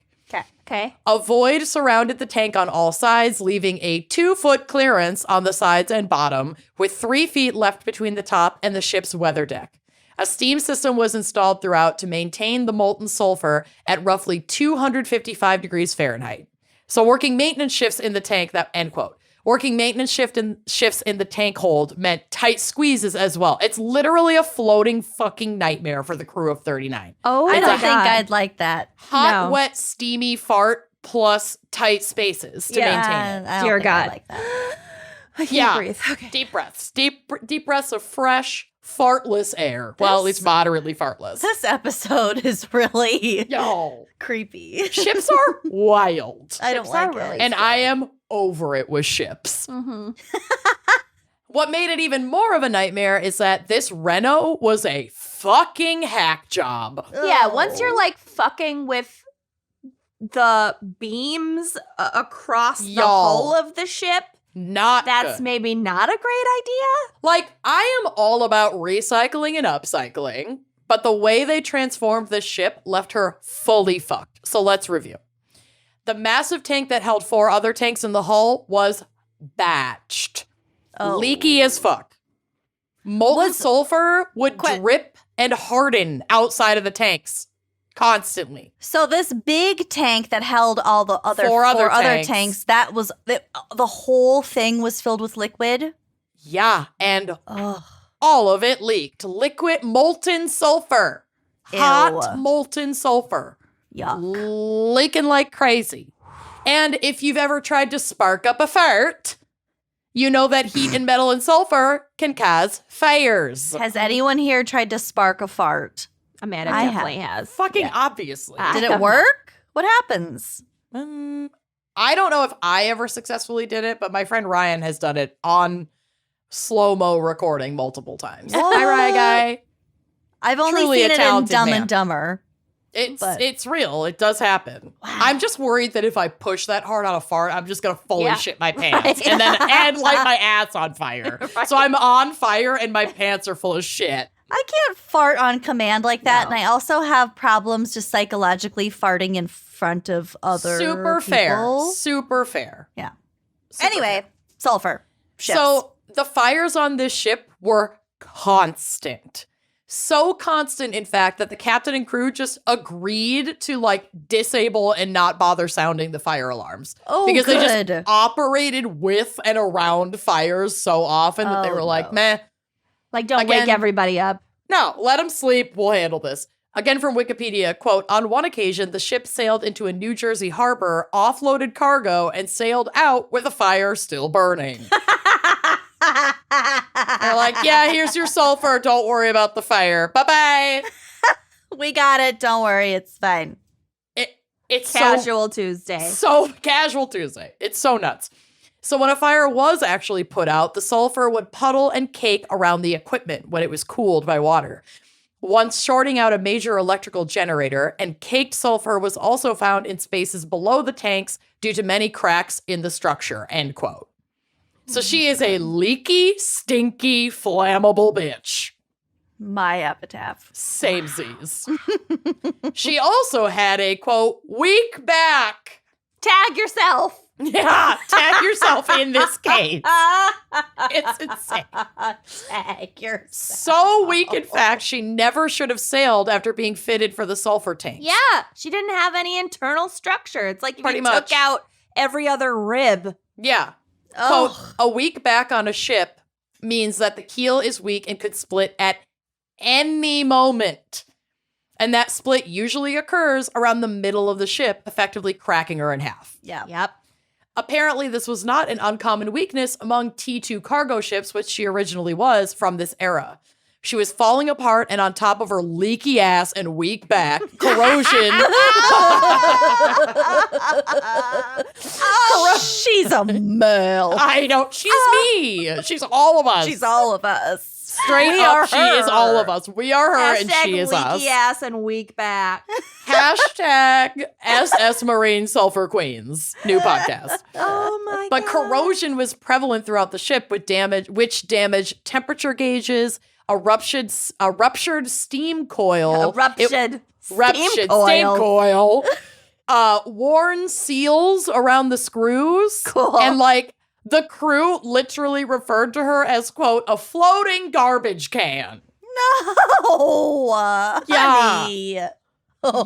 Speaker 2: Okay.
Speaker 1: A void surrounded the tank on all sides, leaving a 2-foot clearance on the sides and bottom, with 3 feet left between the top and the ship's weather deck. A steam system was installed throughout to maintain the molten sulfur at roughly 255 degrees Fahrenheit. So working maintenance shifts in the tank, that end quote. Working maintenance shifts in the tank hold meant tight squeezes as well. It's literally a floating fucking nightmare for the crew of 39.
Speaker 2: Oh,
Speaker 3: I
Speaker 2: my
Speaker 3: don't think
Speaker 2: God.
Speaker 3: I'd like that.
Speaker 1: Hot,
Speaker 2: No.
Speaker 1: wet, steamy fart plus tight spaces to maintain it.
Speaker 3: I don't
Speaker 2: Dear
Speaker 3: think
Speaker 2: God.
Speaker 3: I'd like that.
Speaker 2: I can't
Speaker 1: Yeah.
Speaker 2: breathe. Okay.
Speaker 1: Deep breaths. Deep breaths of fresh, fartless air. Well, at least moderately fartless.
Speaker 3: This episode is really
Speaker 1: Yo.
Speaker 3: creepy.
Speaker 1: Ships are wild.
Speaker 3: I don't
Speaker 2: Ships are
Speaker 3: like
Speaker 2: really
Speaker 3: it.
Speaker 1: And I am over it with ships.
Speaker 2: Mm-hmm.
Speaker 1: What made it even more of a nightmare is that this reno was a fucking hack job.
Speaker 2: Yeah, once you're like fucking with the beams across the
Speaker 1: Y'all.
Speaker 2: hull of the ship,
Speaker 1: Not
Speaker 2: that's
Speaker 1: good.
Speaker 2: maybe not a great idea.
Speaker 1: Like, I am all about recycling and upcycling, but the way they transformed this ship left her fully fucked. So let's review. The massive tank that held 4 other tanks in the hull was batched. Leaky as fuck. Molten sulfur would drip and harden outside of the tanks constantly.
Speaker 3: So this big tank that held all the other
Speaker 1: 4
Speaker 3: 4
Speaker 1: other
Speaker 3: other
Speaker 1: tanks.
Speaker 3: tanks, that was the whole thing was filled with liquid.
Speaker 1: Yeah, and
Speaker 3: Ugh.
Speaker 1: all of it leaked. Liquid molten sulfur. Hot
Speaker 3: Ew.
Speaker 1: molten sulfur.
Speaker 3: Yuck.
Speaker 1: Leaking like crazy. And if you've ever tried to spark up a fart, you know that heat and metal and sulfur can cause fires.
Speaker 3: Has anyone here tried to spark a fart?
Speaker 2: Amanda
Speaker 3: I
Speaker 2: definitely has.
Speaker 1: Fucking obviously.
Speaker 3: Did it work? What happens?
Speaker 1: I don't know if I ever successfully did it, but my friend Ryan has done it on slow-mo recording multiple times. Hi, Ryan guy.
Speaker 3: I've only
Speaker 1: Truly
Speaker 3: seen
Speaker 1: a
Speaker 3: it in
Speaker 1: talented
Speaker 3: Dumb
Speaker 1: man.
Speaker 3: and Dumber. But-
Speaker 1: It's real. It does happen.
Speaker 3: Wow.
Speaker 1: I'm just worried that if I push that hard on a fart, I'm just gonna fully
Speaker 2: Yeah.
Speaker 1: shit my pants and light my ass on fire. So I'm on fire and my pants are full of shit.
Speaker 3: I can't fart on command like that,
Speaker 1: No.
Speaker 3: and I also have problems just psychologically farting in front of other
Speaker 1: Super
Speaker 3: people.
Speaker 1: Super fair.
Speaker 3: Yeah.
Speaker 1: Super
Speaker 3: Anyway, sulfur. Ships.
Speaker 1: So the fires on this ship were constant. So constant, in fact, that the captain and crew just agreed to like disable and not bother sounding the fire alarms.
Speaker 3: Oh,
Speaker 1: because
Speaker 3: good.
Speaker 1: they just operated with and around fires so often that they
Speaker 3: Oh,
Speaker 1: were like,
Speaker 3: no.
Speaker 1: meh,
Speaker 2: Like, don't
Speaker 1: Again-
Speaker 2: wake everybody up.
Speaker 1: no, let them sleep. We'll handle this. Again from Wikipedia, quote, on one occasion, the ship sailed into a New Jersey harbor, offloaded cargo, and sailed out with a fire still burning. They're like, yeah, here's your sulfur. Don't worry about the fire. Bye-bye.
Speaker 3: We got it. Don't worry. It's fine.
Speaker 1: It's
Speaker 2: Casual Tuesday.
Speaker 1: so casual Tuesday. It's so nuts. So when a fire was actually put out, the sulfur would puddle and cake around the equipment when it was cooled by water. Once shorting out a major electrical generator, and caked sulfur was also found in spaces below the tanks due to many cracks in the structure, end quote. So she is a leaky, stinky, flammable bitch.
Speaker 3: My epitaph.
Speaker 1: Samesies. She also had a, quote, weak back.
Speaker 2: Tag yourself.
Speaker 1: Yeah, tag yourself in this case. It's insane.
Speaker 3: Tag yourself.
Speaker 1: So weak, in fact, she never should have sailed after being fitted for the sulfur tanks.
Speaker 2: Yeah, she didn't have any internal structure. It's like if
Speaker 1: Pretty
Speaker 2: you
Speaker 1: much.
Speaker 2: took out every other rib.
Speaker 1: Yeah.
Speaker 3: Oh.
Speaker 1: Quote, a weak back on a ship means that the keel is weak and could split at any moment. And that split usually occurs around the middle of the ship, effectively cracking her in half.
Speaker 3: Yeah.
Speaker 2: Yep.
Speaker 1: Apparently, this was not an uncommon weakness among T2 cargo ships, which she originally was from this era. She was falling apart, and on top of her leaky ass and weak back, corrosion.
Speaker 3: She's a male.
Speaker 1: I know. She's me. She's all of us.
Speaker 3: She's all of us.
Speaker 1: Straight up, she is all of us. We are her, and she is us.
Speaker 2: leaky ass and weak back.
Speaker 1: Hashtag SS Marine Sulphur Queens. New podcast.
Speaker 2: Oh my
Speaker 1: But
Speaker 2: god.
Speaker 1: corrosion was prevalent throughout the ship, which damaged temperature gauges, a ruptured steam coil,
Speaker 2: Eruption.
Speaker 1: steam coil, worn seals around the screws,
Speaker 3: Cool.
Speaker 1: and like the crew literally referred to her as, quote, a floating garbage can.
Speaker 3: No.
Speaker 1: Yeah.
Speaker 3: Honey.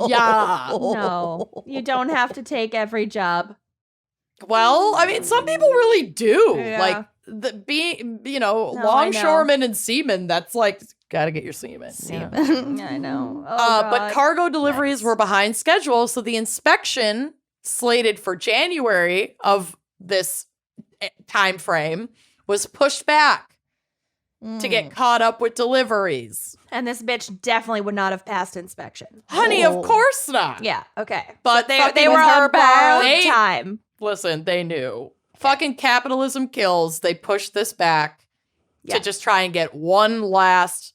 Speaker 1: Yeah.
Speaker 2: No. You don't have to take every job.
Speaker 1: Well, I mean, some people really do.
Speaker 2: Yeah.
Speaker 1: Like being,
Speaker 2: I know.
Speaker 1: longshoremen and seamen. That's like, gotta get your semen.
Speaker 2: I know. Oh,
Speaker 1: But
Speaker 2: God.
Speaker 1: cargo deliveries were behind schedule, so the inspection slated for January of this time frame was pushed back to get caught up with deliveries.
Speaker 2: And this bitch definitely would not have passed inspection.
Speaker 1: Honey,
Speaker 3: Oh.
Speaker 1: of course not.
Speaker 2: Yeah, okay.
Speaker 1: But
Speaker 2: They
Speaker 1: fucking
Speaker 2: were on borrowed
Speaker 1: they-
Speaker 2: time.
Speaker 1: Listen, they knew. Fucking capitalism kills. They pushed this back
Speaker 2: Yeah.
Speaker 1: to just try and get one last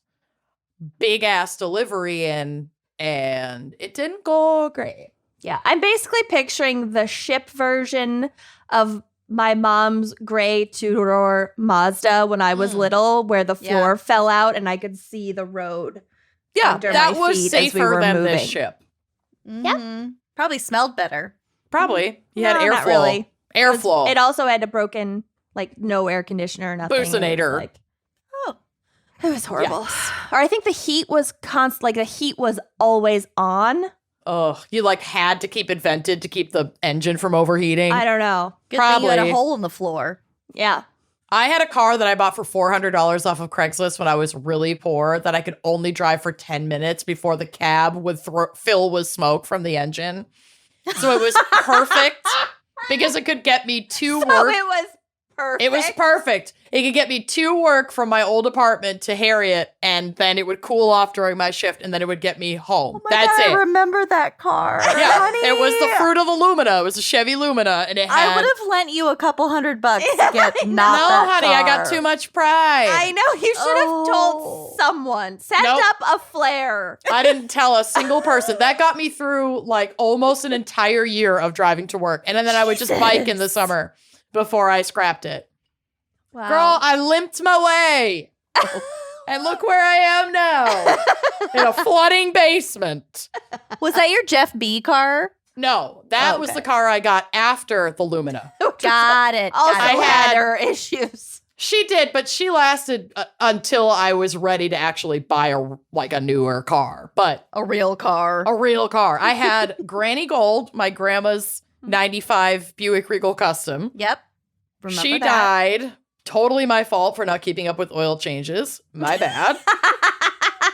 Speaker 1: big ass delivery in, and it didn't go great.
Speaker 2: Yeah, I'm basically picturing the ship version of my mom's gray two-door Mazda when I was little, where the floor fell out and I could see the road.
Speaker 1: Yeah,
Speaker 2: Under
Speaker 1: that
Speaker 2: my
Speaker 1: was
Speaker 2: feet as we
Speaker 1: safer
Speaker 2: were
Speaker 1: than this
Speaker 2: moving.
Speaker 1: ship.
Speaker 3: Mhm. Probably smelled better.
Speaker 1: Probably. You had
Speaker 2: No,
Speaker 1: airflow.
Speaker 2: not really.
Speaker 1: Airflow.
Speaker 2: It also had a broken, like, no air conditioner or nothing. It was
Speaker 1: Boosinator.
Speaker 2: like, it was horrible. Or I think the heat was constant. Like, the heat was always on.
Speaker 1: Ugh, you like had to keep it vented to keep the engine from overheating.
Speaker 2: I don't know.
Speaker 3: Good thing you had
Speaker 1: Probably.
Speaker 3: a hole in the floor.
Speaker 2: Yeah.
Speaker 1: I had a car that I bought for $400 off of Craigslist when I was really poor that I could only drive for 10 minutes before the cab would fill with smoke from the engine. So it was perfect because it could get me to
Speaker 2: So
Speaker 1: work.
Speaker 2: it was perfect.
Speaker 1: It was perfect. It could get me to work from my old apartment to Harriet, and then it would cool off during my shift, and then it would get me home. That's
Speaker 3: I
Speaker 1: it.
Speaker 3: remember that car.
Speaker 1: Yeah,
Speaker 3: Honey.
Speaker 1: it was the fruit of the Lumina. It was a Chevy Lumina, and it had.
Speaker 3: I would have lent you a couple $100 to get
Speaker 1: No,
Speaker 3: not that
Speaker 1: honey, I got
Speaker 3: car.
Speaker 1: too much pride.
Speaker 2: I know. You should have
Speaker 3: Oh.
Speaker 2: told someone. Send
Speaker 1: Nope.
Speaker 2: up a flare.
Speaker 1: I didn't tell a single person. That got me through like almost an entire year of driving to work, and then I would just bike in the summer before I scrapped it.
Speaker 2: Wow.
Speaker 1: Girl, I limped my way. And look where I am now. In a flooding basement.
Speaker 3: Was that your Jeff B car?
Speaker 1: No, that was
Speaker 3: Okay.
Speaker 1: the car I got after the Lumina.
Speaker 3: Got it.
Speaker 2: Also
Speaker 1: I
Speaker 3: got it.
Speaker 1: had-
Speaker 2: had her issues.
Speaker 1: She did, but she lasted until I was ready to actually buy a newer car. But
Speaker 3: a real car.
Speaker 1: a real car. I had Granny Gold, my grandma's 95 Buick Regal Custom.
Speaker 3: Yep. Remember
Speaker 1: She
Speaker 3: that.
Speaker 1: died. Totally my fault for not keeping up with oil changes. My bad.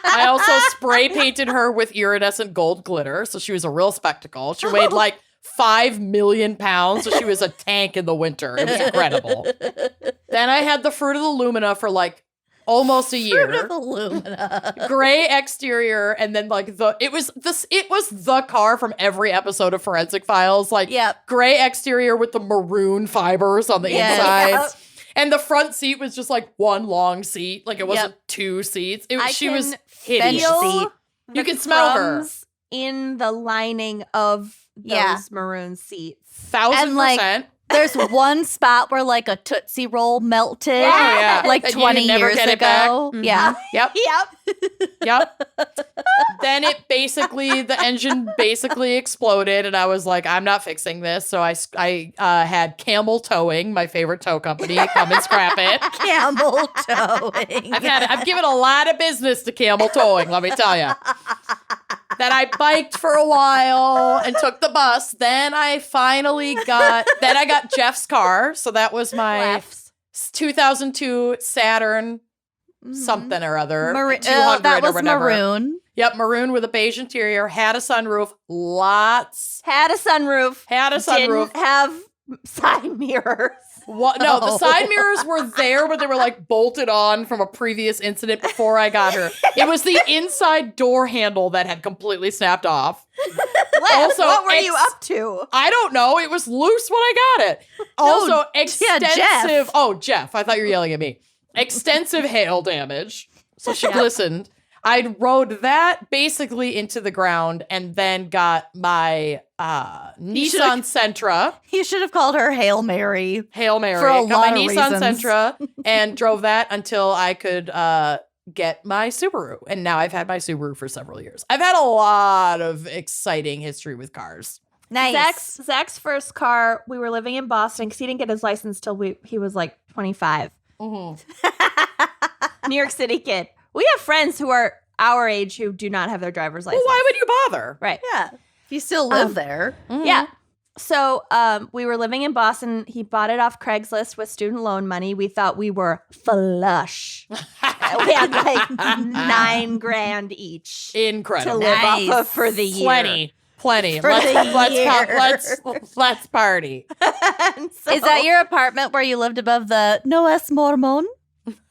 Speaker 1: I also spray painted her with iridescent gold glitter, so she was a real spectacle. She weighed like 5 million pounds, so she was a tank in the winter. It was incredible. Then I had the Fruit of the Lumina for like almost a year.
Speaker 3: Fruit of the Lumina.
Speaker 1: Gray exterior, and then like it was the car from every episode of Forensic Files. Like
Speaker 3: Yep.
Speaker 1: gray exterior with the maroon fibers on the
Speaker 3: Yes.
Speaker 1: insides. And the front seat was just like one long seat. Like it wasn't
Speaker 3: Yep.
Speaker 1: two seats.
Speaker 2: I
Speaker 1: She was
Speaker 2: can
Speaker 1: hideous.
Speaker 3: feel-
Speaker 2: Feel
Speaker 1: You
Speaker 2: the
Speaker 1: can smell her.
Speaker 2: crumbs in the lining of those
Speaker 3: Yeah.
Speaker 2: maroon seats.
Speaker 1: 1,000%.
Speaker 3: There's one spot where like a Tootsie Roll melted.
Speaker 2: Yeah.
Speaker 1: Oh, yeah.
Speaker 3: Like
Speaker 1: And you
Speaker 3: 20
Speaker 1: never
Speaker 3: years
Speaker 1: get it back.
Speaker 3: ago.
Speaker 1: Mhm.
Speaker 3: Yeah.
Speaker 1: Yep.
Speaker 2: Yep.
Speaker 1: Yep. Then the engine basically exploded, and I was like, I'm not fixing this. So I had Camel Towing, my favorite tow company, come and scrap it.
Speaker 3: Camel towing.
Speaker 1: I've given a lot of business to Camel Towing, let me tell you. Then I biked for a while and took the bus. Then I got Jeff's car. So that was my
Speaker 2: Laughs.
Speaker 1: 2002 Saturn something or other.
Speaker 3: Maroon.
Speaker 1: 200
Speaker 3: That
Speaker 1: or
Speaker 3: was
Speaker 1: whatever.
Speaker 3: maroon.
Speaker 1: Yep, maroon with a beige interior, had a sunroof,
Speaker 2: Had a sunroof.
Speaker 1: sunroof.
Speaker 2: Didn't have side mirrors.
Speaker 1: What? No, the side mirrors were there, but they were like bolted on from a previous incident before I got her. It was the inside door handle that had completely snapped off. Also,
Speaker 2: what were you up to?
Speaker 1: I don't know. It was loose when I got it. Also, extensive.
Speaker 3: Jeff.
Speaker 1: Oh, Jeff. I thought you were yelling at me. Extensive hail damage. So she glistened. I rode that basically into the ground and then got my Nissan Sentra.
Speaker 3: You should have called her Hail Mary.
Speaker 1: Hail Mary.
Speaker 3: For a
Speaker 1: got
Speaker 3: lot
Speaker 1: my
Speaker 3: of
Speaker 1: Nissan
Speaker 3: reasons.
Speaker 1: Sentra and drove that until I could get my Subaru. And now I've had my Subaru for several years. I've had a lot of exciting history with cars.
Speaker 3: Nice.
Speaker 2: Zach's first car, we were living in Boston because he didn't get his license till he was like 25.
Speaker 1: Mm-hmm.
Speaker 2: New York City kid. We have friends who are our age who do not have their driver's license.
Speaker 1: Well, why would you bother?
Speaker 2: Right.
Speaker 3: Yeah. If you still live there.
Speaker 1: Mhm.
Speaker 2: Yeah. So we were living in Boston. He bought it off Craigslist with student loan money. We thought we were flush. We had like $9,000 each
Speaker 1: Incredible.
Speaker 2: to live
Speaker 3: Nice.
Speaker 2: off of for the year.
Speaker 1: Plenty.
Speaker 3: For the year.
Speaker 1: Let's party.
Speaker 2: And so
Speaker 3: Is that your apartment where you lived above the Noes Mormon?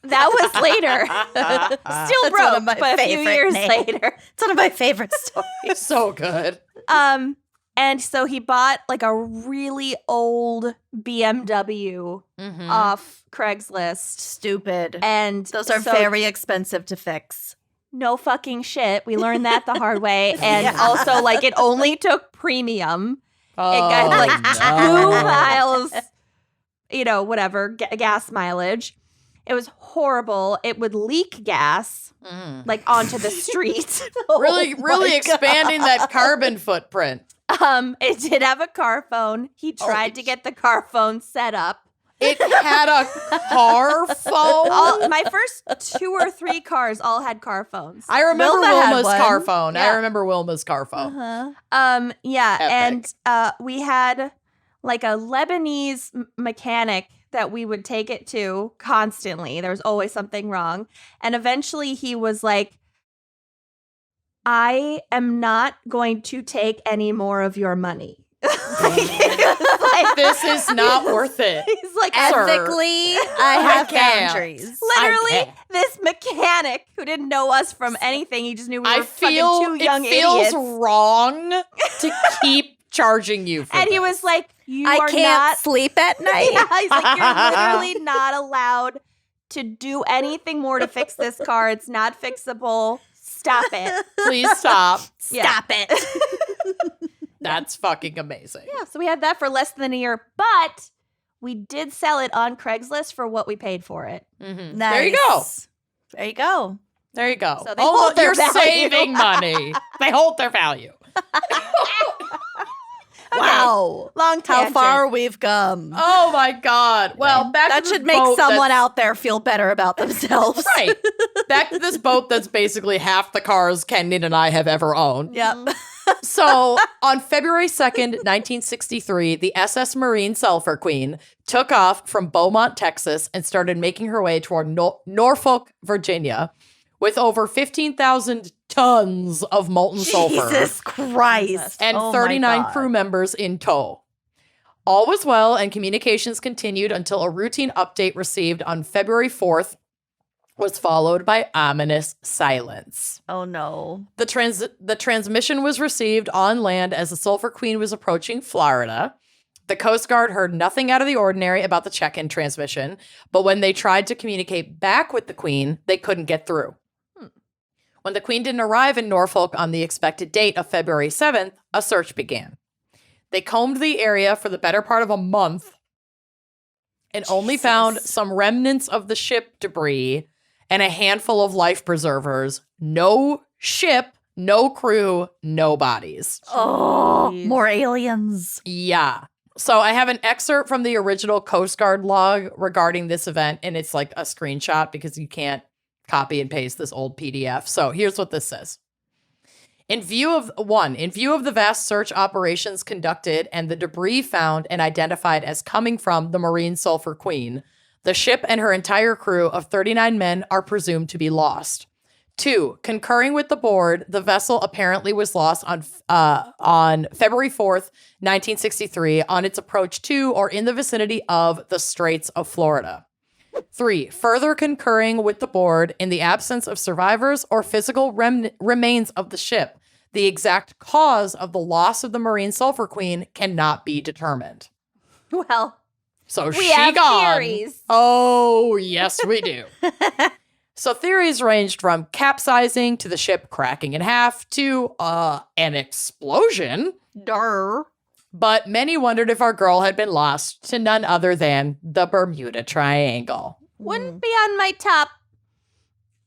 Speaker 2: that was later. Still
Speaker 3: That's one
Speaker 2: broke,
Speaker 3: of my
Speaker 2: but a few
Speaker 3: favorite
Speaker 2: years
Speaker 3: names.
Speaker 2: later.
Speaker 3: It's one of my favorite stories.
Speaker 1: So good.
Speaker 2: And so he bought like a really old BMW
Speaker 1: Mhm.
Speaker 2: off Craigslist.
Speaker 3: Stupid.
Speaker 2: And
Speaker 3: Those are
Speaker 2: so
Speaker 3: very expensive to fix.
Speaker 2: no fucking shit. We learned that the hard way. And
Speaker 3: Yeah.
Speaker 2: also, like, it only took premium.
Speaker 1: Oh,
Speaker 2: It got like
Speaker 1: no.
Speaker 2: 2 miles, whatever, gas mileage. It was horrible. It would leak gas,
Speaker 1: Mm.
Speaker 2: like, onto the street.
Speaker 1: Really
Speaker 3: my
Speaker 1: expanding that carbon footprint.
Speaker 2: It did have a car phone. He tried to get the car phone set up.
Speaker 1: It had a car phone.
Speaker 2: My first 2 or 3 cars all had car phones.
Speaker 1: I remember
Speaker 3: Wilma had
Speaker 1: Wilma's
Speaker 3: one.
Speaker 1: car phone.
Speaker 2: Yeah.
Speaker 1: I remember Wilma's car phone.
Speaker 2: Yeah,
Speaker 1: Epic.
Speaker 2: and we had like a Lebanese mechanic that we would take it to constantly. There was always something wrong. And eventually he was like, I am not going to take any more of your money.
Speaker 1: This is not worth it.
Speaker 2: He's like,
Speaker 1: Sir.
Speaker 3: Ethically, I have
Speaker 1: can't.
Speaker 3: boundaries.
Speaker 2: literally,
Speaker 1: can't.
Speaker 2: this mechanic who didn't know us from anything. He just knew we were
Speaker 1: I feel
Speaker 2: fucking 2 young
Speaker 1: it feels
Speaker 2: idiots.
Speaker 1: wrong to keep charging you for
Speaker 2: And he
Speaker 1: this.
Speaker 2: was like, you
Speaker 3: I
Speaker 2: are
Speaker 3: can't
Speaker 2: not
Speaker 3: sleep at night.
Speaker 2: Yeah, he's like, you're literally not allowed to do anything more to fix this car. It's not fixable. Stop it.
Speaker 1: Please stop.
Speaker 2: Yeah.
Speaker 3: Stop it.
Speaker 1: That's fucking amazing.
Speaker 2: Yeah, so we had that for less than a year, but we did sell it on Craigslist for what we paid for it.
Speaker 1: Mhm.
Speaker 3: Nice.
Speaker 1: There you go.
Speaker 3: There you go.
Speaker 1: There you go.
Speaker 2: So they hold their
Speaker 1: you're
Speaker 2: value.
Speaker 1: saving money. They hold their value.
Speaker 3: Wow.
Speaker 2: Long
Speaker 3: How
Speaker 2: tangent.
Speaker 3: far we've come.
Speaker 1: Oh my God. Well, back
Speaker 3: That
Speaker 1: to this
Speaker 3: should make
Speaker 1: boat
Speaker 3: someone
Speaker 1: that's-
Speaker 3: out there feel better about themselves.
Speaker 1: Right. Back to this boat that's basically half the cars Kenyon and I have ever owned.
Speaker 3: Yep.
Speaker 1: So on February 2nd, 1963, the SS Marine Sulphur Queen took off from Beaumont, Texas, and started making her way toward Norfolk, Virginia, with over 15,000 tons of molten sulfur
Speaker 3: Jesus Christ.
Speaker 1: and
Speaker 3: Oh my
Speaker 1: 39
Speaker 3: God.
Speaker 1: crew members in tow. All was well, and communications continued until a routine update received on February 4th was followed by ominous silence.
Speaker 3: Oh no.
Speaker 1: The transmission was received on land as the Sulphur Queen was approaching Florida. The Coast Guard heard nothing out of the ordinary about the check-in transmission, but when they tried to communicate back with the Queen, they couldn't get through. When the Queen didn't arrive in Norfolk on the expected date of February 7th, a search began. They combed the area for the better part of a month and only found some remnants of the ship debris and a handful of life preservers. No ship, no crew, no bodies.
Speaker 3: Oh,
Speaker 2: Jeez.
Speaker 3: more aliens.
Speaker 1: Yeah. So I have an excerpt from the original Coast Guard log regarding this event, and it's like a screenshot because you can't copy and paste this old PDF. So here's what this says. In view of the vast search operations conducted and the debris found and identified as coming from the Marine Sulphur Queen, the ship and her entire crew of 39 men are presumed to be lost. 2, concurring with the board, the vessel apparently was lost on February 4th, 1963, on its approach to or in the vicinity of the Straits of Florida. 3, further concurring with the board, in the absence of survivors or physical remains of the ship, the exact cause of the loss of the Marine Sulphur Queen cannot be determined.
Speaker 2: Well,
Speaker 1: So
Speaker 2: we
Speaker 1: she
Speaker 2: have
Speaker 1: gone.
Speaker 2: theories.
Speaker 1: Oh, yes, we do. So theories ranged from capsizing to the ship cracking in half to an explosion.
Speaker 3: Durr.
Speaker 1: But many wondered if our girl had been lost to none other than the Bermuda Triangle.
Speaker 2: Wouldn't be on my top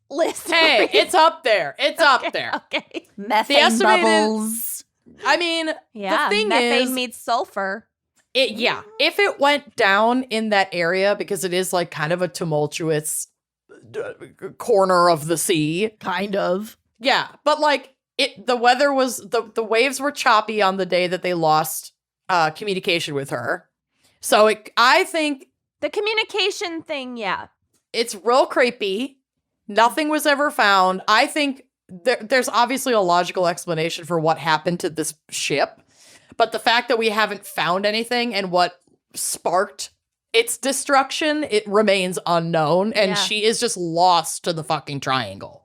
Speaker 2: list.
Speaker 1: Hey, it's up there. It's up there.
Speaker 2: Okay.
Speaker 3: Methane
Speaker 1: estimated-
Speaker 3: bubbles.
Speaker 1: I mean,
Speaker 2: Yeah,
Speaker 1: the thing
Speaker 2: methane
Speaker 1: is,
Speaker 2: meets sulfur.
Speaker 1: if it went down in that area, because it is like kind of a tumultuous corner of the sea.
Speaker 3: Kind of.
Speaker 1: Yeah, but like the weather was, the waves were choppy on the day that they lost communication with her. So I think
Speaker 2: The communication thing, yeah.
Speaker 1: it's real creepy. Nothing was ever found. I think there's obviously a logical explanation for what happened to this ship, but the fact that we haven't found anything and what sparked its destruction, it remains unknown, and
Speaker 2: Yeah.
Speaker 1: she is just lost to the fucking triangle.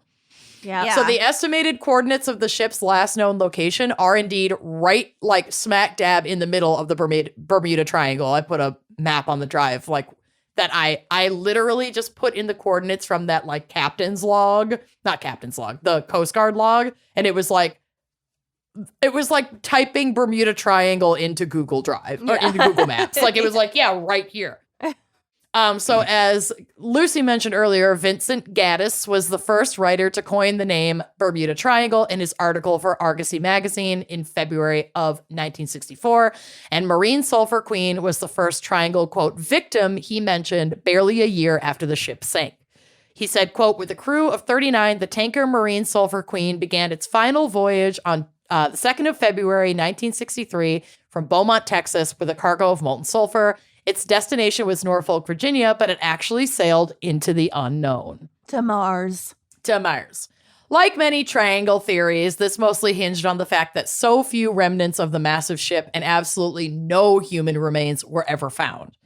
Speaker 2: Yeah.
Speaker 1: So the estimated coordinates of the ship's last known location are indeed right, like smack dab in the middle of the Bermuda Triangle. I put a map on the drive, like that I literally just put in the coordinates from that like captain's log, not captain's log, the Coast Guard log, and it was like typing Bermuda Triangle into Google Drive or into Google Maps. Like it was like, yeah, right here. So as Lucy mentioned earlier, Vincent Gaddis was the first writer to coin the name Bermuda Triangle in his article for Argosy magazine in February of 1964. And Marine Sulphur Queen was the first triangle, quote, victim he mentioned barely a year after the ship sank. He said, quote, with a crew of 39, the tanker Marine Sulphur Queen began its final voyage on the 2nd of February, 1963 from Beaumont, Texas with a cargo of molten sulfur. Its destination was Norfolk, Virginia, but it actually sailed into the unknown.
Speaker 2: To Mars.
Speaker 1: To Mars. Like many triangle theories, this mostly hinged on the fact that so few remnants of the massive ship and absolutely no human remains were ever found.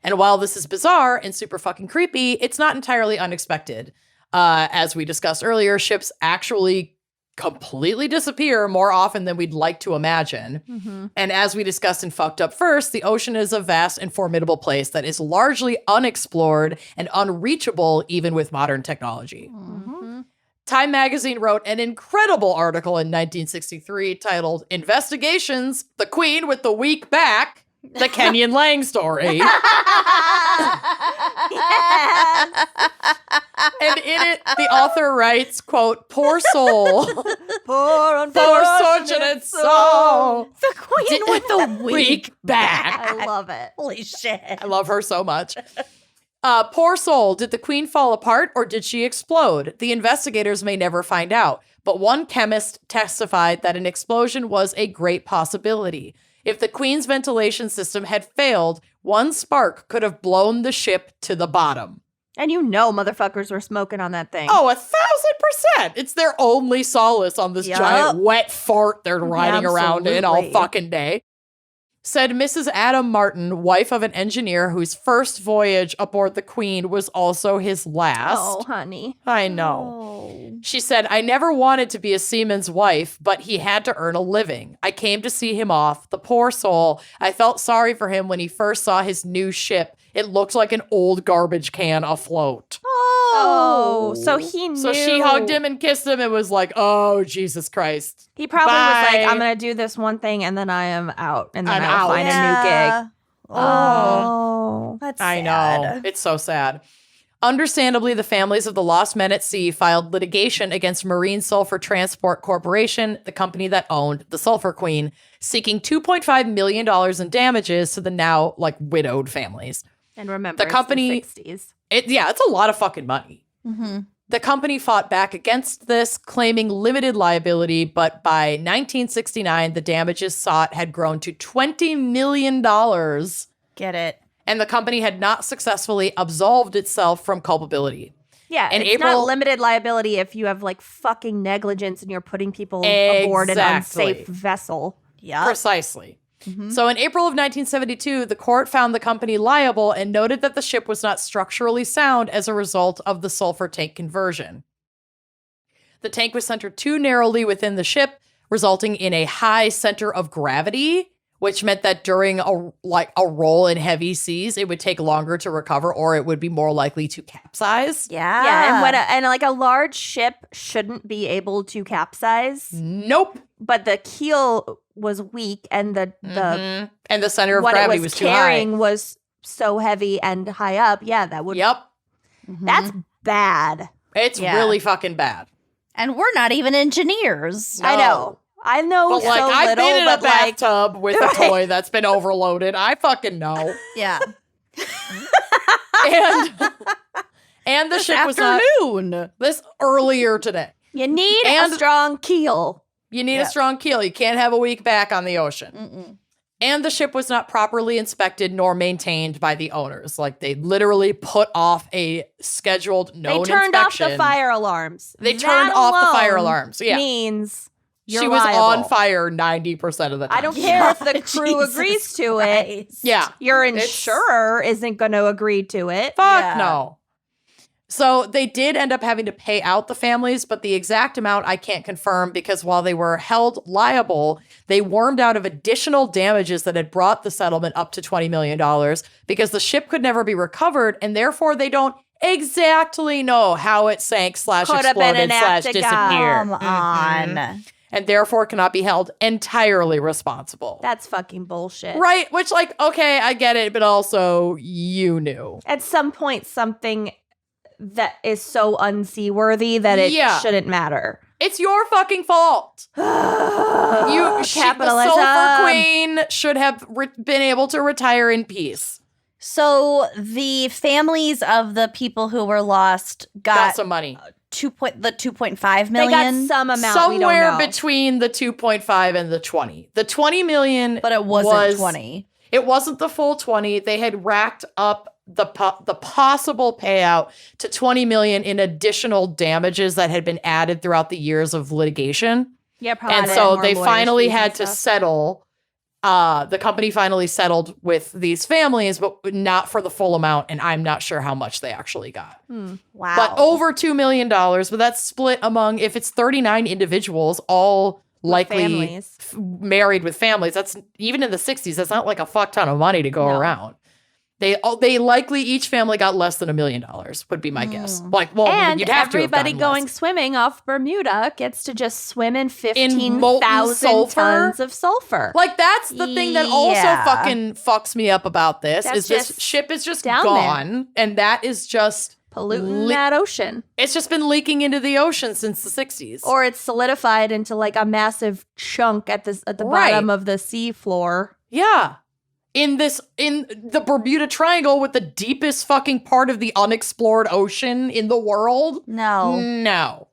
Speaker 1: And while this is bizarre and super fucking creepy, it's not entirely unexpected. As we discussed earlier, ships actually completely disappear more often than we'd like to imagine.
Speaker 2: Mm-hmm.
Speaker 1: And as we discussed in Fucked Up First, the ocean is a vast and formidable place that is largely unexplored and unreachable even with modern technology.
Speaker 2: Mm-hmm.
Speaker 1: Time magazine wrote an incredible article in 1963 titled Investigations, the Queen with the Weak Back, the Kenyon Lang Story. And in it, the author writes, quote, poor soul.
Speaker 2: Poor
Speaker 1: Unfortunate soul.
Speaker 2: The queen with the
Speaker 1: Weak back.
Speaker 2: I love it.
Speaker 3: Holy shit.
Speaker 1: I love her so much. Poor soul. Did the queen fall apart or did she explode? The investigators may never find out, but one chemist testified that an explosion was a great possibility. If the queen's ventilation system had failed, one spark could have blown the ship to the bottom.
Speaker 2: And you know motherfuckers were smoking on that thing.
Speaker 1: Oh, 1,000%. It's their only solace on this
Speaker 2: Yup.
Speaker 1: giant wet fart they're riding around in all
Speaker 2: Absolutely.
Speaker 1: fucking day. Said Mrs. Adam Martin, wife of an engineer whose first voyage aboard the Queen was also his last.
Speaker 2: Oh, honey.
Speaker 1: I know.
Speaker 2: Oh.
Speaker 1: She said, I never wanted to be a seaman's wife, but he had to earn a living. I came to see him off. The poor soul. I felt sorry for him when he first saw his new ship. It looked like an old garbage can afloat.
Speaker 2: Oh, so he knew.
Speaker 1: So she hugged him and kissed him and was like, oh, Jesus Christ.
Speaker 2: He probably was like,
Speaker 1: Bye.
Speaker 2: I'm going to do this one thing and then I am out. And then
Speaker 1: I'm
Speaker 2: I'll
Speaker 1: out.
Speaker 2: find a new gig. Oh.
Speaker 3: That's
Speaker 1: I
Speaker 3: sad.
Speaker 1: know. It's so sad. Understandably, the families of the lost men at sea filed litigation against Marine Sulphur Transport Corporation, the company that owned the Sulphur Queen, seeking $2.5 million in damages to the now, like, widowed families.
Speaker 2: And remember,
Speaker 1: The company-
Speaker 2: it's the 60s.
Speaker 1: It's a lot of fucking money.
Speaker 3: Mm-hmm.
Speaker 1: The company fought back against this, claiming limited liability, but by 1969, the damages sought had grown to $20 million,
Speaker 3: Get it.
Speaker 1: and the company had not successfully absolved itself from culpability.
Speaker 2: Yeah,
Speaker 1: In
Speaker 2: it's
Speaker 1: April-
Speaker 2: not limited liability if you have like fucking negligence and you're putting people aboard an
Speaker 1: Exactly.
Speaker 2: unsafe vessel.
Speaker 3: Yeah.
Speaker 1: Precisely.
Speaker 3: Mhm.
Speaker 1: So in April of 1972, the court found the company liable and noted that the ship was not structurally sound as a result of the sulfur tank conversion. The tank was centered too narrowly within the ship, resulting in a high center of gravity, which meant that during a roll in heavy seas, it would take longer to recover, or it would be more likely to capsize.
Speaker 3: Yeah.
Speaker 2: Yeah, and like a large ship shouldn't be able to capsize,
Speaker 1: Nope.
Speaker 2: but the keel was weak and the
Speaker 1: Mhm. And the center of
Speaker 2: what
Speaker 1: gravity
Speaker 2: it was
Speaker 1: too high.
Speaker 2: carrying was so heavy and high up. Yeah, that would.
Speaker 1: Yep.
Speaker 3: Mhm.
Speaker 2: That's bad.
Speaker 1: It's
Speaker 3: Yeah.
Speaker 1: really fucking bad.
Speaker 3: And we're not even engineers.
Speaker 1: No.
Speaker 2: I know. I know
Speaker 1: But like,
Speaker 2: so
Speaker 1: I've
Speaker 2: little,
Speaker 1: been in a
Speaker 2: but like,
Speaker 1: bathtub with a toy that's been overloaded. I fucking know.
Speaker 3: Yeah.
Speaker 1: And the ship was not
Speaker 3: Afternoon.
Speaker 1: this earlier today.
Speaker 2: you need
Speaker 1: And-
Speaker 2: a strong keel.
Speaker 1: You need
Speaker 3: Yeah.
Speaker 1: a strong keel. You can't have a weak back on the ocean.
Speaker 3: Mm-mm.
Speaker 1: And the ship was not properly inspected nor maintained by the owners. Like they literally put off a scheduled known
Speaker 2: They turned off
Speaker 1: inspection.
Speaker 2: the fire alarms.
Speaker 1: They
Speaker 2: That
Speaker 1: turned off the fire
Speaker 2: alone
Speaker 1: alarms. Yeah.
Speaker 2: means
Speaker 1: She
Speaker 2: you're
Speaker 1: was
Speaker 2: liable.
Speaker 1: on fire 90% of the time.
Speaker 2: I don't care if the crew
Speaker 3: Jesus
Speaker 2: agrees to it.
Speaker 3: Christ.
Speaker 1: Yeah.
Speaker 2: Your
Speaker 1: It's-
Speaker 2: insurer isn't going to agree to it.
Speaker 1: Fuck
Speaker 3: Yeah.
Speaker 1: no. So they did end up having to pay out the families, but the exact amount I can't confirm because while they were held liable, they wormed out of additional damages that had brought the settlement up to $20 million because the ship could never be recovered and therefore they don't exactly know how it sank /
Speaker 2: Could have been
Speaker 1: exploded
Speaker 2: an act
Speaker 1: /
Speaker 2: of
Speaker 1: disappeared.
Speaker 3: Come on.
Speaker 1: And therefore cannot be held entirely responsible.
Speaker 2: That's fucking bullshit.
Speaker 1: Right? Which like, okay, I get it, but also you knew.
Speaker 2: At some point, something that is so unseaworthy that it
Speaker 1: Yeah.
Speaker 2: shouldn't matter.
Speaker 1: It's your fucking fault. The
Speaker 2: Capitalism.
Speaker 1: Sulphur Queen should have been able to retire in peace.
Speaker 3: So the families of the people who were lost
Speaker 1: Got
Speaker 3: got
Speaker 1: some money.
Speaker 3: 2.5
Speaker 2: They
Speaker 3: million.
Speaker 2: got some amount we
Speaker 1: Somewhere
Speaker 2: don't know.
Speaker 1: between the 2.5 and the 20. The 20 million,
Speaker 3: but it wasn't 20.
Speaker 1: It wasn't the full 20. They had racked up the possible payout to 20 million in additional damages that had been added throughout the years of litigation.
Speaker 2: Yeah, probably.
Speaker 1: And so they finally had to settle. The company finally settled with these families, but not for the full amount. And I'm not sure how much they actually got.
Speaker 3: Wow.
Speaker 1: But over $2 million. But that's split among, if it's 39 individuals, all likely
Speaker 2: families.
Speaker 1: married with families. That's even in the 60s. That's not like a fuck ton of money to go
Speaker 2: No.
Speaker 1: around. They likely each family got less than $1 million would be my guess. Like, well,
Speaker 2: And
Speaker 1: you'd have to have
Speaker 2: everybody
Speaker 1: gotten
Speaker 2: going
Speaker 1: less.
Speaker 2: swimming off Bermuda gets to just swim in
Speaker 1: molten
Speaker 2: 15,000
Speaker 1: sulfur?
Speaker 2: tons of sulfur.
Speaker 1: Like that's the thing that also
Speaker 3: Yeah.
Speaker 1: fucking fucks me up about this
Speaker 2: That's
Speaker 1: is this
Speaker 2: just
Speaker 1: ship is just
Speaker 2: down
Speaker 1: gone, and that is just
Speaker 2: Polluting that ocean.
Speaker 1: it's just been leaking into the ocean since the 60s.
Speaker 2: Or it's solidified into like a massive chunk at the
Speaker 1: Right.
Speaker 2: bottom of the sea floor.
Speaker 1: Yeah. In the Bermuda Triangle with the deepest fucking part of the unexplored ocean in the world?
Speaker 3: no.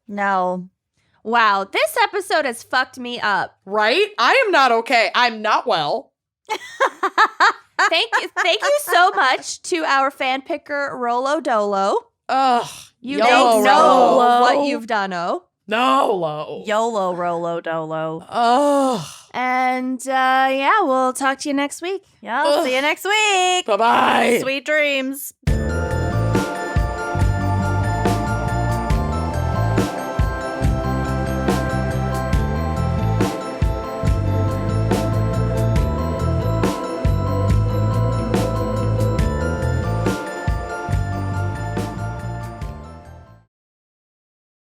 Speaker 1: No.
Speaker 2: Wow, this episode has fucked me up.
Speaker 1: Right? I am not okay. I'm not well.
Speaker 2: Thank you so much to our fan picker Rolo Dolo.
Speaker 1: Ugh.
Speaker 2: You
Speaker 1: YOLO,
Speaker 2: don't know
Speaker 3: Rolo.
Speaker 2: what you've done,
Speaker 1: No.
Speaker 3: YOLO, Rolo, Dolo.
Speaker 1: Ugh.
Speaker 2: And yeah, we'll talk to you next week.
Speaker 3: Yeah, I'll see you next week.
Speaker 1: Bye-bye.
Speaker 3: Sweet dreams.